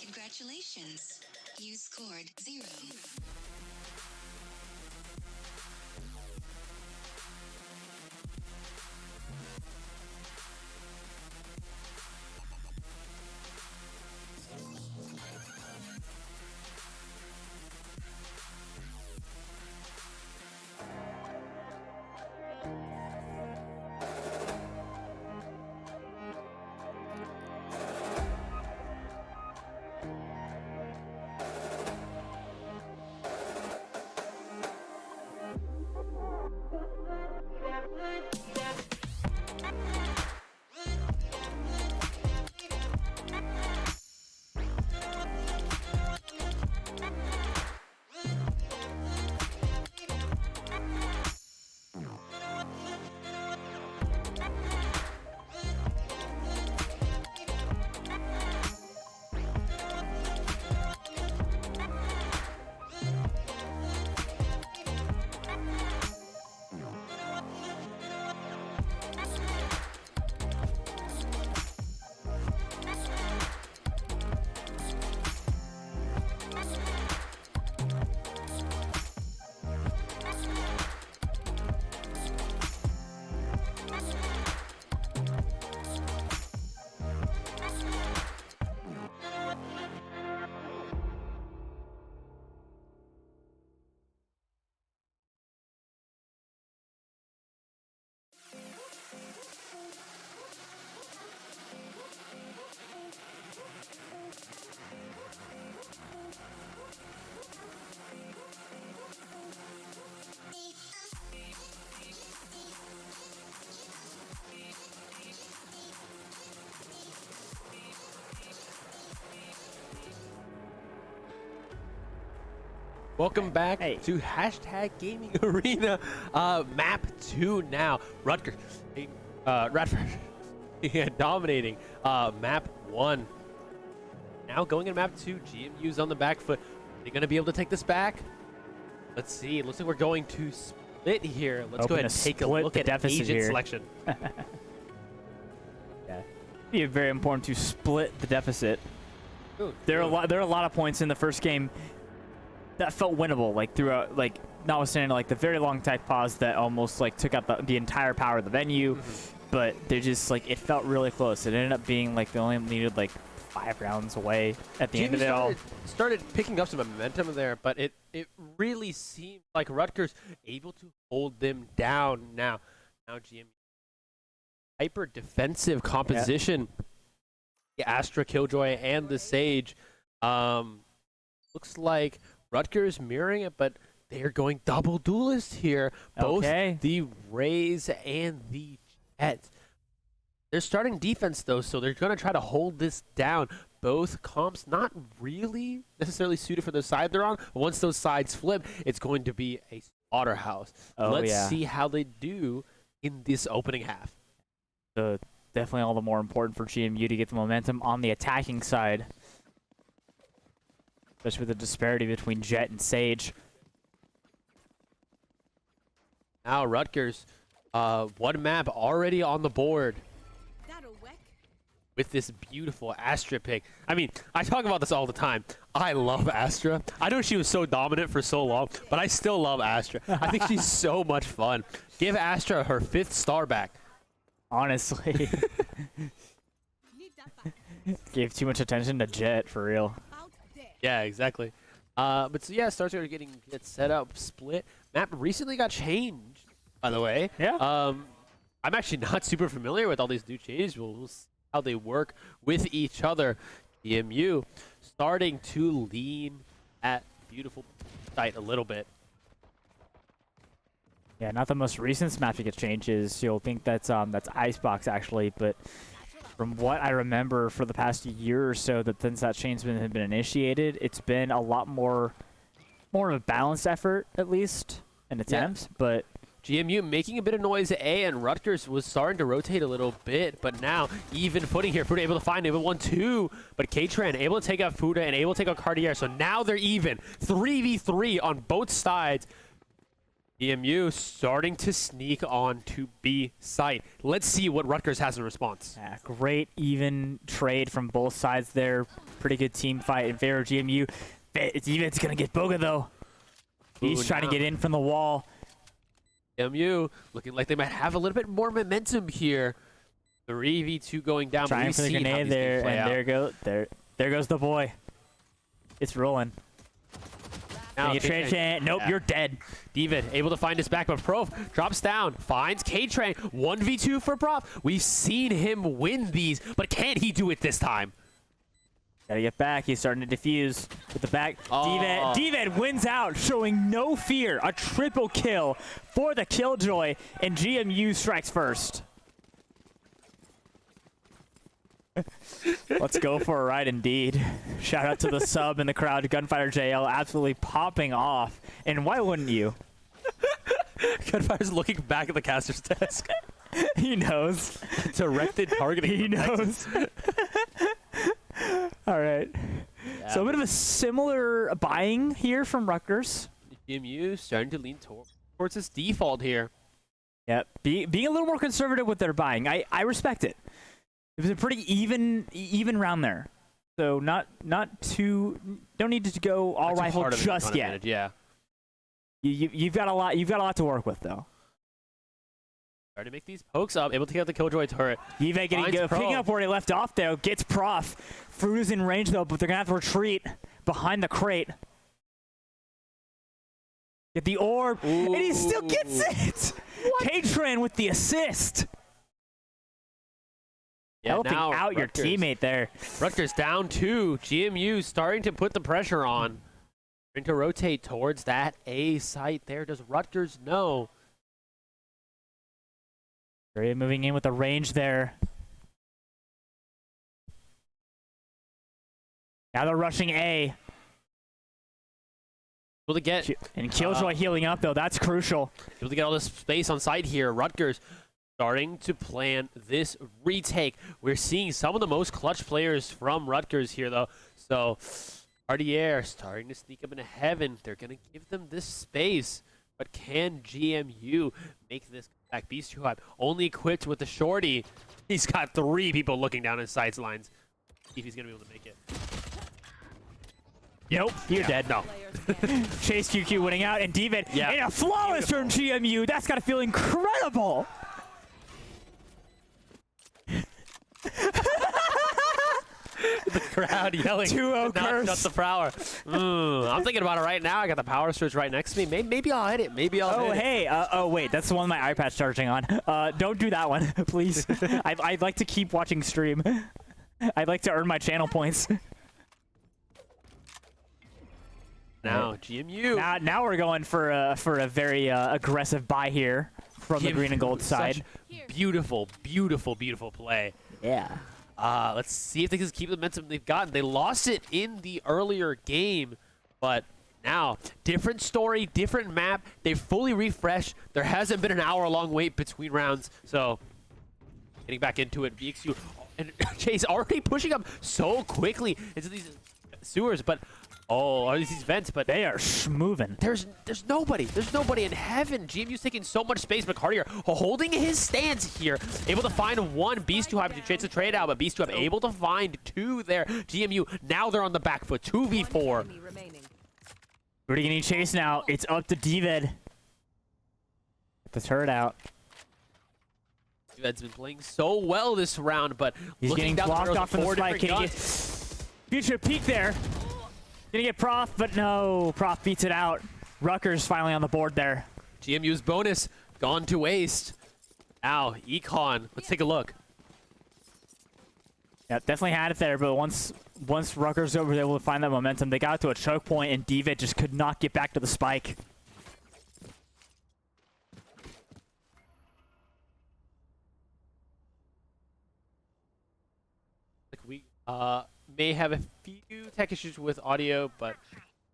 Congratulations. You scored 0. Welcome back Hey. to Hashtag Gaming Arena. Map 2 now. Rutgers. Radford. Yeah, dominating. Map 1. Now going in map 2. GMU's on the back foot. Are they going to be able to take this back? Let's see. It looks like we're going to split here. Let's go Hoping ahead and to take a split look the at deficit agent here. selection. Yeah. Be very important to split the deficit. Ooh, There are ooh. a lot of points in the first game that felt winnable, like throughout, like notwithstanding like the very long tech pause that almost like took out the entire power of the venue, but they're just like it felt really close. It ended up being like they only needed like 5 rounds away at the end of it all. Started picking up some momentum there, but it really seemed like Rutgers able to hold them down. Now GMU hyper defensive composition. Yeah, Astra, Killjoy, and the Sage Looks like Rutgers mirroring it, but they're going double duelist here. Both the Rays and the Jets. They're starting defense, though, so they're going to try to hold this down. Both comps not really necessarily suited for the side they're on, but once those sides flip, it's going to be a slaughterhouse. Let's see how they do in this opening half. Definitely all the more important for GMU to get the momentum on the attacking side, especially with the disparity between Jet and Sage. Now Rutgers, one map already on the board with this beautiful Astra pick. I mean, I talk about this all the time. I love Astra. I know she was so dominant for so long, but I still love Astra. I think she's so much fun. Give Astra her 5th star back. Honestly. Gave too much attention to Jet, for real. Yeah, exactly. But so yeah, stars are getting set up, split. Map recently got changed, by the way. Yeah. I'm actually not super familiar with all these new changes. We'll see how they work with each other. GMU starting to lean at beautiful site a little bit. Yeah, not the most recent map to get changes. You'll think that's Icebox actually, but from what I remember for the past year or so, that since that change had been initiated, it's been a lot more of a balanced effort, at least, in attempts. But GMU making a bit of noise at A, and Rutgers was starting to rotate a little bit, but now even footing here. Fuda able to find it with 1-2, but K-Tran able to take out Fuda and able to take out Cartier, so now they're even. 3v3 on both sides. GMU starting to sneak on to B site. Let's see what Rutgers has in response. Yeah, great even trade from both sides there. Pretty good team fight in favor of GMU. It's going to get Boga, though. He's trying to get in from the wall. GMU looking like they might have a little bit more momentum here. 3v2 going down. Trying for the grenade there, and there goes the boy. It's rolling. Now, nope, you're dead. David able to find his back, but Prof drops down, finds K-Train. 1v2 for Prof. We've seen him win these, but can he do it this time? Gotta get back. He's starting to defuse with the back. David wins out, showing no fear. A triple kill for the Killjoy, and GMU strikes first. Let's go for a ride indeed. Shout out to the sub in the crowd. Gunfighter JL absolutely popping off. And why wouldn't you? Gunfighter's looking back at the caster's desk. He knows. Directed targeting. He knows. All right. Yeah. So a bit of a similar buying here from Rutgers. GMU starting to lean towards its default here. Yep. Being a little more conservative with their buying. I respect it. It was a pretty even round there, so not too. Don't need to go all rifle just yet. Yeah, you've got a lot to work with though. Trying to make these pokes up, able to get out the Killjoy turret. Yve picking up where he left off there, gets Prof. Fruita's in range though, but they're gonna have to retreat behind the crate. Get the orb, and he still gets it. K-Tran with the assist. Yeah, helping out Rutgers, your teammate there. Rutgers down 2. GMU starting to put the pressure on. Trying to rotate towards that A site there. Does Rutgers know? Very moving in with the range there. Now they're rushing A. Able to get and Killjoy healing up though. That's crucial. Able to get all this space on site here. Rutgers starting to plan this retake. We're seeing some of the most clutch players from Rutgers here, though. So, Cartier starting to sneak up into heaven. They're going to give them this space. But can GMU make this comeback? Beast too hot. Only equipped with the shorty. He's got 3 people looking down his sidelines. See if he's going to be able to make it. Nope, you're dead. No. Chase QQ winning out, and David and a flawless from GMU. That's got to feel incredible. The crowd yelling. 2-0 curse. Shut the power. I'm thinking about it right now. I got the power switch right next to me. Maybe I'll hit it. Maybe I'll hit it. Oh, wait. That's the one my iPad's charging on. Don't do that one, please. I'd like to keep watching stream. I'd like to earn my channel points. Now GMU. Now we're going for a very aggressive buy here from the green and gold side. Beautiful, beautiful, beautiful play. Yeah. Let's see if they can keep the momentum they've gotten. They lost it in the earlier game, but now different story, different map. They fully refreshed. There hasn't been an hour-long wait between rounds, so getting back into it. VXU and Chase already pushing up so quickly into these sewers, but these vents, but They are moving. there's nobody. There's nobody in heaven. GMU's taking so much space, but Cartier holding his stance here, able to find one. Beast 2 having to chase the trade out, but Beast 2 able to find two there. GMU, now they're on the back foot. 2v4. We're getting chased now. It's up to Dved. Get the turret out. Dved's been playing so well this round, but He's looking getting down the blocked barrels off of from the 4 spike. different Can he guns. get future peek there? Gonna get Prof, but no. Prof beats it out. Rutgers finally on the board there. GMU's bonus gone to waste. Now, Econ, let's take a look. Yeah, definitely had it there, but once Rutgers was able to find that momentum, they got to a choke point, and Dved just could not get back to the spike. We may have a few tech issues with audio, but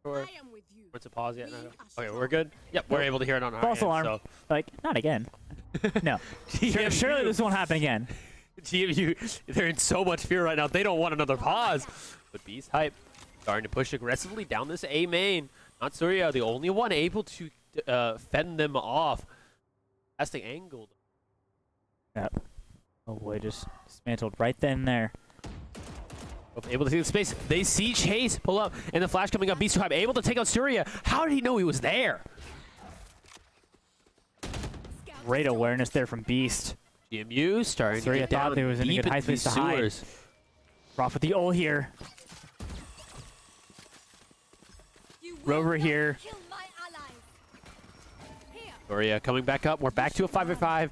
sure. I am with you. What's a pause yet? No. Okay, we're good. Yep, we're able to hear it on our False end, alarm. so. Like, not again. No. Surely this won't happen again. GMU, they're in so much fear right now. They don't want another pause. But Beast Hype starting to push aggressively down this A main. Not Surya, the only one able to fend them off. That's the angle. Yep. Oh boy, just dismantled right then and there. Able to take the space. They see Chase pull up, and the flash coming up. Beast Hype able to take out Surya. How did he know he was there? Great awareness there from Beast. GMU starting Surya to get down thought there was in a deep good high into these space to hide. sewers. Prof with the ult here. You will Rover not here. kill my allies. Here. Surya coming back up. We're back to a 5v5.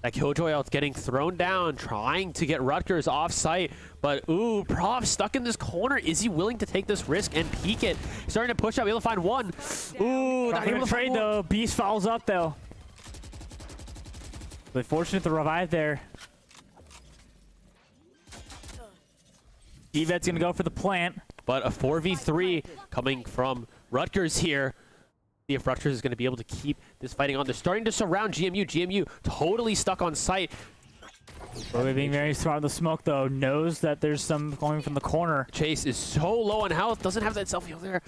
That Killjoy ult's getting thrown down, trying to get Rutgers off site. But, ooh, Prof stuck in this corner. Is he willing to take this risk and peek it? Starting to push up, able to find one. Ooh, not able to trade find one. though. Beast follows up though. But fortunate to revive there. Dved's gonna go for the plant. But a 4v3 coming from Rutgers here. See if Rutgers is going to be able to keep this fighting on. They're starting to surround GMU. GMU totally stuck on site. Rover being very smart with the smoke though, knows that there's some going from the corner. Chase is so low on health, doesn't have that self-heal there.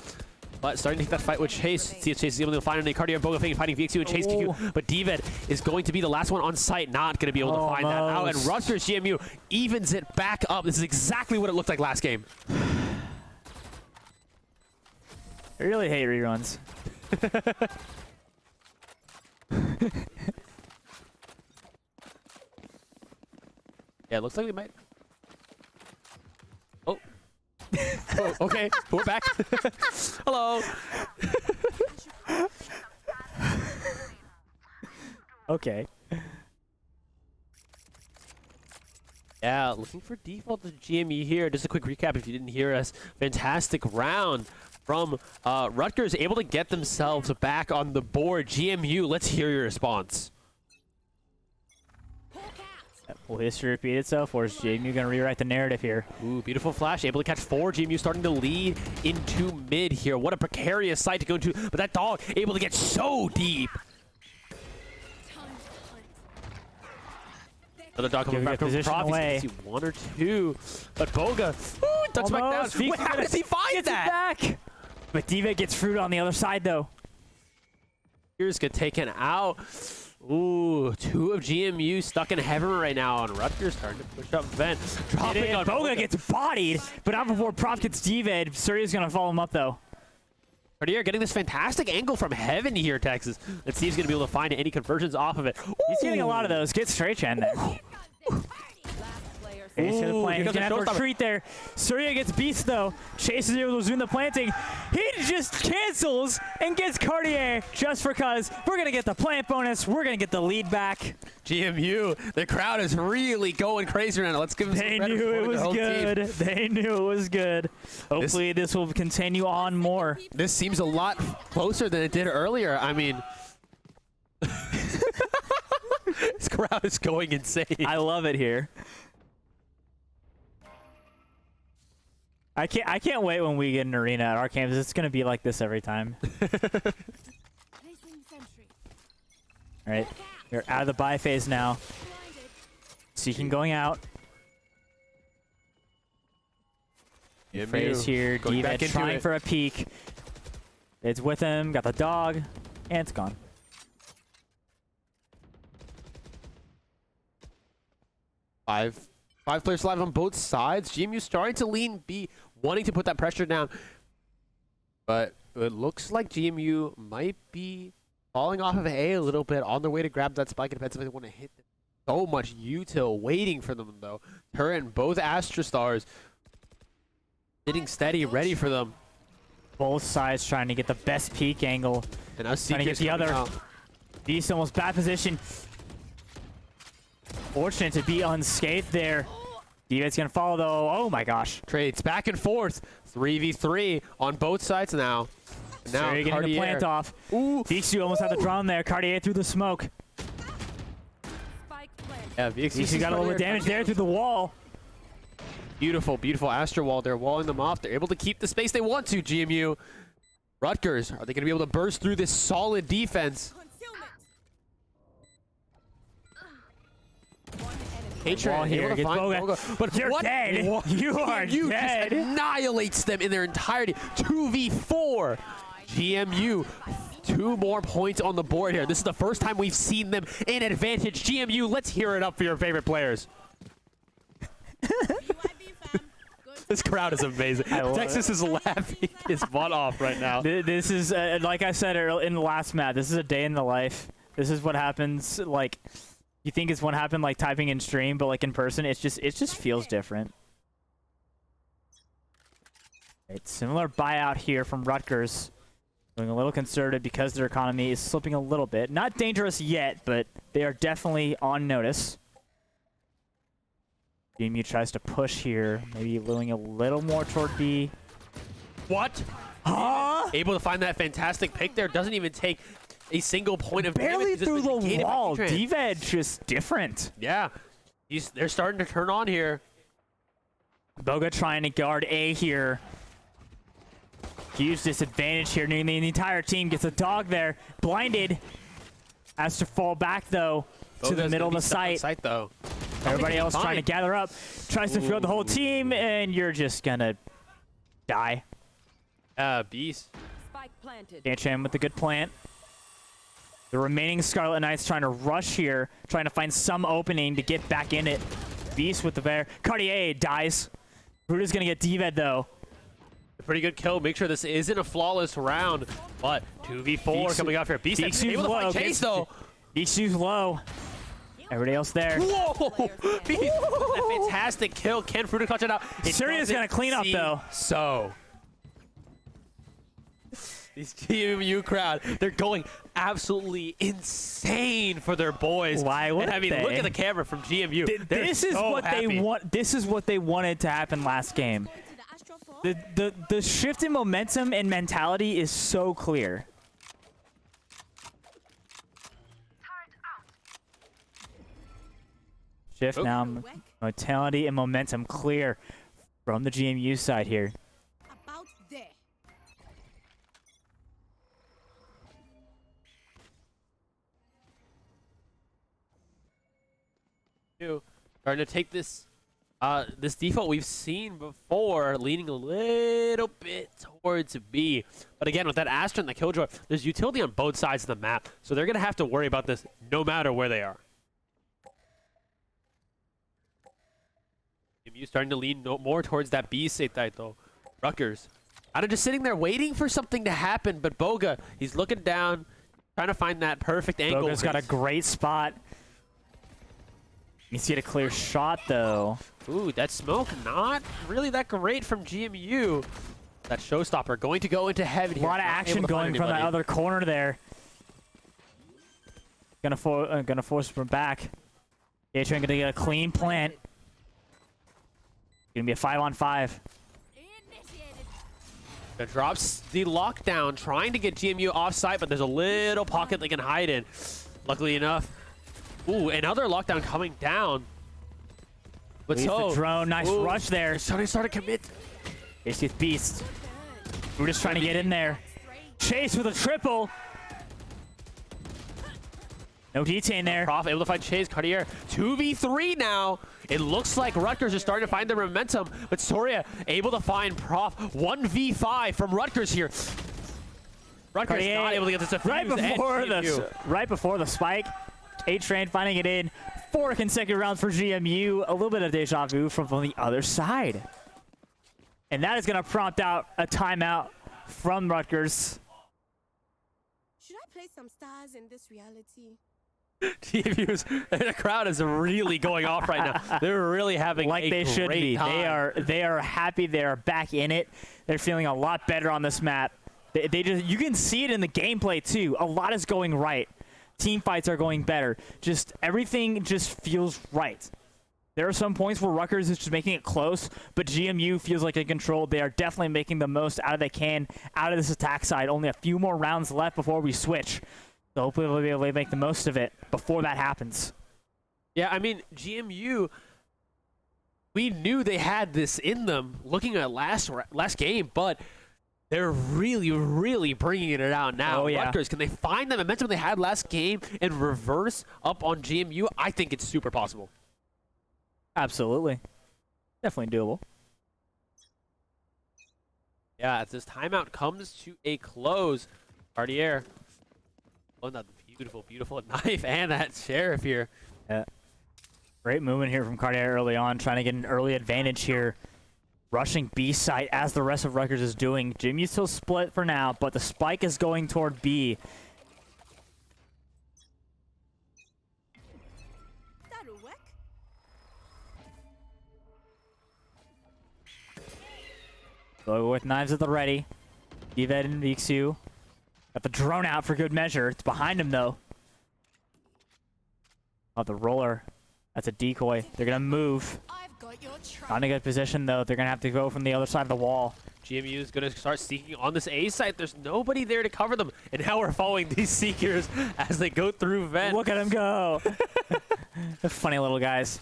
But starting to take that fight with Chase. See if Chase is able to find any cardio. Boga fighting VXU and Chase QQ. But Dved is going to be the last one on site. Not going to be able to find that out. And Rutgers GMU evens it back up. This is exactly what it looked like last game. I really hate reruns. Yeah, it looks like they might. Oh. Oh, okay, we're back. Hello. Okay. Yeah, looking for default to GME here. Just a quick recap if you didn't hear us. Fantastic round from Rutgers, able to get themselves back on the board. GMU, let's hear your response. Will history repeat itself, or is JMU going to rewrite the narrative here? Ooh, beautiful flash, able to catch 4. GMU starting to lead into mid here. What a precarious site to go into, but that dog able to get so deep. Another dog coming back from Prof. He's see 1 or 2, but Boga, ooh, ducks back down. Wait, how does he find that? Back. But Dved gets fruit on the other side, though. Here's get taken out. Ooh, 2 of GMU stuck in heaven right now, and Rutgers starting to push up vent. Dropping on Boga gets bodied, but not before Prof gets Dved. Surya's going to follow him up, though. Cartier getting this fantastic angle from heaven here, Texas. Let's see if he's going to be able to find any conversions off of it. Ooh. He's getting a lot of those. Get straight Chen there. Last player Face to the Ooh, plant. here He's comes gonna the have to showstopper. retreat there. Surya gets beast though. Chases it with the planting. He just cancels and gets Cartier just because we're gonna get the plant bonus. We're gonna get the lead back. GMU, the crowd is really going crazy right now. Let's give them some They credit knew for it the was whole good. team. They knew it was good. Hopefully this will continue on more. This seems a lot closer than it did earlier. I mean, this crowd is going insane. I love it here. I can't wait when we get an arena at our campus. It's gonna be like this every time. Placing sentry. All right, you're out of the buy phase now. Blinded. Seeking going out. GMU Phrase here. going back D-Vet into trying it. for a peek. It's with him. Got the dog, and it's gone. Five players live on both sides. GMU starting to lean B, wanting to put that pressure down. But it looks like GMU might be falling off of A a little bit on their way to grab that spike defensive. They want to hit them. So much util waiting for them, though. Turret and both Astra Stars sitting steady, ready for them. Both sides trying to get the best peek angle. And now Trying to get Seeker's the coming other. out. Beast almost bad position. Fortunate to be unscathed there. D-Vet's gonna follow though. Oh my gosh. Trades back and forth. 3v3 on both sides now. And now Surya getting the Cartier. plant off. Ooh. Vixu almost had the drawn there. Cartier through the smoke. Spike planted. Yeah, Vixu got a little bit of damage there through the wall. Beautiful, beautiful Astra wall. They're walling them off. They're able to keep the space they want to, GMU. Rutgers, are they going to be able to burst through this solid defense? Concealment. Patron Wall here able to gets find Boga. Boga. But You're what? dead. What? You are GMU dead. just annihilates them in their entirety. 2v4. GMU, 2 more points on the board here. This is the first time we've seen them in advantage. GMU, let's hear it up for your favorite players. This crowd is amazing. I love Texas is laughing his butt off right now. This is, like I said in the last map, this is a day in the life. This is what happens, like, you think it's what happened, like, typing in stream, but, like, in person, it just feels different. Right, similar buyout here from Rutgers. Going a little conservative because their economy is slipping a little bit. Not dangerous yet, but they are definitely on notice. GMU tries to push here, maybe going a little more toward B. What? Huh? Able to find that fantastic pick there. Doesn't even take a single point of Barely damage. Just through been the negated by wall. Patron. D-Ved just different. Yeah. They're starting to turn on here. Boga trying to guard A here. Huge disadvantage here. Nearly the entire team gets a dog there. Blinded. Has to fall back, though, to the Boga's middle of gonna the be stuck on site. though. Everybody else trying to fine. gather up. Tries to field the whole team, and you're just going to die. Beast. Spike planted. Danchan with the good plant. The remaining Scarlet Knights trying to rush here, trying to find some opening to get back in it. Beast with the bear. Cartier dies. Bruda's going to get D-Ved, though. A pretty good kill. Make sure this isn't a flawless round. But 2v4 Beast- coming off here. Beast Beast's able to low. find Chase, though. Beast's low. Everybody else there. Whoa! Beast, a fantastic kill. Can Fruta clutch it out? It Surya's doesn't gonna clean up, seem though. So. These GMU crowd, they're going absolutely insane for their boys. Why And wouldn't I mean, they? look at the camera from GMU. They're This is so what happy. they want. This is what they wanted to happen last game. To the Astro 4. The shift in momentum and mentality is so clear. Shift now, mentality and momentum clear from the GMU side here. About there. Starting to take this this default we've seen before, leaning a little bit towards B. But again, with that Astra and the Killjoy, there's utility on both sides of the map, so they're going to have to worry about this no matter where they are. You starting to lean more towards that B state though. Rutgers. Kind of just sitting there waiting for something to happen, but Boga, he's looking down, trying to find that perfect angle. Boga's got a great spot. Needs to get a clear shot, though. Ooh, that smoke not really that great from GMU. That showstopper going to go into heaven A here. lot of not action able to find going from that anybody. other corner there. Gonna force from back. A-Train gonna get a clean plant. Gonna be a 5-on-5. That drops the lockdown, trying to get GMU offsite, but there's a little pocket they can hide in. Luckily enough. Ooh, another lockdown coming down. But Leaves the drone. Nice rush there. They're starting to commit. Here's the Beast. We're just trying to get in there. Chase with a triple. No detain there. Prof able to find Chase. Cartier 2v3 now. It looks like Rutgers is starting to find their momentum, but Soria able to find Prof 1v5 from Rutgers here. Rutgers Cartier, not able to get this defuse. right before the spike. A-Train finding it in. 4 consecutive rounds for GMU. A little bit of deja vu from the other side. And that is going to prompt out a timeout from Rutgers. Should I play some stars in this reality? The crowd is really going off right now. They're really having Like a they should great be. time. They are happy. They are back in it. They're feeling a lot better on this map. They just, you can see it in the gameplay too. A lot is going right. Team fights are going better. Just everything just feels right. There are some points where Rutgers is just making it close, but GMU feels like in control. They are definitely making the most out of they can out of this attack side. Only a few more rounds left before we switch. So hopefully they'll be able to make the most of it before that happens. Yeah, I mean, GMU, we knew they had this in them looking at last game, but they're really, really bringing it out now. Oh, yeah. Rutgers, can they find the momentum they had last game and reverse up on GMU? I think it's super possible. Absolutely. Definitely doable. Yeah, as this timeout comes to a close, Cartier, oh, that beautiful, beautiful knife and that sheriff here. Yeah. Great movement here from Cartier early on, trying to get an early advantage here. Rushing B site as the rest of Rutgers is doing. Jimmy's still split for now, but the spike is going toward B. That'll work. So with knives at the ready. Dived and Vixu. Got the drone out for good measure. It's behind him though. Oh, the roller. That's a decoy. They're gonna move. I've got your trail. Not in a good position though. They're gonna have to go from the other side of the wall. GMU is going to start seeking on this A site. There's nobody there to cover them. And now we're following these seekers as they go through vent. Look at him go. They're funny little guys.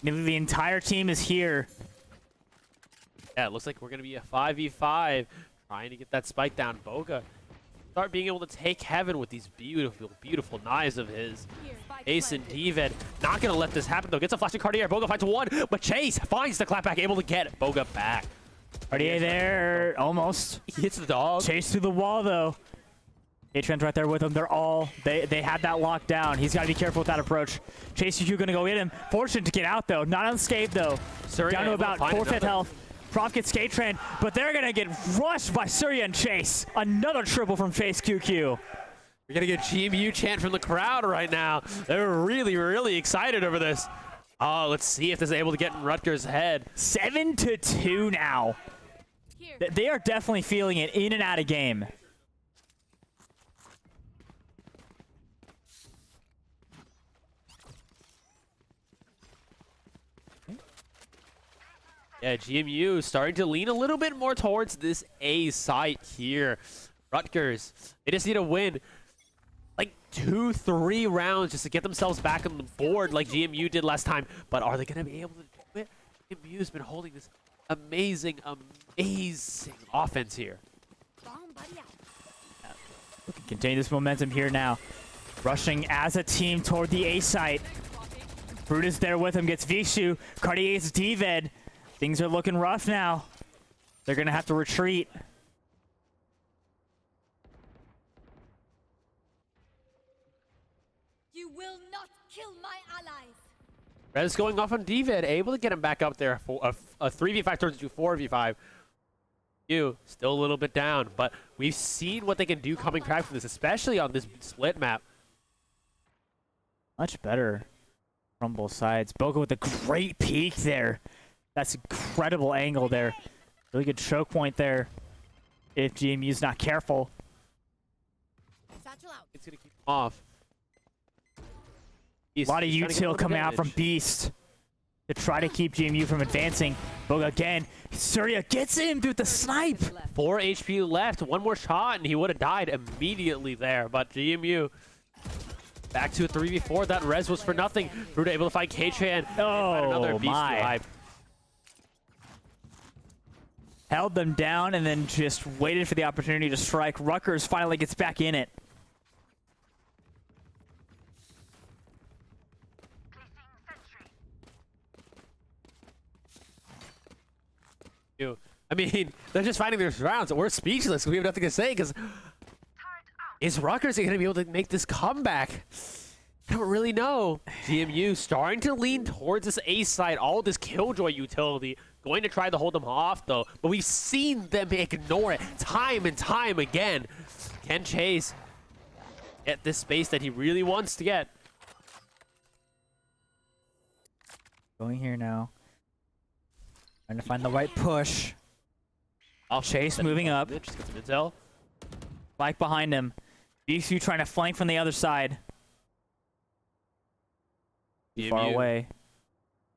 The entire team is here. Yeah, it looks like we're going to be a 5v5 trying to get that spike down. Boga start being able to take heaven with these beautiful, beautiful knives of his. Ace and Dived not going to let this happen, though. Gets a flashing Cartier. Boga finds one, but Chase finds the clapback, able to get Boga back. Cartier there, almost. He hits the dog. Chase through the wall, though. A-Train's right there with him. They had that locked down. He's got to be careful with that approach. Chase is going to go hit him. Fortunate to get out, though. Not unscathed, though. Surya Down to able to about find 4/5 another. health. Prof gets Skate-Train, but they're going to get rushed by Surya and Chase. Another triple from Chase QQ. You're going to get GMU chant from the crowd right now. They're really, really excited over this. Oh, let's see if this is able to get in Rutgers' head. 7-2 now. They are definitely feeling it in and out of game. Yeah, GMU starting to lean a little bit more towards this A site here. Rutgers, they just need to win like 2-3 rounds just to get themselves back on the board like GMU did last time. But are they going to be able to do it? GMU's been holding this amazing, amazing offense here. We can continue this momentum here now. Rushing as a team toward the A site. Brute is there with him, gets Vishu. Cartier's Dived. Things are looking rough now. They're going to have to retreat. You will not kill my allies. Rez going off on Dived, able to get him back up there for a 3v5 turns into 4v5. You still a little bit down, but we've seen what they can do coming back from this, especially on this split map. Much better. from both sides. Boga with a great peek there. That's incredible angle there. Really good choke point there. If GMU's not careful. Satchel out. It's gonna keep him off. A lot of util coming out from Beast to try to keep GMU from advancing. Boga again. Surya gets him with the snipe. 4 HP left. One more shot, and he would have died immediately there. But GMU back to a 3v4. That res was for nothing. Fruta able to find K-Chan. Another Beast my. Held them down and then just waited for the opportunity to strike. Rutgers finally gets back in it. I mean, they're just fighting their rounds. We're speechless. We have nothing to say because is Rutgers going to be able to make this comeback? I don't really know. GMU starting to lean towards this A side. All this Killjoy utility. Going to try to hold them off, though. But we've seen them ignore it time and time again. Can Chase get this space that he really wants to get? Going here now. Trying to find the right push. Chase moving up. Just get some intel. Spike behind him. BXU trying to flank from the other side. Far away.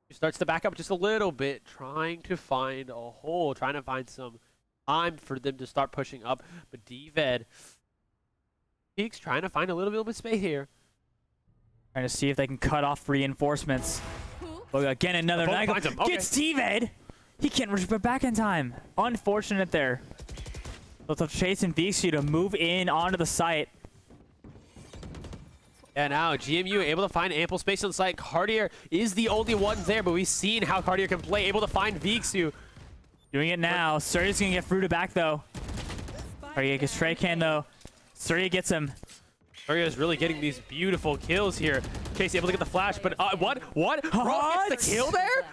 He starts to back up just a little bit, trying to find a hole, trying to find some time for them to start pushing up. But DVED Peaks trying to find a little bit of space here. Trying to see if they can cut off reinforcements. Look, again, another angle. Gets DVED. He can't reach back in time. Unfortunate there. So it's Chase and VXU to move in onto the site. Yeah, now GMU able to find ample space on the site. Cartier is the only one there, but we've seen how Cartier can play. Able to find VXU. Doing it now. Surya's gonna get Fruta back though. Cartier gets Stray Can though. Surya gets him. Cartier is really getting these beautiful kills here. Chase able to get the flash, but what? What? Bro gets the kill there?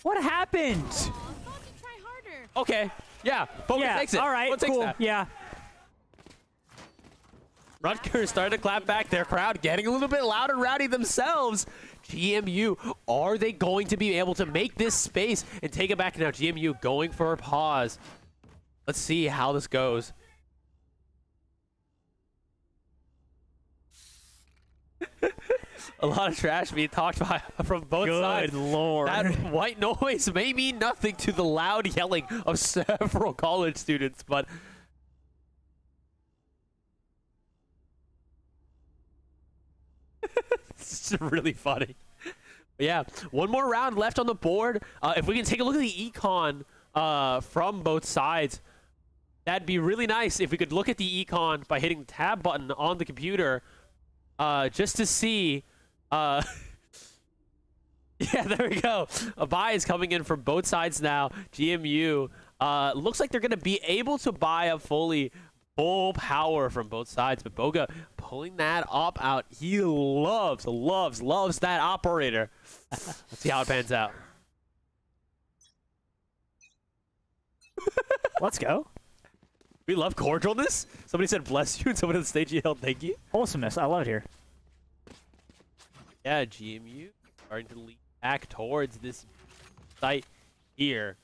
What happened? Okay. Yeah. Focus takes it. All right. Takes Cool. that. Yeah. Rutgers starting to clap back. Their crowd getting a little bit loud and rowdy themselves. GMU, are they going to be able to make this space and take it back now? GMU going for a pause. Let's see how this goes. A lot of trash being talked about from both sides. Good lord. That white noise may mean nothing to the loud yelling of several college students, but it's really funny. But yeah, one more round left on the board. If we can take a look at the econ from both sides, that'd be really nice if we could look at the econ by hitting the tab button on the computer just to see. Yeah, there we go. A buy is coming in from both sides now. GMU looks like they're going to be able to buy up full power from both sides, but Boga pulling that op out. He loves that operator. Let's see how it pans out. Let's go. We love cordialness. Somebody said bless you, and someone on the stage yelled thank you. Awesomeness. I love it here. Yeah, GMU starting to lead back towards this site here.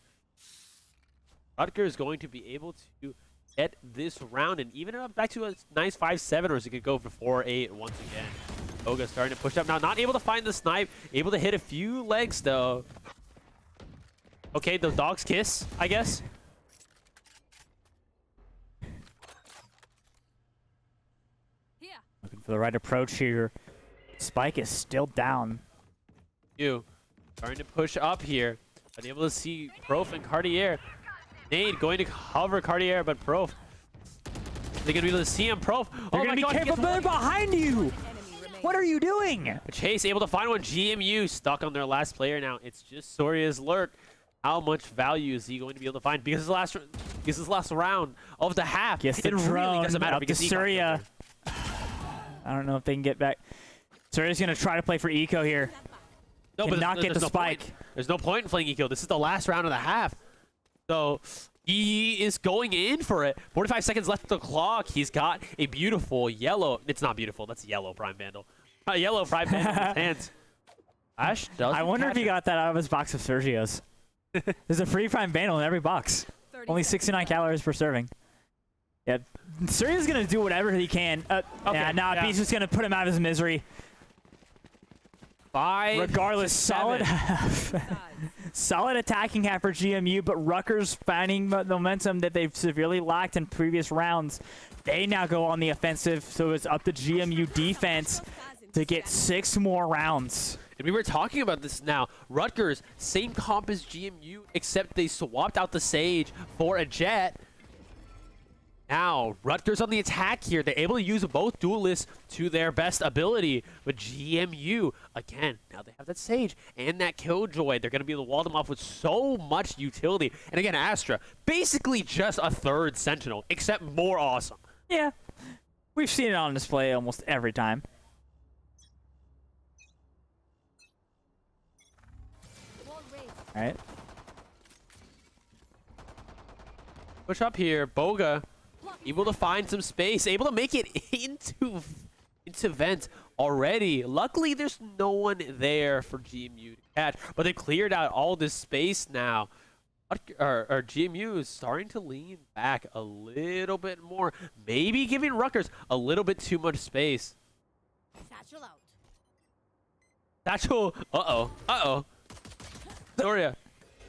Rutgers is going to be able to get this round and even up back to a nice 5-7, or it could go for 4-8 once again. Boga starting to push up now, not able to find the snipe, able to hit a few legs though. Okay, the dog's kiss, I guess. Here. Looking for the right approach here. Spike is still down. You starting to push up here, but able to see Prof and Cartier. Nade going to cover Cartier, but Prof, they're gonna be able to see him. Prof, You're gonna be careful, they're behind you. What are you doing? Chase able to find one. GMU stuck on their last player now. It's just Surya's lurk. How much value is he going to be able to find? Because this last round of the half, Gets the it really drone doesn't matter up to because Surya. I don't know if they can get back. Surya's gonna try to play for eco here. No, but Cannot get the spike. There's no point in playing eco. This is the last round of the half. So he is going in for it. 45 seconds left of the clock. He's got a beautiful yellow. It's not beautiful. That's yellow Prime Vandal. yellow prime band in his hands. Ash, I wonder if he got that out of his box of Sergio's. There's a free prime bandle in every box. Only 69 calories per serving. Yeah, Sergio's going to do whatever he can. Beast is going to put him out of his misery. 5 Regardless, to solid 7. half. Solid attacking half for GMU, but Rutgers finding the momentum that they've severely lacked in previous rounds. They now go on the offensive, so it's up to GMU defense to get 6 more rounds. And we were talking about this now. Rutgers, same comp as GMU, except they swapped out the Sage for a Jet. Now, Rutgers on the attack here. They're able to use both duelists to their best ability. But GMU, again, now they have that Sage and that Killjoy. They're going to be able to wall them off with so much utility. And again, Astra, basically just a third Sentinel, except more awesome. Yeah, we've seen it on display almost every time. All right. Push up here. Boga able to find some space, able to make it into vent already. Luckily, there's no one there for GMU to catch, but they cleared out all this space now. GMU is starting to lean back a little bit more, maybe giving Rutgers a little bit too much space. Satchel out. Satchel, uh-oh. Doria.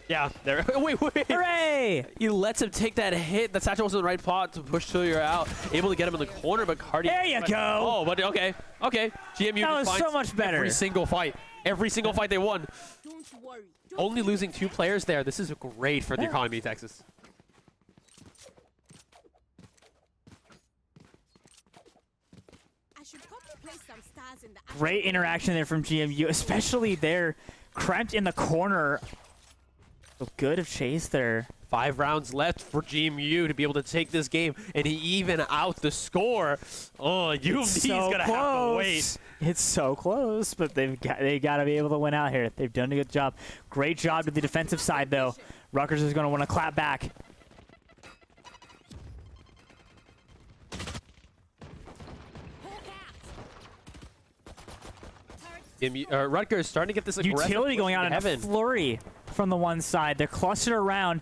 Yeah, there. Wait. Hooray! He lets him take that hit. The Satchel was in the right spot to push Tillier out. Able to get him in the corner, but Cardi. There you go. Oh, but okay. GMU That was defines so much better. Every single fight they won. Don't worry. Only losing 2 players there. This is great for the economy of Texas. I should probably place some stars in the Great interaction there from GMU, especially there, cramped in the corner. So good of Chase there. 5 rounds left for GMU to be able to take this game and even out the score. Oh, UMD's gonna have to wait. It's so close, but they got to be able to win out here. They've done a good job. Great job to the defensive side, though. Rutgers is going to want to clap back. Rutgers starting to get this aggressive Utility going push on in a heaven. flurry from the one side. They're clustered around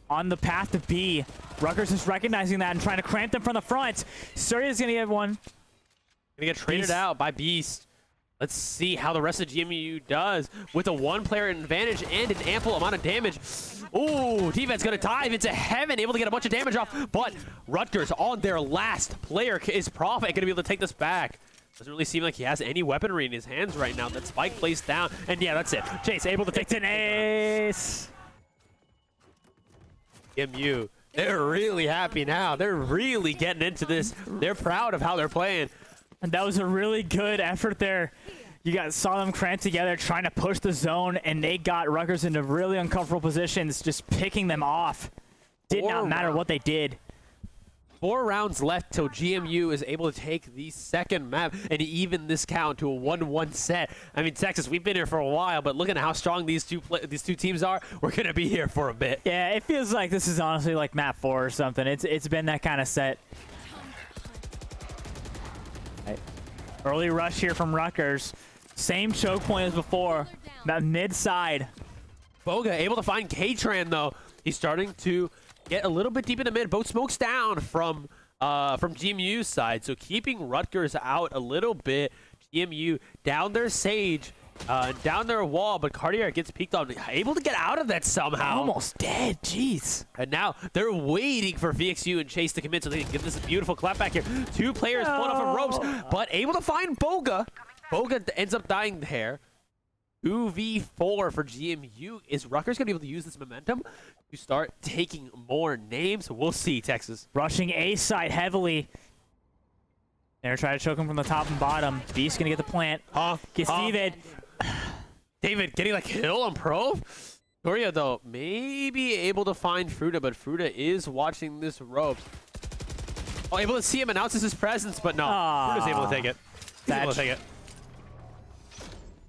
on the path to B. Rutgers is recognizing that and trying to cramp them from the front. Surya's going to get one. Gonna get traded out by Beast. Let's see how the rest of GMU does with a 1-player advantage and an ample amount of damage. Ooh, defense gonna dive into heaven, able to get a bunch of damage off, but Rutgers on their last player is Prophet gonna be able to take this back. Doesn't really seem like he has any weaponry in his hands right now. That spike placed down, and yeah, that's it. Chase able to take It's an ace. GMU. They're really happy now. They're really getting into this. They're proud of how they're playing. And that was a really good effort there. You saw them cramp together, trying to push the zone, and they got Rutgers into really uncomfortable positions, just picking them off. Did not matter what they did. 4 rounds left till GMU is able to take the second map and even this count to a 1-1 set. I mean, Texas, we've been here for a while, but looking at how strong these two teams are, we're gonna be here for a bit. Yeah, it feels like this is honestly like map 4 or something. It's been that kind of set. Right. Early rush here from Rutgers. Same choke point as before. That mid side. Boga able to find K-Tran though. He's starting to get a little bit deep in the mid. Both smokes down from GMU's side, so keeping Rutgers out a little bit. GMU down their Sage, down their wall, but Cartier gets peeked on. Able to get out of that somehow. Almost dead. Jeez. And now they're waiting for VXU and Chase to commit so they can get this beautiful clap back here. 2 players pulled off of ropes, but able to find Boga. Boga ends up dying there. 2v4 for GMU. Is Rutgers going to be able to use this momentum to start taking more names? We'll see, Texas. Rushing A side heavily. They're trying to choke him from the top and bottom. Beast going to get the plant. Gets David. David getting like kill on Pro. Doria, though, may be able to find Fruta, but Fruta is watching this ropes. Oh, able to see him, announces his presence, but no. Fruta's able to take it. He's able to take it.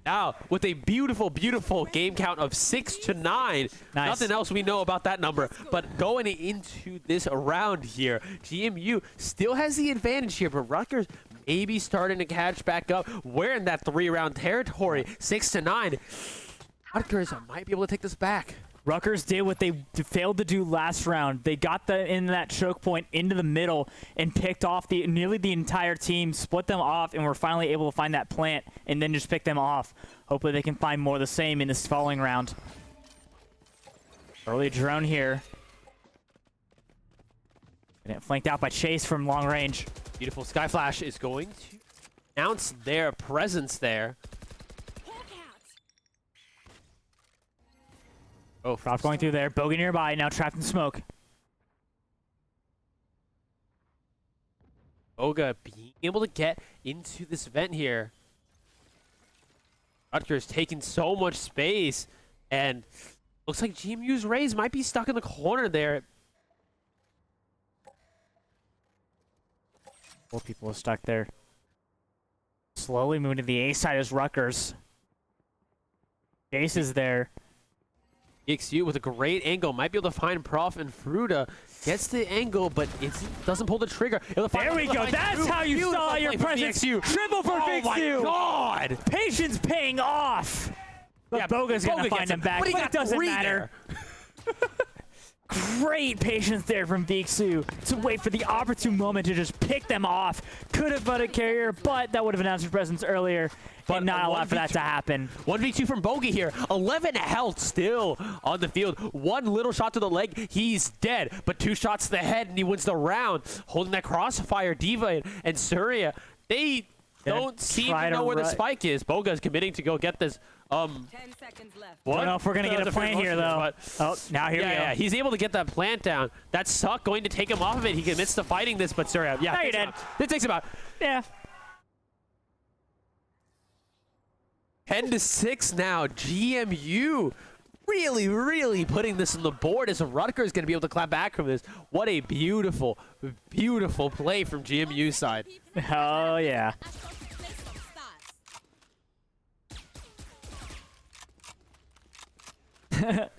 Now, with a beautiful, beautiful game count of 6-9. Nice. Nothing else we know about that number. But going into this round here, GMU still has the advantage here, but Rutgers maybe starting to catch back up. We're in that 3-round territory, 6-9. Rutgers might be able to take this back. Rutgers did what they failed to do last round. They got in that choke point into the middle and picked off nearly the entire team, split them off, and were finally able to find that plant and then just pick them off. Hopefully they can find more of the same in this following round. Early drone here. And flanked out by Chase from long range. Beautiful Sky Flash is going to announce their presence there. Oh, Froth going through there. Bogey nearby, now trapped in smoke. Boga being able to get into this vent here. Rutgers taking so much space, and looks like GMU's Rays might be stuck in the corner there. 4 people are stuck there. Slowly moving to the A side as Rutgers. Chase is there. EXU with a great angle, might be able to find Prof and Fruta. Gets the angle, but it doesn't pull the trigger. There we go. That's how you saw your presence. Triple for VIXU. Oh my God! Patience paying off. But Boga's going to find him back. But it doesn't matter. Great patience there from VIXU to wait for the opportune moment to just pick them off. Could have butted carrier, but that would have announced your presence earlier. But not allowed for that to happen. 1v2 from Bogey here. 11 health still on the field. One little shot to the leg, he's dead. But 2 shots to the head, and he wins the round. Holding that crossfire, Diva and Surya, they don't seem to know where the spike is. Boga's committing to go get this. 10 seconds left. I don't know if we're going to get a plant here, though. Oh, now here we go. Yeah, he's able to get that plant down. That's Suck going to take him off of it. He commits to fighting this, but Surya, yeah. No, you're dead. It takes him out. Yeah. 10-6 now. GMU really putting this on the board as Rutgers is going to be able to clap back from this. What a beautiful play from GMU's side. Oh, yeah.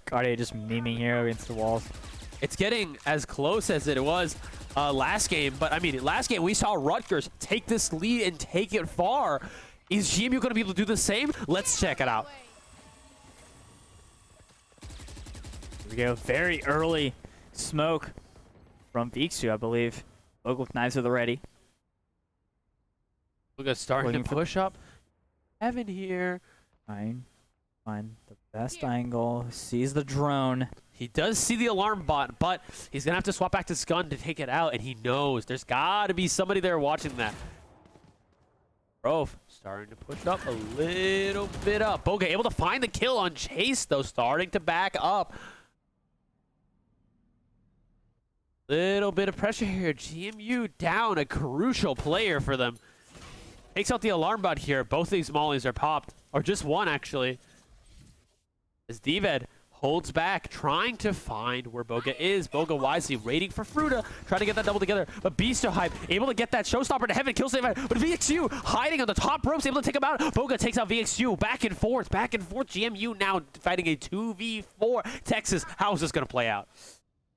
Cartier just memeing here against the walls. It's getting as close as it was last game, but I mean, last game we saw Rutgers take this lead and take it far. Is GMU going to be able to do the same? Let's check it out. Here we go. Very early smoke from VIXU, I believe. Boga with knives at the ready. Boga starting to push up. Evan here. Find the best angle. Sees the drone. He does see the alarm bot, but he's going to have to swap back to Scun to take it out, and he knows there's got to be somebody there watching that. Rove starting to push up a little bit up. Boga able to find the kill on Chase, though, starting to back up. Little bit of pressure here. GMU down a crucial player for them. Takes out the alarm bot here. Both of these mollies are popped, or just one, actually. As Dived holds back, trying to find where Boga is. Boga wisely waiting for Fruta, trying to get that double together. But Beasto Hype able to get that showstopper to heaven, kill save. But VXU hiding on the top ropes, able to take him out. Boga takes out VXU, back and forth. GMU now fighting a 2v4. Texas, how is this going to play out?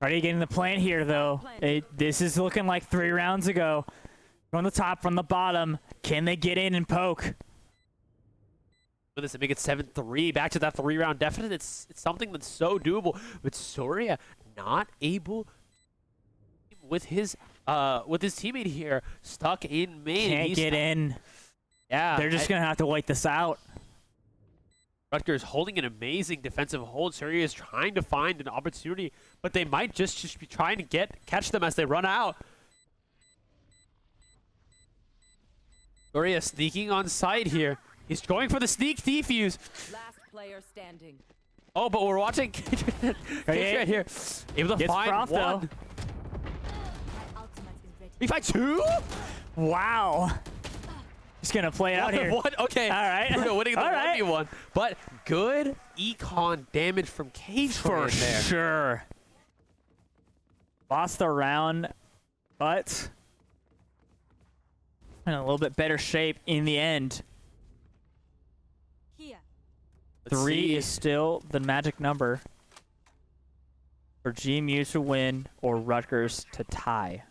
Already getting the plant here, though. This is looking like 3 rounds ago. From the top, from the bottom. Can they get in and poke? With this, and make it 7-3. Back to that 3-round deficit. It's something that's so doable. But Surya not able with his teammate here, stuck in main. Can't get in. Yeah, they're just gonna have to wait this out. Rutgers holding an amazing defensive hold. Surya is trying to find an opportunity, but they might just be trying to catch them as they run out. Surya sneaking on site here. He's going for the sneak defuse. Last player standing. Oh, but we're watching Kitchen right here. Able to find Prof, one. We find 2? Wow. Just gonna play it out here. What? Okay. All right. We're winning the All right. 1v1. But good econ damage from Cage for there. sure. Lost the round, but in a little bit better shape in the end. Here. 3 is still the magic number for GMU to win or Rutgers to tie.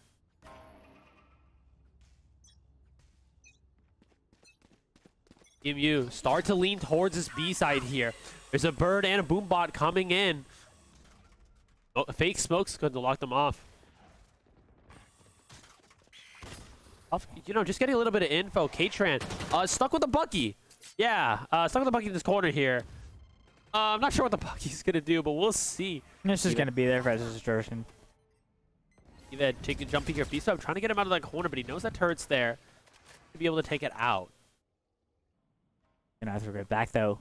EMU start to lean towards this B side here. There's a bird and a boom bot coming in. Oh, fake smoke's going to lock them off. You know, just getting a little bit of info. K-Tran stuck with the Bucky. Yeah, stuck with the Bucky in this corner here. I'm not sure what the Bucky's going to do, but we'll see. It's just going to be there for his distortion. Even taking jumping here. B-Sub trying to get him out of that corner, but he knows that turret's there to be able to take it out. Gonna have to get back though.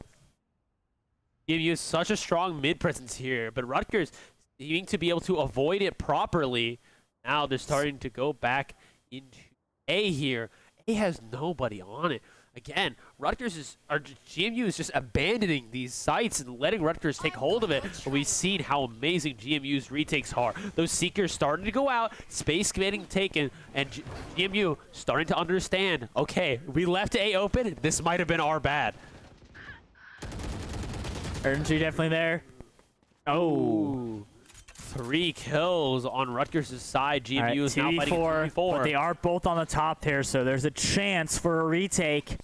EMU is such a strong mid presence here, but Rutgers seeming to be able to avoid it properly. Now they're starting to go back into A here. A has nobody on it. Again, GMU is just abandoning these sites and letting Rutgers take hold of it. But we've seen how amazing GMU's retakes are. Those Seekers starting to go out, space getting taken, and GMU starting to understand, okay, we left A open, this might have been our bad. Urgency definitely there. Oh. 3 kills on Rutgers' side. GMU is now fighting 2v4, but they are both on the top there, so there's a chance for a retake.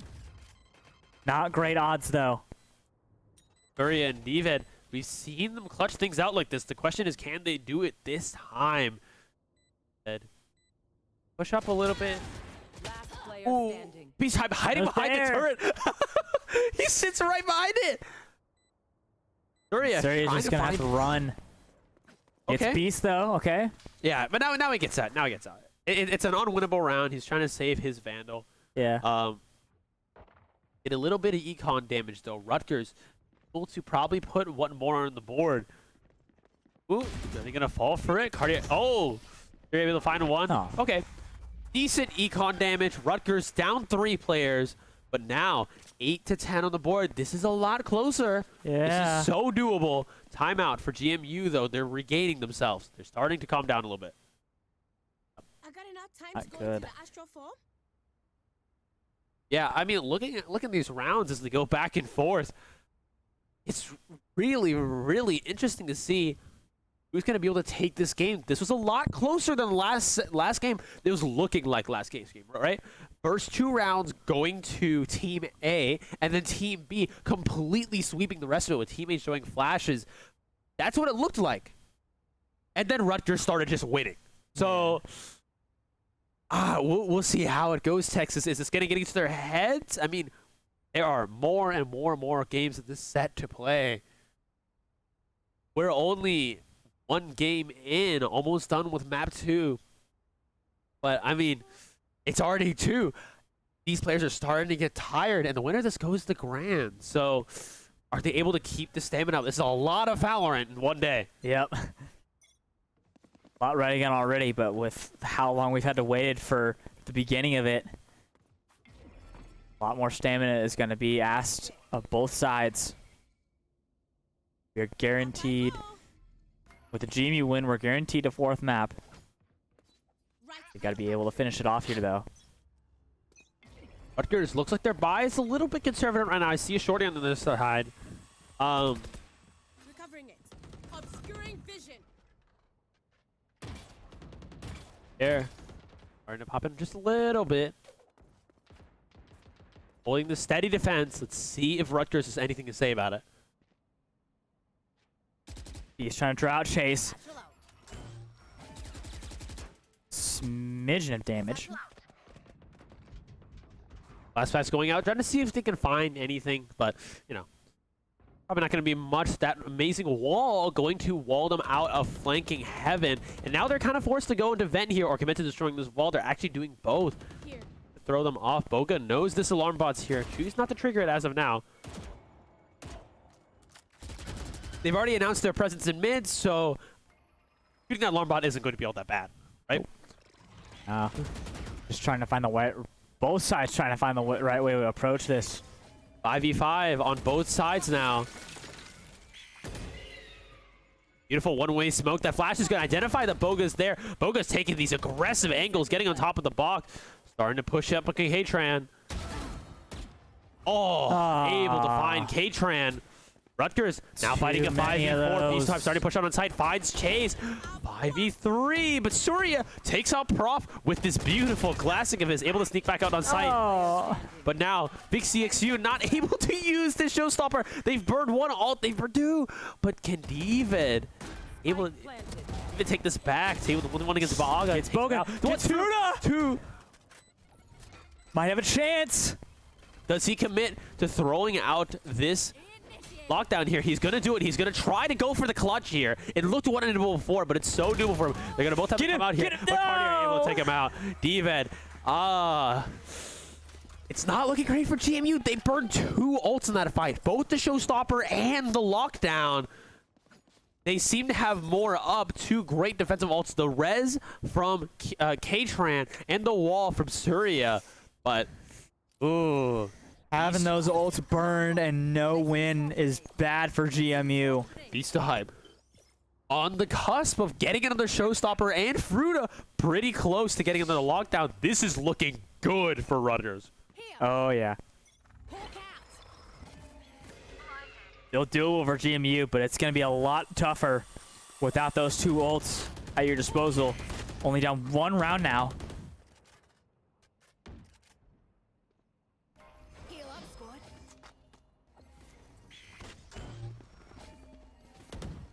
Not great odds, though. Furia and Neved, we've seen them clutch things out like this. The question is, can they do it this time? Push up a little bit. Last player Ooh, standing. he's hiding behind the turret. He sits right behind it. Furia Surya's just going to have to run. Okay. It's Beast, though. Okay. Yeah, but now he gets out. Now he gets out. It's an unwinnable round. He's trying to save his Vandal. Yeah. Get a little bit of econ damage, though. Rutgers able to probably put one more on the board. Ooh, are they going to fall for it? Cardiac. Oh, they're able to find one. Oh. Okay. Decent econ damage. Rutgers down 3 players, but now 8 to 10 on the board. This is a lot closer. Yeah. This is so doable. Timeout for GMU, though. They're regaining themselves. They're starting to calm down a little bit. I got enough time Not to go good. into the astral form. Yeah, I mean, looking at these rounds as they go back and forth, it's really, really interesting to see who's going to be able to take this game. This was a lot closer than last game. It was looking like last game's game, right? First 2 rounds going to Team A, and then Team B completely sweeping the rest of it with teammates showing flashes. That's what it looked like. And then Rutgers started just winning. So, we'll see how it goes, Texas. Is this going to get into their heads? I mean, there are more and more games of this set to play. We're only 1 game in, almost done with map 2. But, I mean, it's already 2. These players are starting to get tired, and the winner of this goes to Grand. So, are they able to keep the stamina up? This is a lot of Valorant in 1 day. Yep. A lot running on already, but with how long we've had to wait for the beginning of it, a lot more stamina is going to be asked of both sides. We're guaranteed, with the GMU win, we're guaranteed a 4th map. Right. We got to be able to finish it off here, though. Rutgers looks like their buy is a little bit conservative right now. I see a shorty on the other side. Recovering it. Obscuring vision. There. Starting to pop in just a little bit. Holding the steady defense. Let's see if Rutgers has anything to say about it. He's trying to draw out Chase. Astral out. Smidgen of damage. Last pass going out, trying to see if they can find anything, but, you know, probably not going to be much. That amazing wall going to wall them out of flanking heaven, and now they're kind of forced to go into vent here or commit to destroying this wall. They're actually doing both Here. to throw them off. Boga knows this alarm bot's here. Choose not to trigger it as of now. They've already announced their presence in mid, so shooting that alarm bot isn't going to be all that bad, right? Just trying to find the way. Both sides trying to find the right way to approach this. 5v5 on both sides now. Beautiful one-way smoke. That flash is going to identify that Boga's there. Boga's taking these aggressive angles, getting on top of the box. Starting to push up a K-Tran. Oh, able to find K-Tran. Rutgers now fighting a 5v4. These times starting to push out on site. Finds Chase. 5v3, but Surya takes out Prof with this beautiful classic of his, able to sneak back out on site. Oh. But now, Big CXU not able to use the showstopper. They've burned one ult, they've burned two, but can David able to even take this back? Table the one against Baga. It's Boga. Two. Might have a chance. Does he commit to throwing out this lockdown here? He's gonna do it. He's gonna try to go for the clutch here. It looked winnable before, but it's so doable for him. They're gonna both have to come out here. But Cartier able to take him out. David, it's not looking great for GMU. They burned two ults in that fight, both the showstopper and the lockdown. They seem to have more up. Two great defensive ults, the res from K-Tran and the wall from Surya. But, ooh. Having those ults burned and no win is bad for GMU. Beast to Hype. On the cusp of getting another showstopper, and Fruta pretty close to getting another lockdown. This is looking good for Rutgers. Oh, yeah. They'll do it over GMU, but it's going to be a lot tougher without those two ults at your disposal. Only down one round now.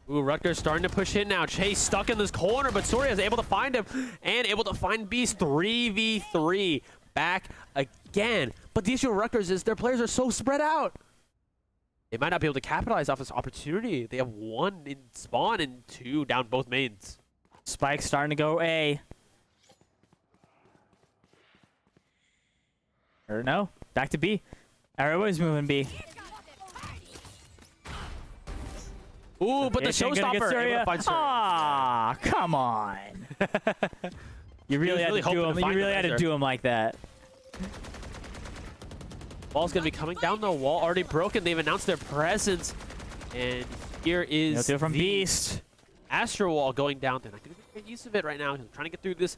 Ooh, Rutgers starting to push in now. Chase stuck in this corner, but Surya is able to find him and able to find Beast. 3v3 back again. But the issue with Rutgers is their players are so spread out. They might not be able to capitalize off this opportunity. They have one in spawn and two down both mains. Spike's starting to go A. Or no, back to B. Everybody's moving B. Ooh, but the showstopper able to find Surya. Ah, come on. You really had to do him. You really had to do him like that. Ball's going to be coming down the wall. Already broken. They've announced their presence. And here is from Beast. Astro Wall going down. They're not going to get use of it right now. Trying to get through this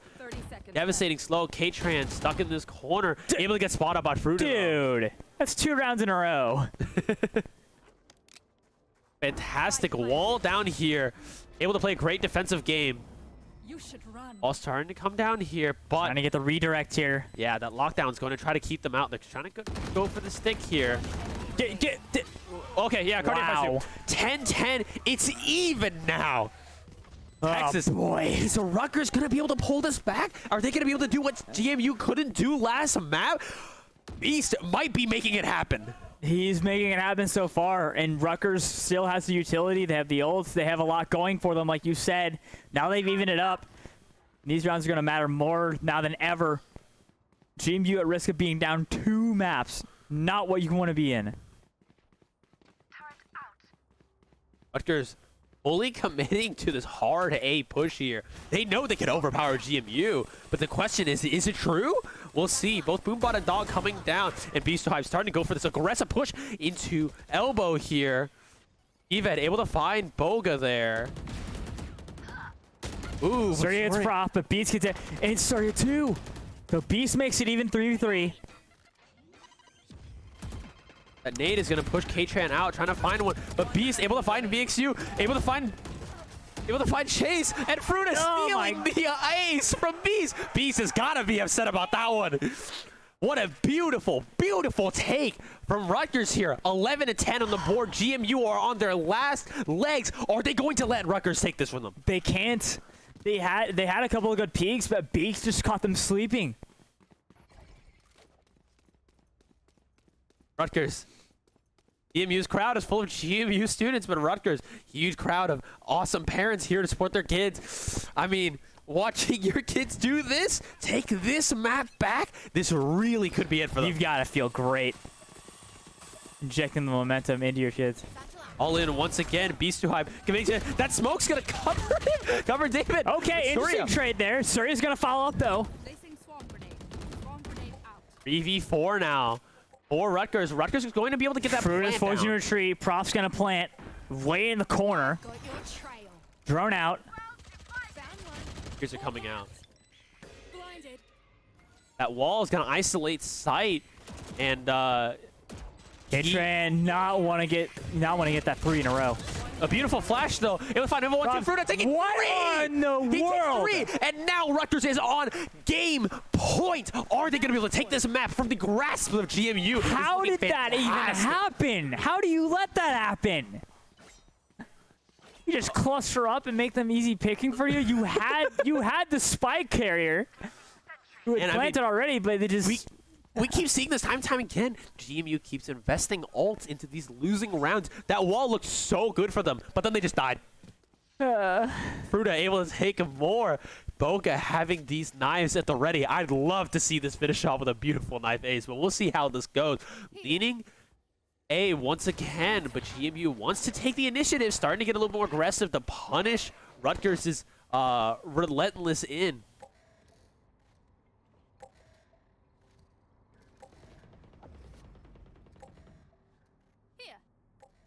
devastating slow. K-Tran stuck in this corner. Able to get spotted by Fruta. Dude, that's 2 rounds in a row. Fantastic wall down here. Able to play a great defensive game. You should run. All starting to come down here, but Trying to get the redirect here. yeah, that lockdown's going to try to keep them out. They're trying to go for the stick here. Okay, yeah, Wow. 10-10. It's even now. Texas, boy. Is Rutgers going to be able to pull this back? Are they going to be able to do what GMU couldn't do last map? Beast might be making it happen. He's making it happen so far, and Rutgers still has the utility. They have the ults. They have a lot going for them, like you said. Now they've evened it up. These rounds are going to matter more now than ever. GMU at risk of being down 2 maps. Not what you want to be in. Rutgers fully committing to this hard A push here. They know they can overpower GMU, but the question is it true? We'll see. Both Boombot and Dog coming down, and Beast Hive starting to go for this aggressive push into elbow here. Eved able to find Boga there. Ooh, Surya gets Prof, but Beast gets it. And Surya too. So Beast makes it even 3v3. That nade is going to push K-Tran out, trying to find one. But Beast able to find VXU, able to find Chase, and Fruta stealing the ace from Beast. Beast has got to be upset about that one. What a beautiful, beautiful take from Rutgers here. 11-10 on the board. GMU are on their last legs. Are they going to let Rutgers take this from them? They can't. They had a couple of good peaks, but Beast just caught them sleeping. Rutgers. GMU's crowd is full of GMU students, but Rutgers, huge crowd of awesome parents here to support their kids. I mean, watching your kids do this, take this map back, this really could be it for them. You've got to feel great. Injecting the momentum into your kids. All in once again, Beast to Hype. That smoke's going to cover him, cover David. Okay, interesting trade there. Surya's going to follow up, though. Placing swarm grenade. Swarm grenade out. 3v4 now. For Rutgers. Rutgers is going to be able to get that Fruita's plant forcing down. retreat. Prof's going to plant way in the corner. Got your trail. Drone out. Found one. Here's it coming out. Blinded. That wall is going to isolate sight, and K-Tran not want to get that 3 in a row. A beautiful flash, though. It was fine. Number 1, 2, Fruta taking What 3! in the He world? takes 3, and now Rutgers is on game point. Are they going to be able to take this map from the grasp of GMU? How It's did looking that even fantastic. happen? How do you let that happen? You just cluster up and make them easy picking for you. You had the spike carrier. You had And I mean, planted already, but they just We keep seeing this time and time again. GMU keeps investing ult into these losing rounds. That wall looked so good for them, but then they just died. Fruta able to take more. Boga having these knives at the ready. I'd love to see this finish off with a beautiful knife ace, but we'll see how this goes. Leaning A once again, but GMU wants to take the initiative, starting to get a little more aggressive to punish Rutgers' relentless in. Here.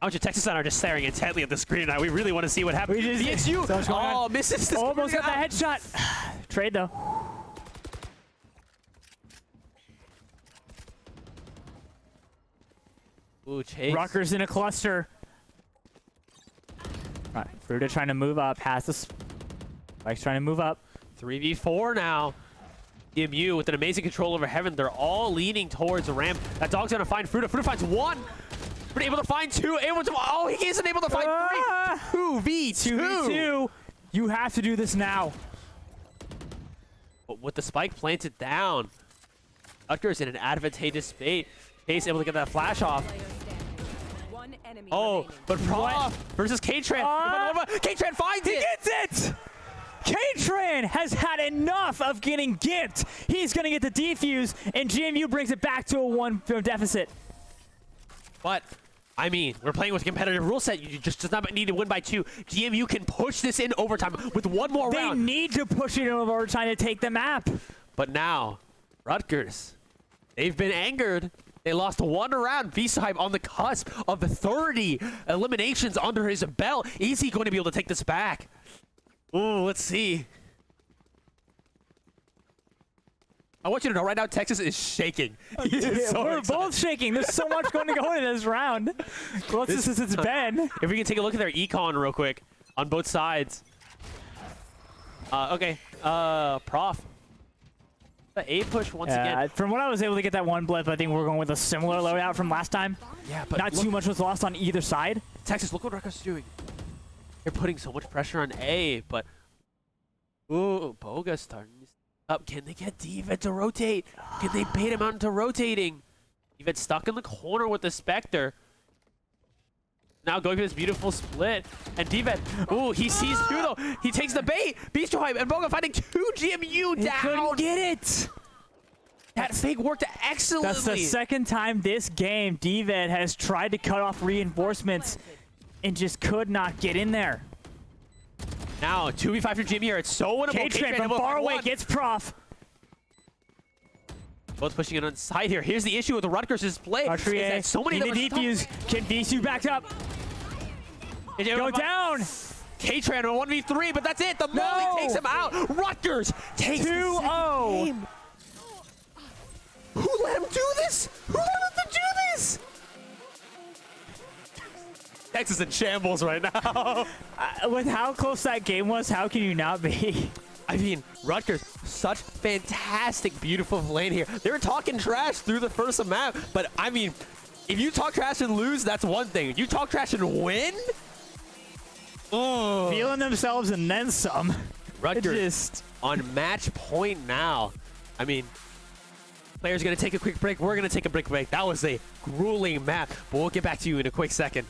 A bunch of Texas are just staring intently at the screen now. We really want to see what happens. We just- DXU, so much going on. misses this. almost got that headshot. Trade though. Ooh, Chase. Rutgers in a cluster. All right, Fruta trying to move up. Has the Spike's trying to move up. 3v4 now. GMU with an amazing control over Heaven. They're all leaning towards the ramp. That dog's gonna find Fruta. Fruta finds 1. Fruta able to find 2. Able to, oh, he isn't able to find 3. 2v2. 2v2. You have to do this now. But with the spike planted down, Rutgers in an advantageous space. Chase able to get that flash off. Player standing. One enemy Oh, remaining. but Prof versus K-Tran. K-Tran finds He it. gets it! K-Tran has had enough of getting gimped. He's going to get the defuse, and GMU brings it back to a 1 deficit. But, I mean, we're playing with a competitive rule set. You just does not need to win by 2. GMU can push this in overtime with 1 more They round. need to push it over overtime to take the map. But now, Rutgers, they've been angered. They lost 1 round. V-Sahib on the cusp of 30 eliminations under his belt. Is he going to be able to take this back? Ooh, let's see. I want you to know right now, Texas is shaking. He is so We're excited. both shaking. There's so much going to go into this round. Closest as it's been. If we can take a look at their econ real quick on both sides. Okay. Prof. The A push once again. From what I was able to get that 1 blip, I think we're going with a similar loadout from last time. Yeah, but Not look, too much was lost on either side. Texas, look what Rutgers is doing. They're putting so much pressure on A, but ooh, Boga's starting up. Can they get Divet to rotate? Can they bait him out into rotating? Divet stuck in the corner with the Spectre. Now going for this beautiful split. And Divet, ooh, he sees 2 though. He takes the bait. Beast Hype and Boga finding 2 GMU He down. couldn't get it. That fake worked excellently. That's the second time this game Divet has tried to cut off reinforcements and just could not get in there. Now 2v5 for GMU here. It's so winnable. K-Tran from able to far find away 1. gets Prof. Both pushing it on the side here. Here's the issue with the Rutgers' play. is that so many in of the them are defuse. Can VSU back up? Go down. K-Tran on 1v3, but that's it. The No. Molly takes him out. Rutgers takes the 2-0. second game. Who let him do this? Who let him to do this? Texas in shambles right now. With how close that game was, how can you not be? I mean, Rutgers, such fantastic, beautiful lane here. They were talking trash through the first map, but I mean, if you talk trash and lose, that's one thing. You talk trash and win? Oh. Feeling themselves and then some. Rutgers Just on match point now. I mean, players going to take a quick break. We're going to take a quick break. That was a grueling map, but we'll get back to you in a quick second.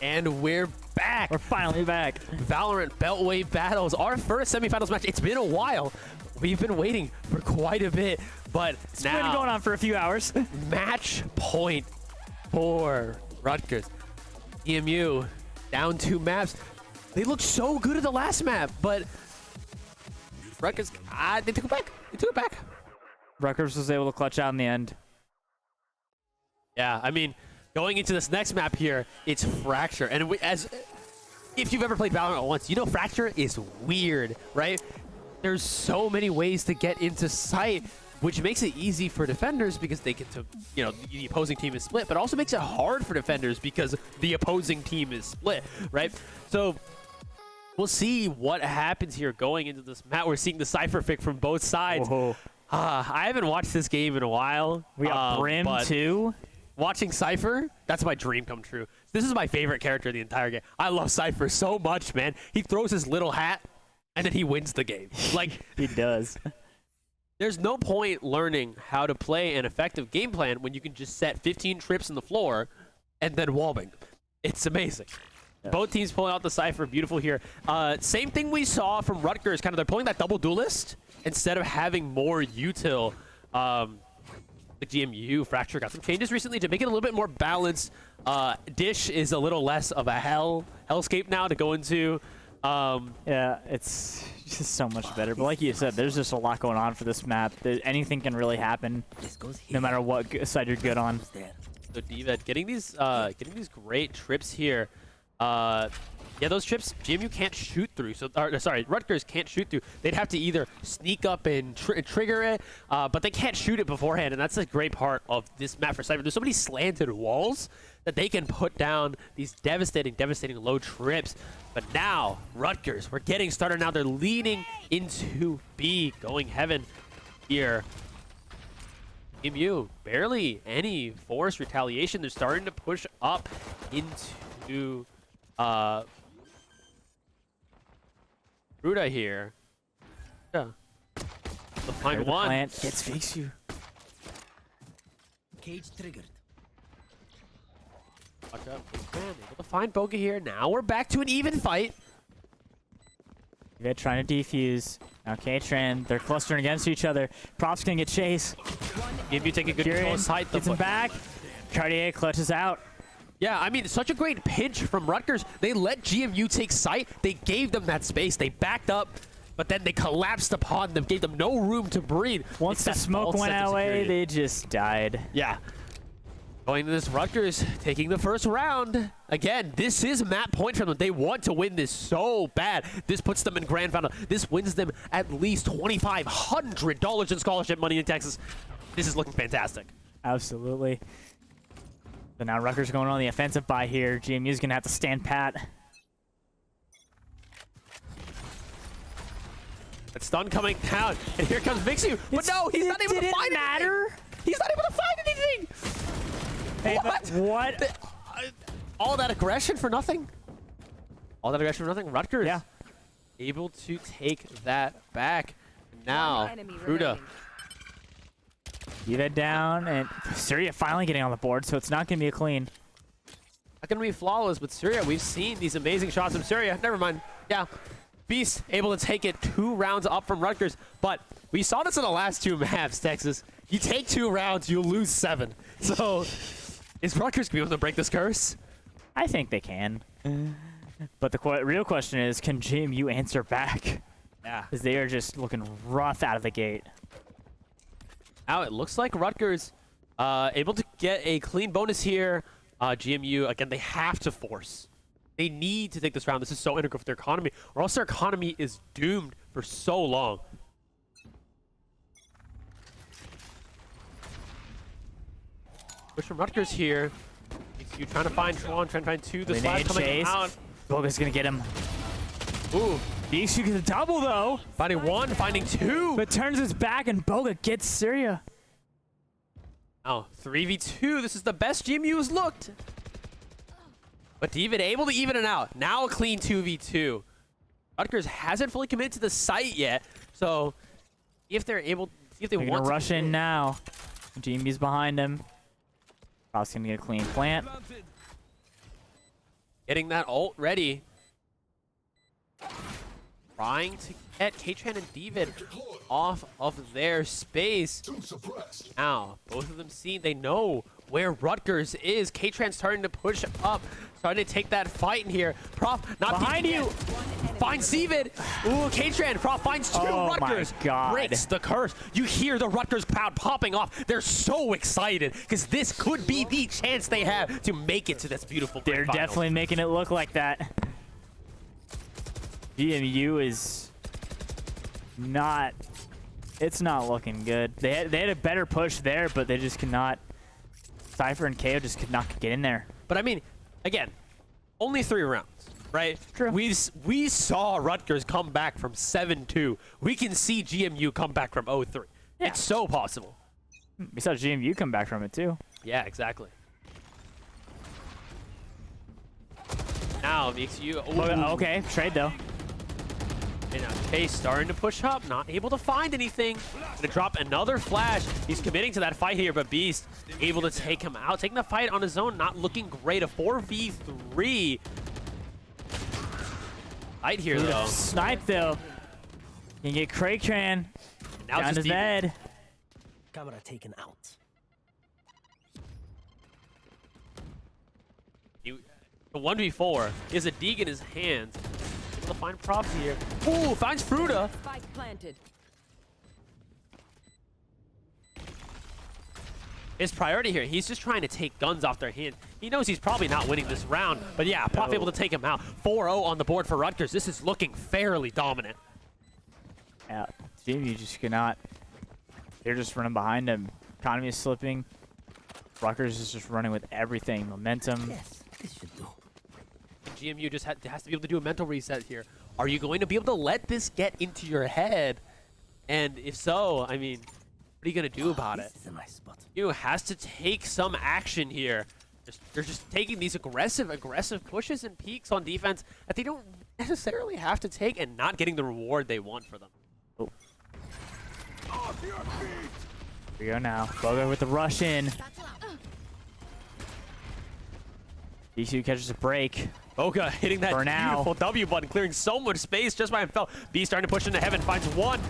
And we're back. We're finally back. Valorant Beltway Battles, our first semifinals match. It's been a while. We've been waiting for quite a bit, but It's now been going on for a few hours. match point for Rutgers. EMU down 2 maps. They looked so good at the last map, but Rutgers, they took it back. They took it back. Rutgers was able to clutch out in the end. Yeah, I mean, going into this next map here, it's Fracture. And if you've ever played Valorant once, you know Fracture is weird, right? There's so many ways to get into sight, which makes it easy for defenders because they get to, you know, the opposing team is split, but also makes it hard for defenders because the opposing team is split, right? So we'll see what happens here going into this map. We're seeing the Cypher pick from both sides. I haven't watched this game in a while. We got Brim too. Watching Cypher, that's my dream come true. This is my favorite character in the entire game. I love Cypher so much, man. He throws his little hat, and then he wins the game. Like, He does. there's no point learning how to play an effective game plan when you can just set 15 trips on the floor and then wallbang. It's amazing. Yeah. Both teams pulling out the Cypher. Beautiful here. Same thing we saw from Rutgers. Kind of they're pulling that double duelist instead of having more util. The GMU Fracture got some changes recently to make it a little bit more balanced. Dish is a little less of a hellscape now to go into. Yeah, it's just so much better. But like you said, there's just a lot going on for this map. Anything can really happen, no matter what side you're good on. So Divet getting these great trips here. Yeah, those trips GMU can't shoot through. So, sorry, Rutgers can't shoot through. They'd have to either sneak up and trigger it, but they can't shoot it beforehand, and that's a great part of this map for Cypher. There's so many slanted walls that they can put down these devastating low trips. But now, Rutgers, we're getting started now. They're leading into B, going heaven here. GMU, barely any forced retaliation. They're starting to push up into Ruda here. Yeah. The find one. Plant gets fix you. Cage triggered. Watch out. Man, able to find Boga here. Now we're back to an even fight. They're trying to defuse. Now K-Tran, they're clustering against each other. Prop's gonna get chased. If you take a good control sight, gets him back. Cartier clutches out. Yeah, I mean, such a great pinch from Rutgers. They let GMU take sight. They gave them that space. They backed up, but then they collapsed upon them, gave them no room to breathe. Once the smoke went away, they just died. Yeah. Going to this Rutgers, taking the first round. Again, this is map point for them. They want to win this so bad. This puts them in grand final. This wins them at least $2,500 in scholarship money in Texas. This is looking fantastic. Absolutely. So now Rutgers going on the offensive buy here. GMU's going to have to stand pat. That stun coming down, and here comes Mixu. But no, he's not able to find anything. He's not able to find anything. Hey, what? All that aggression for nothing? All that aggression for nothing? Rutgers able to take that back. Now, Ruda. Get it down, and Syria finally getting on the board, so it's not going to be a clean. Not going to be flawless, but Syria, we've seen these amazing shots from Syria. Never mind. Yeah, Beast able to take it 2 rounds up from Rutgers, but we saw this in the last 2 maps, Texas. You take 2 rounds, you lose 7. So, is Rutgers going to be able to break this curse? I think they can. But the real question is, can GMU answer back? Yeah. Because they are just looking rough out of the gate. Now it looks like Rutgers able to get a clean bonus here. GMU, again, they have to force. They need to take this round. This is so integral for their economy, or else their economy is doomed for so long. Push from Rutgers here. You trying to find Tron, trying to find 2. The slide coming out. Boga's going to get him. Ooh. Beast gets a double, though. Finding 1, finding 2. But turns his back, and Boga gets Syria. Oh, 3v2. This is the best GMU has looked. But David able to even it out. Now a clean 2v2. Rutgers hasn't fully committed to the site yet. So if they're able, if they want to rush in now. GMU's behind him. Probably gonna get a clean plant. Getting that ult ready. Trying to get K-Tran and David off of their space. Now, both of them see, they know where Rutgers is. K-Tran's starting to push up, starting to take that fight in here. Prof, not Behind peeking you. yet. Finds David. Ooh, K-Tran. Prof finds two. Oh my Rutgers God. breaks the curse. You hear the Rutgers crowd popping off. They're so excited because this could be the chance they have to make it to this beautiful grand They're finals. definitely making it look like that. GMU is not. It's not looking good. They had a better push there, but they just cannot. Cypher and KO just could not get in there. But I mean, again, only 3 rounds, right? True. We saw Rutgers come back from 7-2. We can see GMU come back from 0-3. Yeah. It's so possible. We saw GMU come back from it too. Yeah, exactly. Now makes you. Okay, trade though. And now Chase starting to push up, not able to find anything. Gonna drop another flash. He's committing to that fight here, but Beast able to take him out. Taking the fight on his own, not looking great. A 4v3. Fight here, though. Snipe though. You can get K-Tran Now down it's to just Zed. Camera taken out. The 1v4 is a Deeg in his hands. Able to find Props here. Ooh, finds Fruta. Spike planted. His priority here, he's just trying to take guns off their hand. He knows he's probably not winning this round, but yeah, Prof able to take him out. 4-0 on the board for Rutgers. This is looking fairly dominant. Yeah, GMU just cannot. They're just running behind him. Economy is slipping. Rutgers is just running with everything. Momentum. Yes, this should do. GMU just has to be able to do a mental reset here. Are you going to be able to let this get into your head? And if so, I mean, what are you going to do about it? This is a nice spot. You has to take some action here. They're just taking these aggressive pushes and peaks on defense that they don't necessarily have to take and not getting the reward they want for them. Oh. Here we go now. Bogo with the rush in. D2 catches a break. Boga hitting that For now. beautiful W button, clearing so much space just by himself. B starting to push into heaven, finds 1.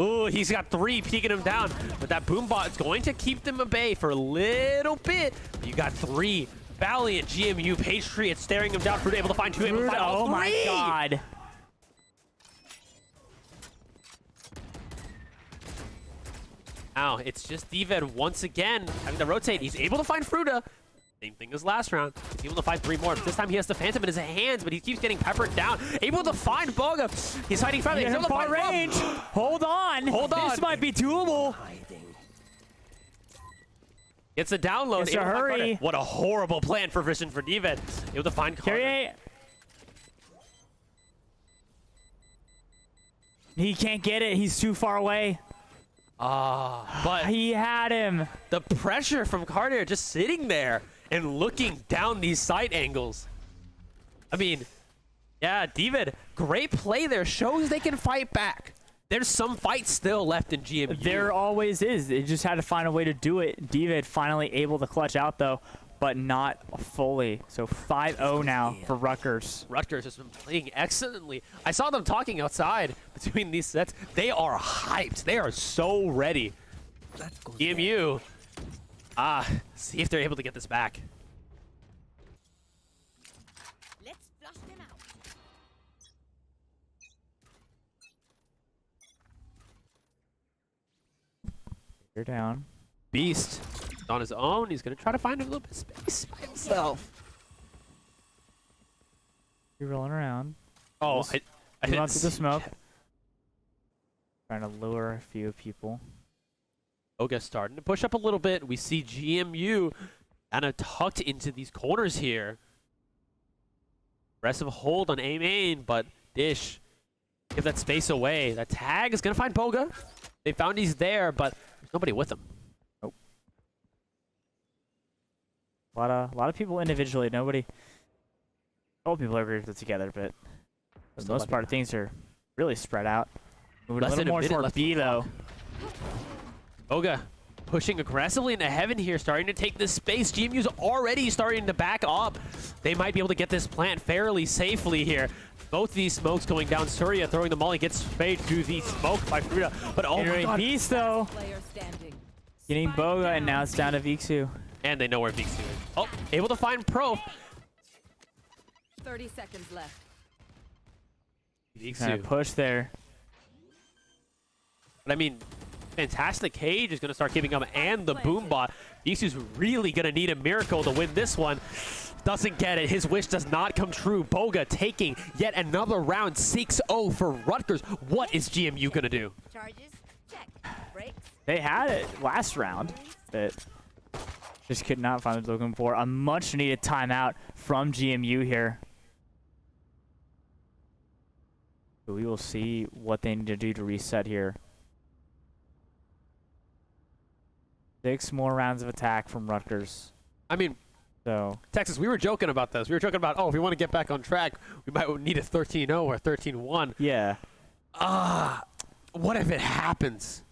Ooh, he's got 3 peeking him down. But that boom bot is going to keep them at bay for a little bit. But you got 3. Valiant GMU, Page Tree, it's staring him down. Fruit able to find 2, able to find all 3. Oh my God. Now, it's just Divid once again having to rotate. He's able to find Fruta. Same thing as last round. He's able to find 3 more. But this time he has the Phantom in his hands, but he keeps getting peppered down. Able to find Boga. He's hiding from it. He's able to Far find range. Hold on. Hold on. This might be doable. Hiding. Gets a download. Mr. Able to find Hurry. Carter. What a horrible plan for Vision for Divid. Able to find Carter. Carry. He can't get it. He's too far away. But He had him. the pressure from Carter just sitting there and looking down these side angles. I mean, yeah, Divid, great play there. Shows they can fight back. There's some fight still left in GMU. There always is. They just had to find a way to do it. David finally able to clutch out though, but not fully. So 5-0 now for Rutgers. Rutgers has been playing excellently. I saw them talking outside between these sets. They are hyped. They are so ready. That goes GMU, see if they're able to get this back. Let's flush them out. You're down. Beast on his own. He's going to try to find a little bit of space by himself. You're rolling around. Oh, Just I Move didn't on to the see smoke. that. Trying to lure a few people. Oga starting to push up a little bit. We see GMU kind of tucked into these corners here. Aggressive hold on A main, but Dish give that space away. That tag is going to find Boga. They found he's there, but there's nobody with him. Nope. A lot of people individually. Nobody. All people are grouped together, but for the Still most lucky. part, things are really spread out. Moving Less a than little a more minute toward left B on the though. Boga pushing aggressively into heaven here, starting to take this space. GMU's already starting to back up. They might be able to get this plant fairly safely here. Both these smokes going down. Surya throwing the molly, gets sprayed through the smoke by Fruta. But oh my god. Beast though. Player standing. Getting Boga, and now it's down to Vixu. And they know where Vixu is. Oh, able to find Pro. 30 seconds left. Trying Vixu. to push there. But I mean, fantastic Cage is going to start keeping up, and the Boombot. Vixu's really going to need a miracle to win this one. Doesn't get it. His wish does not come true. Boga taking yet another round. 6-0 for Rutgers. What is GMU going to do? Charges. Check. Brakes. They had it last round, but just could not find what they're looking for. A much-needed timeout from GMU here. But we will see what they need to do to reset here. 6 more rounds of attack from Rutgers. I mean, So Texas, we were joking about this. We were joking about, oh, if we want to get back on track, we might need a 13-0 or 13-1. yeah, What if it happens?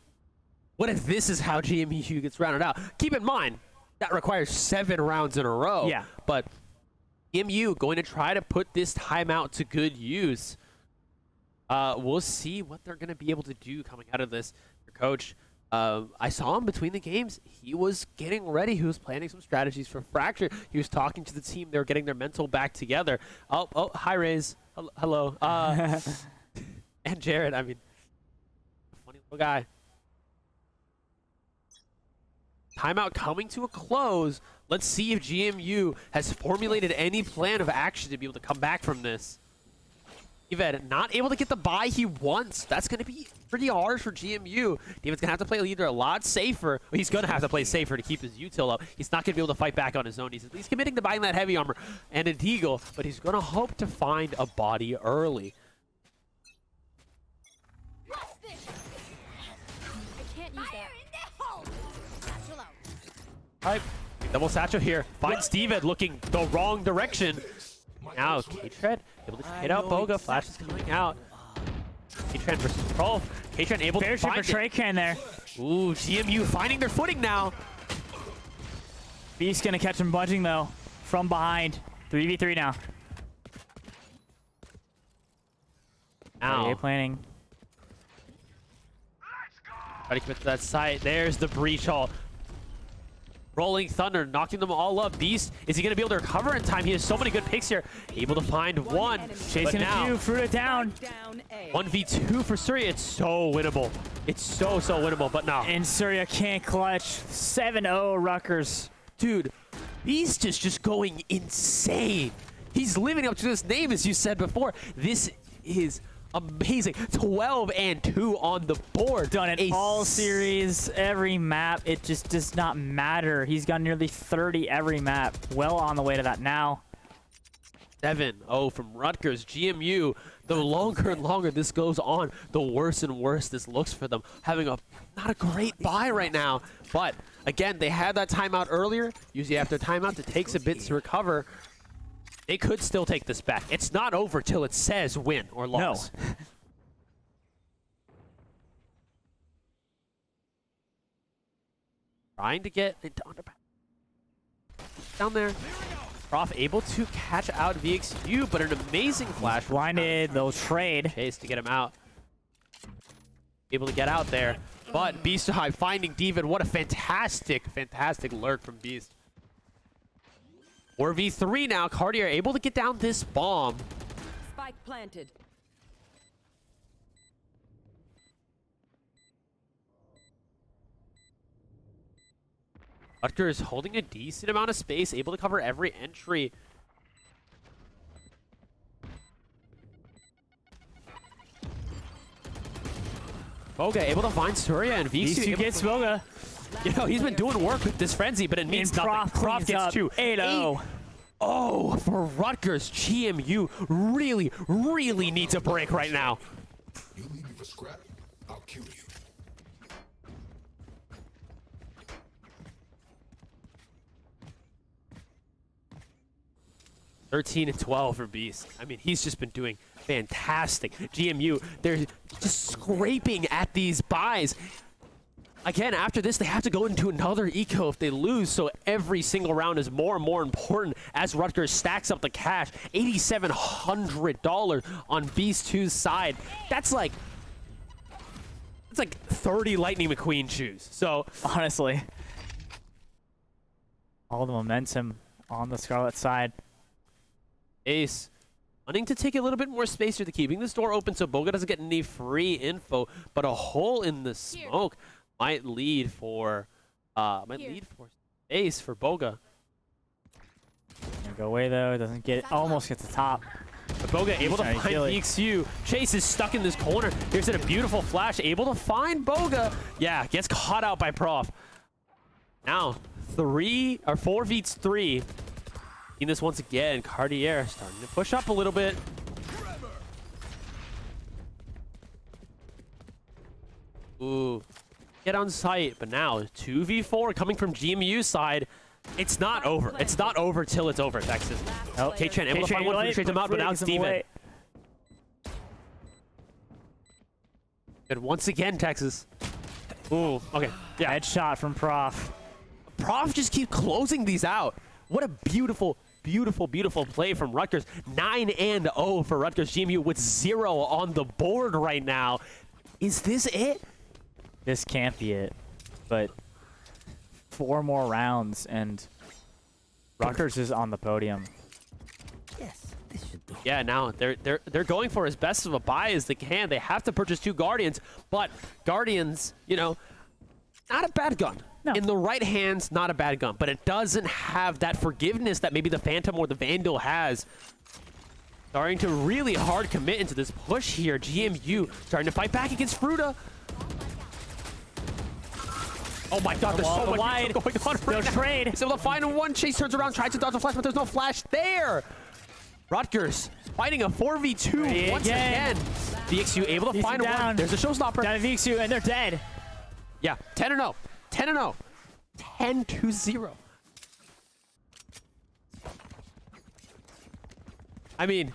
What if this is how GMU gets rounded out? Keep in mind, that requires 7 rounds in a row. Yeah. But GMU going to try to put this timeout to good use. We'll see what they're going to be able to do coming out of this. Your coach, I saw him between the games. He was getting ready. He was planning some strategies for Fracture. He was talking to the team. They were getting their mental back together. Oh, hi, Raze. Hello. And Jared, I mean, funny little guy. Timeout coming to a close. Let's see if GMU has formulated any plan of action to be able to come back from this. David not able to get the buy he wants. That's going to be pretty hard for GMU. David's going to have to play either a lot safer. Well, he's going to have to play safer to keep his util up. He's not going to be able to fight back on his own. He's at least committing to buying that heavy armor and a deagle, but he's going to hope to find a body early. I can't use that. Satchel out. All right, double satchel here. Finds David looking the wrong direction. Now, K-Tread able to hit out Boga. Flash is coming out. K-Tread versus Pro. K-Tread able to find for Treycan there. Ooh, GMU finding their footing now. Beast gonna catch him bunching though, from behind. 3v3 now. Ow. Planning. Try to commit to that site. There's the breach hall. Rolling Thunder, knocking them all up. Beast, is he going to be able to recover in time? He has so many good picks here. Able to find one. Chasing a few, Fruta down. Down A. 1v2 for Surya. It's so winnable. It's so winnable, but no. And Surya can't clutch. 7-0 Rutgers. Dude, Beast is just going insane. He's living up to this name, as you said before. This is amazing. 12-2 on the board. Done it all series, every map. It just does not matter. He's got nearly 30 every map. Well on the way to that now. 7-0 from Rutgers. GMU, the longer and longer this goes on, the worse and worse this looks for them. Having not a great buy right now. But again, they had that timeout earlier. Usually after timeout, it takes a bit to recover. They could still take this back. It's not over till it says win or loss. No. Trying to get into underpass. Down there. Prof able to catch out VXU, but an amazing flash. Blinded, they'll trade. Chase to get him out. Able to get out there. But Beast High finding David. What a fantastic lurk from Beast. 4v3 now. Cartier able to get down this bomb. Spike planted. Rutgers holding a decent amount of space, able to cover every entry. Boga able to find Surya and Vixu gets Boga. You know, he's been doing work with this frenzy, but it means nothing. Prof gets 2. 8-0. Oh, for Rutgers, GMU really needs a break right now. You leave me for scrap, I'll kill you. (13-12) for Beast. I mean, he's just been doing fantastic. GMU, they're just scraping at these buys. Again, after this, they have to go into another eco if they lose, so every single round is more and more important as Rutgers stacks up the cash. $8,700 on Beast 2's side. That's like 30 Lightning McQueen shoes. So Honestly. All the momentum on the Scarlet side. Ace wanting to take a little bit more space here, to keeping this door open so Boga doesn't get any free info, but a hole in the smoke might lead for Ace for Boga. Gonna go away though, doesn't get it, almost gets the top. But Boga able to find VXU. Chase is stuck in this corner. Here's a beautiful flash, able to find Boga. Yeah, gets caught out by Prof. Now 4v3. In this once again, Cartier starting to push up a little bit. Ooh, get on site, but now 2v4 coming from GMU's side. It's not over. It's not over till it's over, Texas. Oh, K-Chan able to find one for straight to mount, but now it's Steven. Good once again, Texas. Ooh, okay. Yeah, Headshot from Prof. Prof just keep closing these out. What a beautiful, beautiful, beautiful play from Rutgers. 9-0 for Rutgers GMU with 0 on the board right now. Is this it? This can't be it, but 4 more rounds and Rutgers is on the podium. Yes, this should do. Yeah, now they're going for as best of a buy as they can. They have to purchase 2 Guardians, but Guardians, you know, not a bad gun. No. In the right hands, not a bad gun, but it doesn't have that forgiveness that maybe the Phantom or the Vandal has. Starting to really hard commit into this push here. GMU starting to fight back against Fruta. Oh my god, there's so much wide. going on right now. Trade. He's able to find one. Chase turns around, tries to dodge a flash, but there's no flash there. Rutgers fighting a 4v2 once again. VXU able to find one. There's a showstopper. Down to VXU, and they're dead. Yeah, 10-0. 10-0. 10-0. I mean,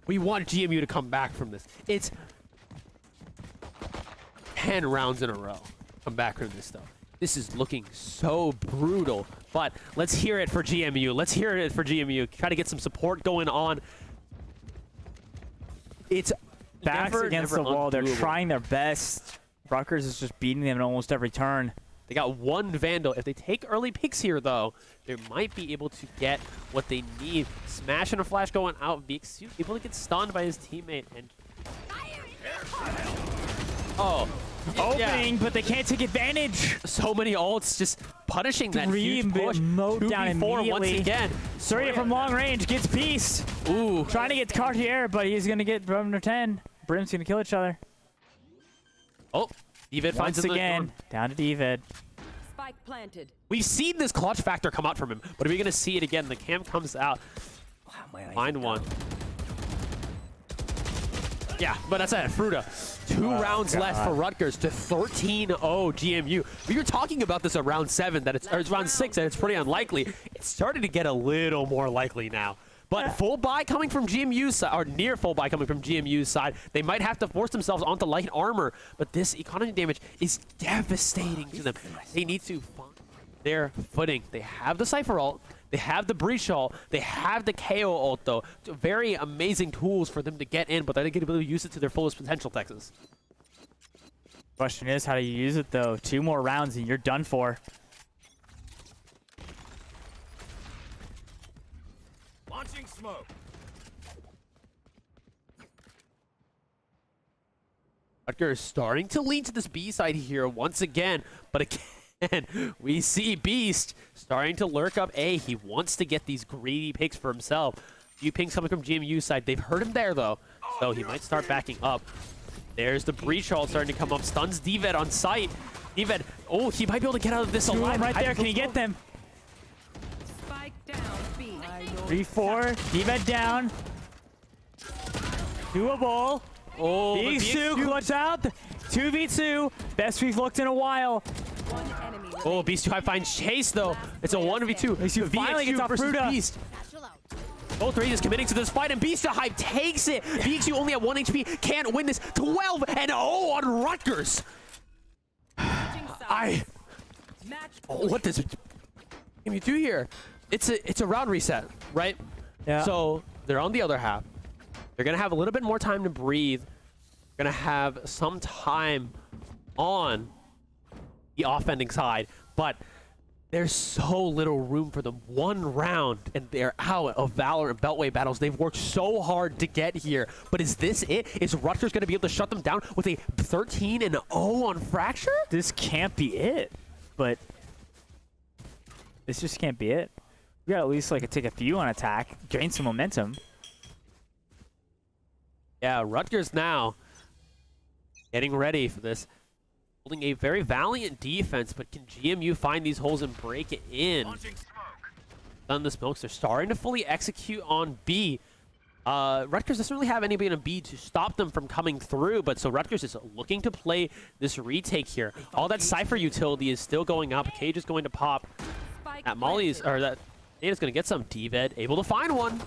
we want GMU to come back from this. It's 10 rounds in a row. Come back from this stuff. This is looking so brutal, but let's hear it for GMU. Let's hear it for GMU. Try to get some support going on. It's Backs against the wall. They're undoable. trying their best. Rutgers is just beating them in almost every turn. They got 1 Vandal. If they take early picks here, though, they might be able to get what they need. Smash and a flash going out. VXU able to get stunned by his teammate. And oh, Opening, but they can't take advantage. so many ults just punishing that 3 huge push. mowed down 2v4 once immediately. again. Surya from long range gets Beast. Ooh. Trying to get Cartier, but he's going to get under 10. Brim's going to kill each other. Oh, David finds Once him again, down to David. Spike planted. We've seen this clutch factor come out from him, but are we going to see it again? The cam comes out. Wow, my eyes Find are one. down. Yeah, but that's it. Fruta. 2 rounds left for Rutgers to 13-0 GMU. We were talking about this at round 7, that it's round 6, and it's pretty unlikely. It's starting to get a little more likely now. But full buy coming from GMU's side, or near full buy coming from GMU's side. They might have to force themselves onto light armor, but this economy damage is devastating to them. They need to find their footing. They have the Cypher ult. They have the Breach ult. They have the KO ult, though. Very amazing tools for them to get in, but they're going to be able to use it to their fullest potential, Texas. Question is, how do you use it, though? 2 more rounds and you're done for. Launching smoke. Rutgers starting to lean to this B side here once again, but again, we see Beast starting to lurk up A. He wants to get these greedy picks for himself. Few pings coming from GMU's side. They've heard him there, though, so he might start backing up. There's the Breach ult starting to come up. Stuns Dved on sight. Dved, oh, he might be able to get out of this alive. Right there, can he get them? Spike down B. 3-4, Dved down. Doable. Oh, but VXU clutch out. 2v2, best we've looked in a while. One enemy. Oh, Beast 2 High finds Chase, though. It's a 1v2. VXU finally gets off versus Fruta. Beast. Satchel out. Both ranges committing to this fight, and Beast Hive takes it. VXU only at 1 HP, can't win this. 12-0 on Rutgers. What does you do here? It's a round reset, right? Yeah. So they're on the other half. They're gonna have a little bit more time to breathe. They're gonna have some time on the offending side, but there's so little room for them. One round and they're out of VALORANT Beltway battles. They've worked so hard to get here, but is this it? Is Rutgers gonna be able to shut them down with a 13-0 on Fracture? This can't be it, but this just can't be it. We gotta at least like take a few on attack, gain some momentum. Yeah, Rutgers now getting ready for this. Holding a very valiant defense, but can GMU find these holes and break it in? Done the smokes. They're starting to fully execute on B. Rutgers doesn't really have anybody in a B to stop them from coming through, but so Rutgers is looking to play this retake here. All that Cypher utility is still going up. Cage is going to pop. Spike That Molly's, or that Data's going to get some. D-Ved able to find one.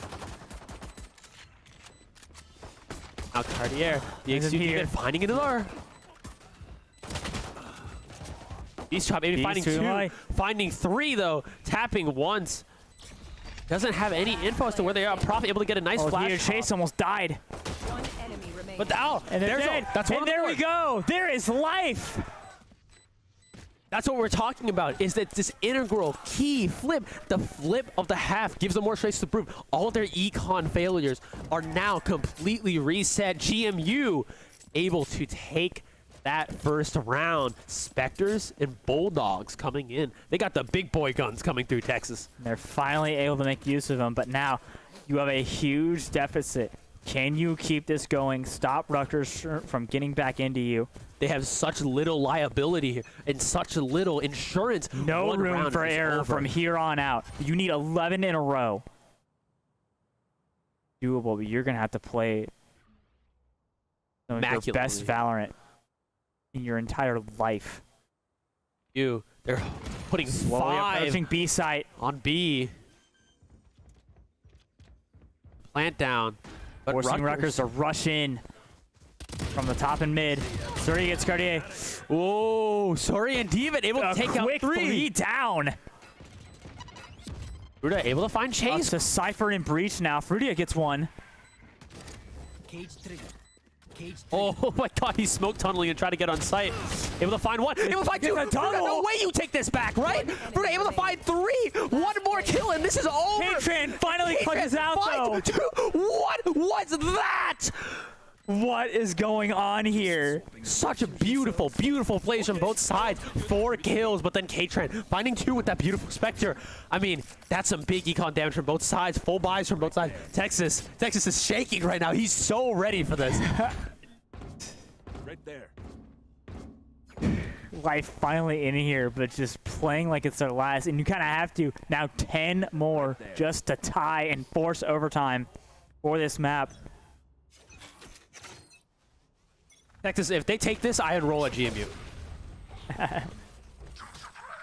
Now Cartier, the He's XU here. D-Ved finding another. Beast Chop maybe finding two, finding three though, tapping once. Doesn't have any info as to where they are. Prof able to get a nice flash. Here, Chase almost died. One enemy remaining. But now, And they're there's dead. that's one and on the there we board. go. There is life. That's what we're talking about, is that this integral key flip, the flip of the half gives them more traces to prove. All their econ failures are now completely reset. GMU able to take that first round. Spectres and Bulldogs coming in. They got the big boy guns coming through Texas. They're finally able to make use of them, but now you have a huge deficit. Can you keep this going? Stop Rutgers from getting back into you. They have such little liability here and such little insurance. No One room round for is error over. from here on out. You need 11 in a row. Doable, but you're going to have to play some of your best Immaculately. Valorant in your entire life. They're putting Slowly 5 approaching B site. on B. Plant down. But Forcing Rutgers to rush in from the top and mid. Surrey gets Cartier. Oh, sorry, and David able to take out quick three down. Fruta able to find Up Chase. to Cypher and Breach now. Frutia gets one. Cage trigger. Cage trigger. Oh my god, he's smoke tunneling and trying to get on site. Able to find one. Able to find two. It's a Fruta, double. no way you take this back, right? Fruta able to find 3. One more kill and this is over. Katran finally punches out though. Find 2. What was that? What is going on here? Such a beautiful, beautiful plays from both sides. 4 kills, but then Katran finding 2 with that beautiful Spectre. I mean, that's some big econ damage from both sides. Full buys from both sides. Texas is shaking right now. He's so ready for this. Right there. Life finally in here, but just playing like it's their last. And you kind of have to. Now 10 more just to tie and force overtime for this map. Texas, if they take this, I enroll at GMU.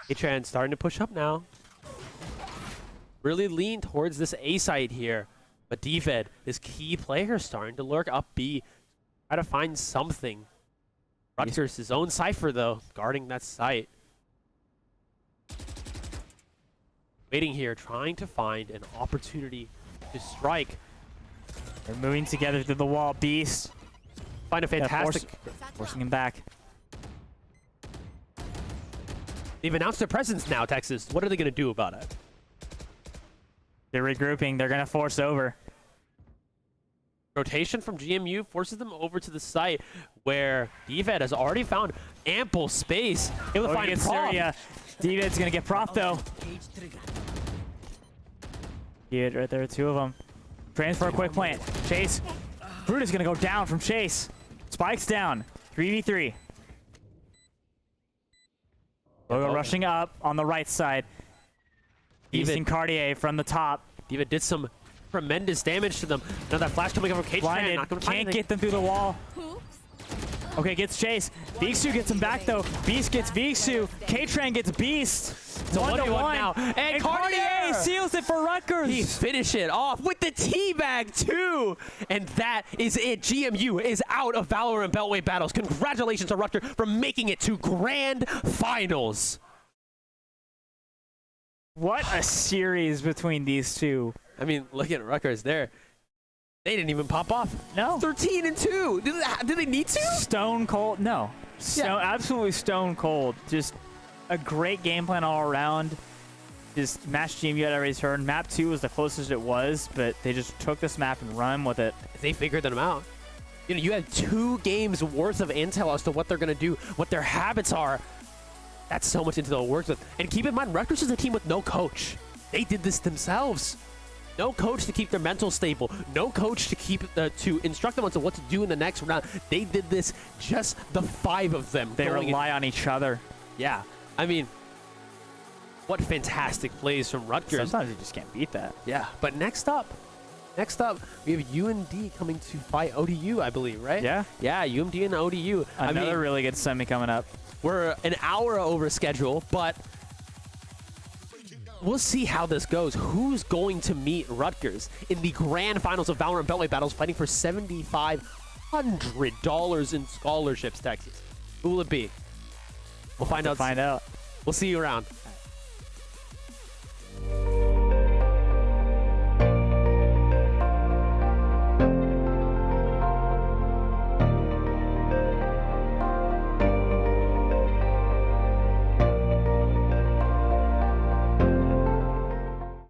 Atran starting to push up now. Really lean towards this A site here. But D-Ved, this key player, starting to lurk up B. Try to find something. Rutgers, his own Cypher, though, guarding that site. Waiting here, trying to find an opportunity to strike. They're moving together through the wall. Beast. Find a fantastic... Forcing him back. They've announced their presence now, Texas. What are they going to do about it? They're regrouping. They're going to force over. Rotation from GMU forces them over to the site where D-Ved has already found ample space. Able to find Prof. Syria. D-Ved's going to get Prof, though. Cage trigger. D-Ved right there, 2 of them. Transfer a quick plant. Chase. Fruit is going to go down from Chase. Spike's down. 3v3. Logo rushing up on the right side. Beast and Cartier from the top. D-Ved did some tremendous damage to them. Now that flash coming up from Cage Blinded. not going to find Can't anything. get them through the wall. Okay, gets Chase. Vixu gets him back, though. Beast gets Vixu. K-Tran gets Beast. It's a 1v1 now. And Cartier seals it for Rutgers. He finished it off with the teabag too. And that is it. GMU is out of Valorant Beltway battles. Congratulations to Rutgers for making it to grand finals. What a series between these two. I mean, look at Rutgers there. They didn't even pop off. No. 13-2. Did they need to? Stone cold. No. Absolutely stone cold. Just a great game plan all around. Just matched GMU at every turn. Map 2 was the closest it was, but they just took this map and run with it. They figured them out. You know, you had 2 games worth of intel as to what they're going to do, what their habits are. That's so much intel to work with. And keep in mind, Rutgers is a team with no coach. They did this themselves. No coach to keep their mental stable. No coach to keep to instruct them on what to do in the next round. They did this just the 5 of them. They rely on each other. Yeah. I mean, what fantastic plays from Rutgers. Sometimes you just can't beat that. Yeah. But next up, we have UMD coming to fight ODU, I believe, right? Yeah. Yeah, UMD and ODU. Another really good semi coming up. We're an hour over schedule, but we'll see how this goes. Who's going to meet Rutgers in the grand finals of Valorant Beltway battles, fighting for $7,500 in scholarships, Texas? Who will it be? We'll find out. Find out. We'll see you around.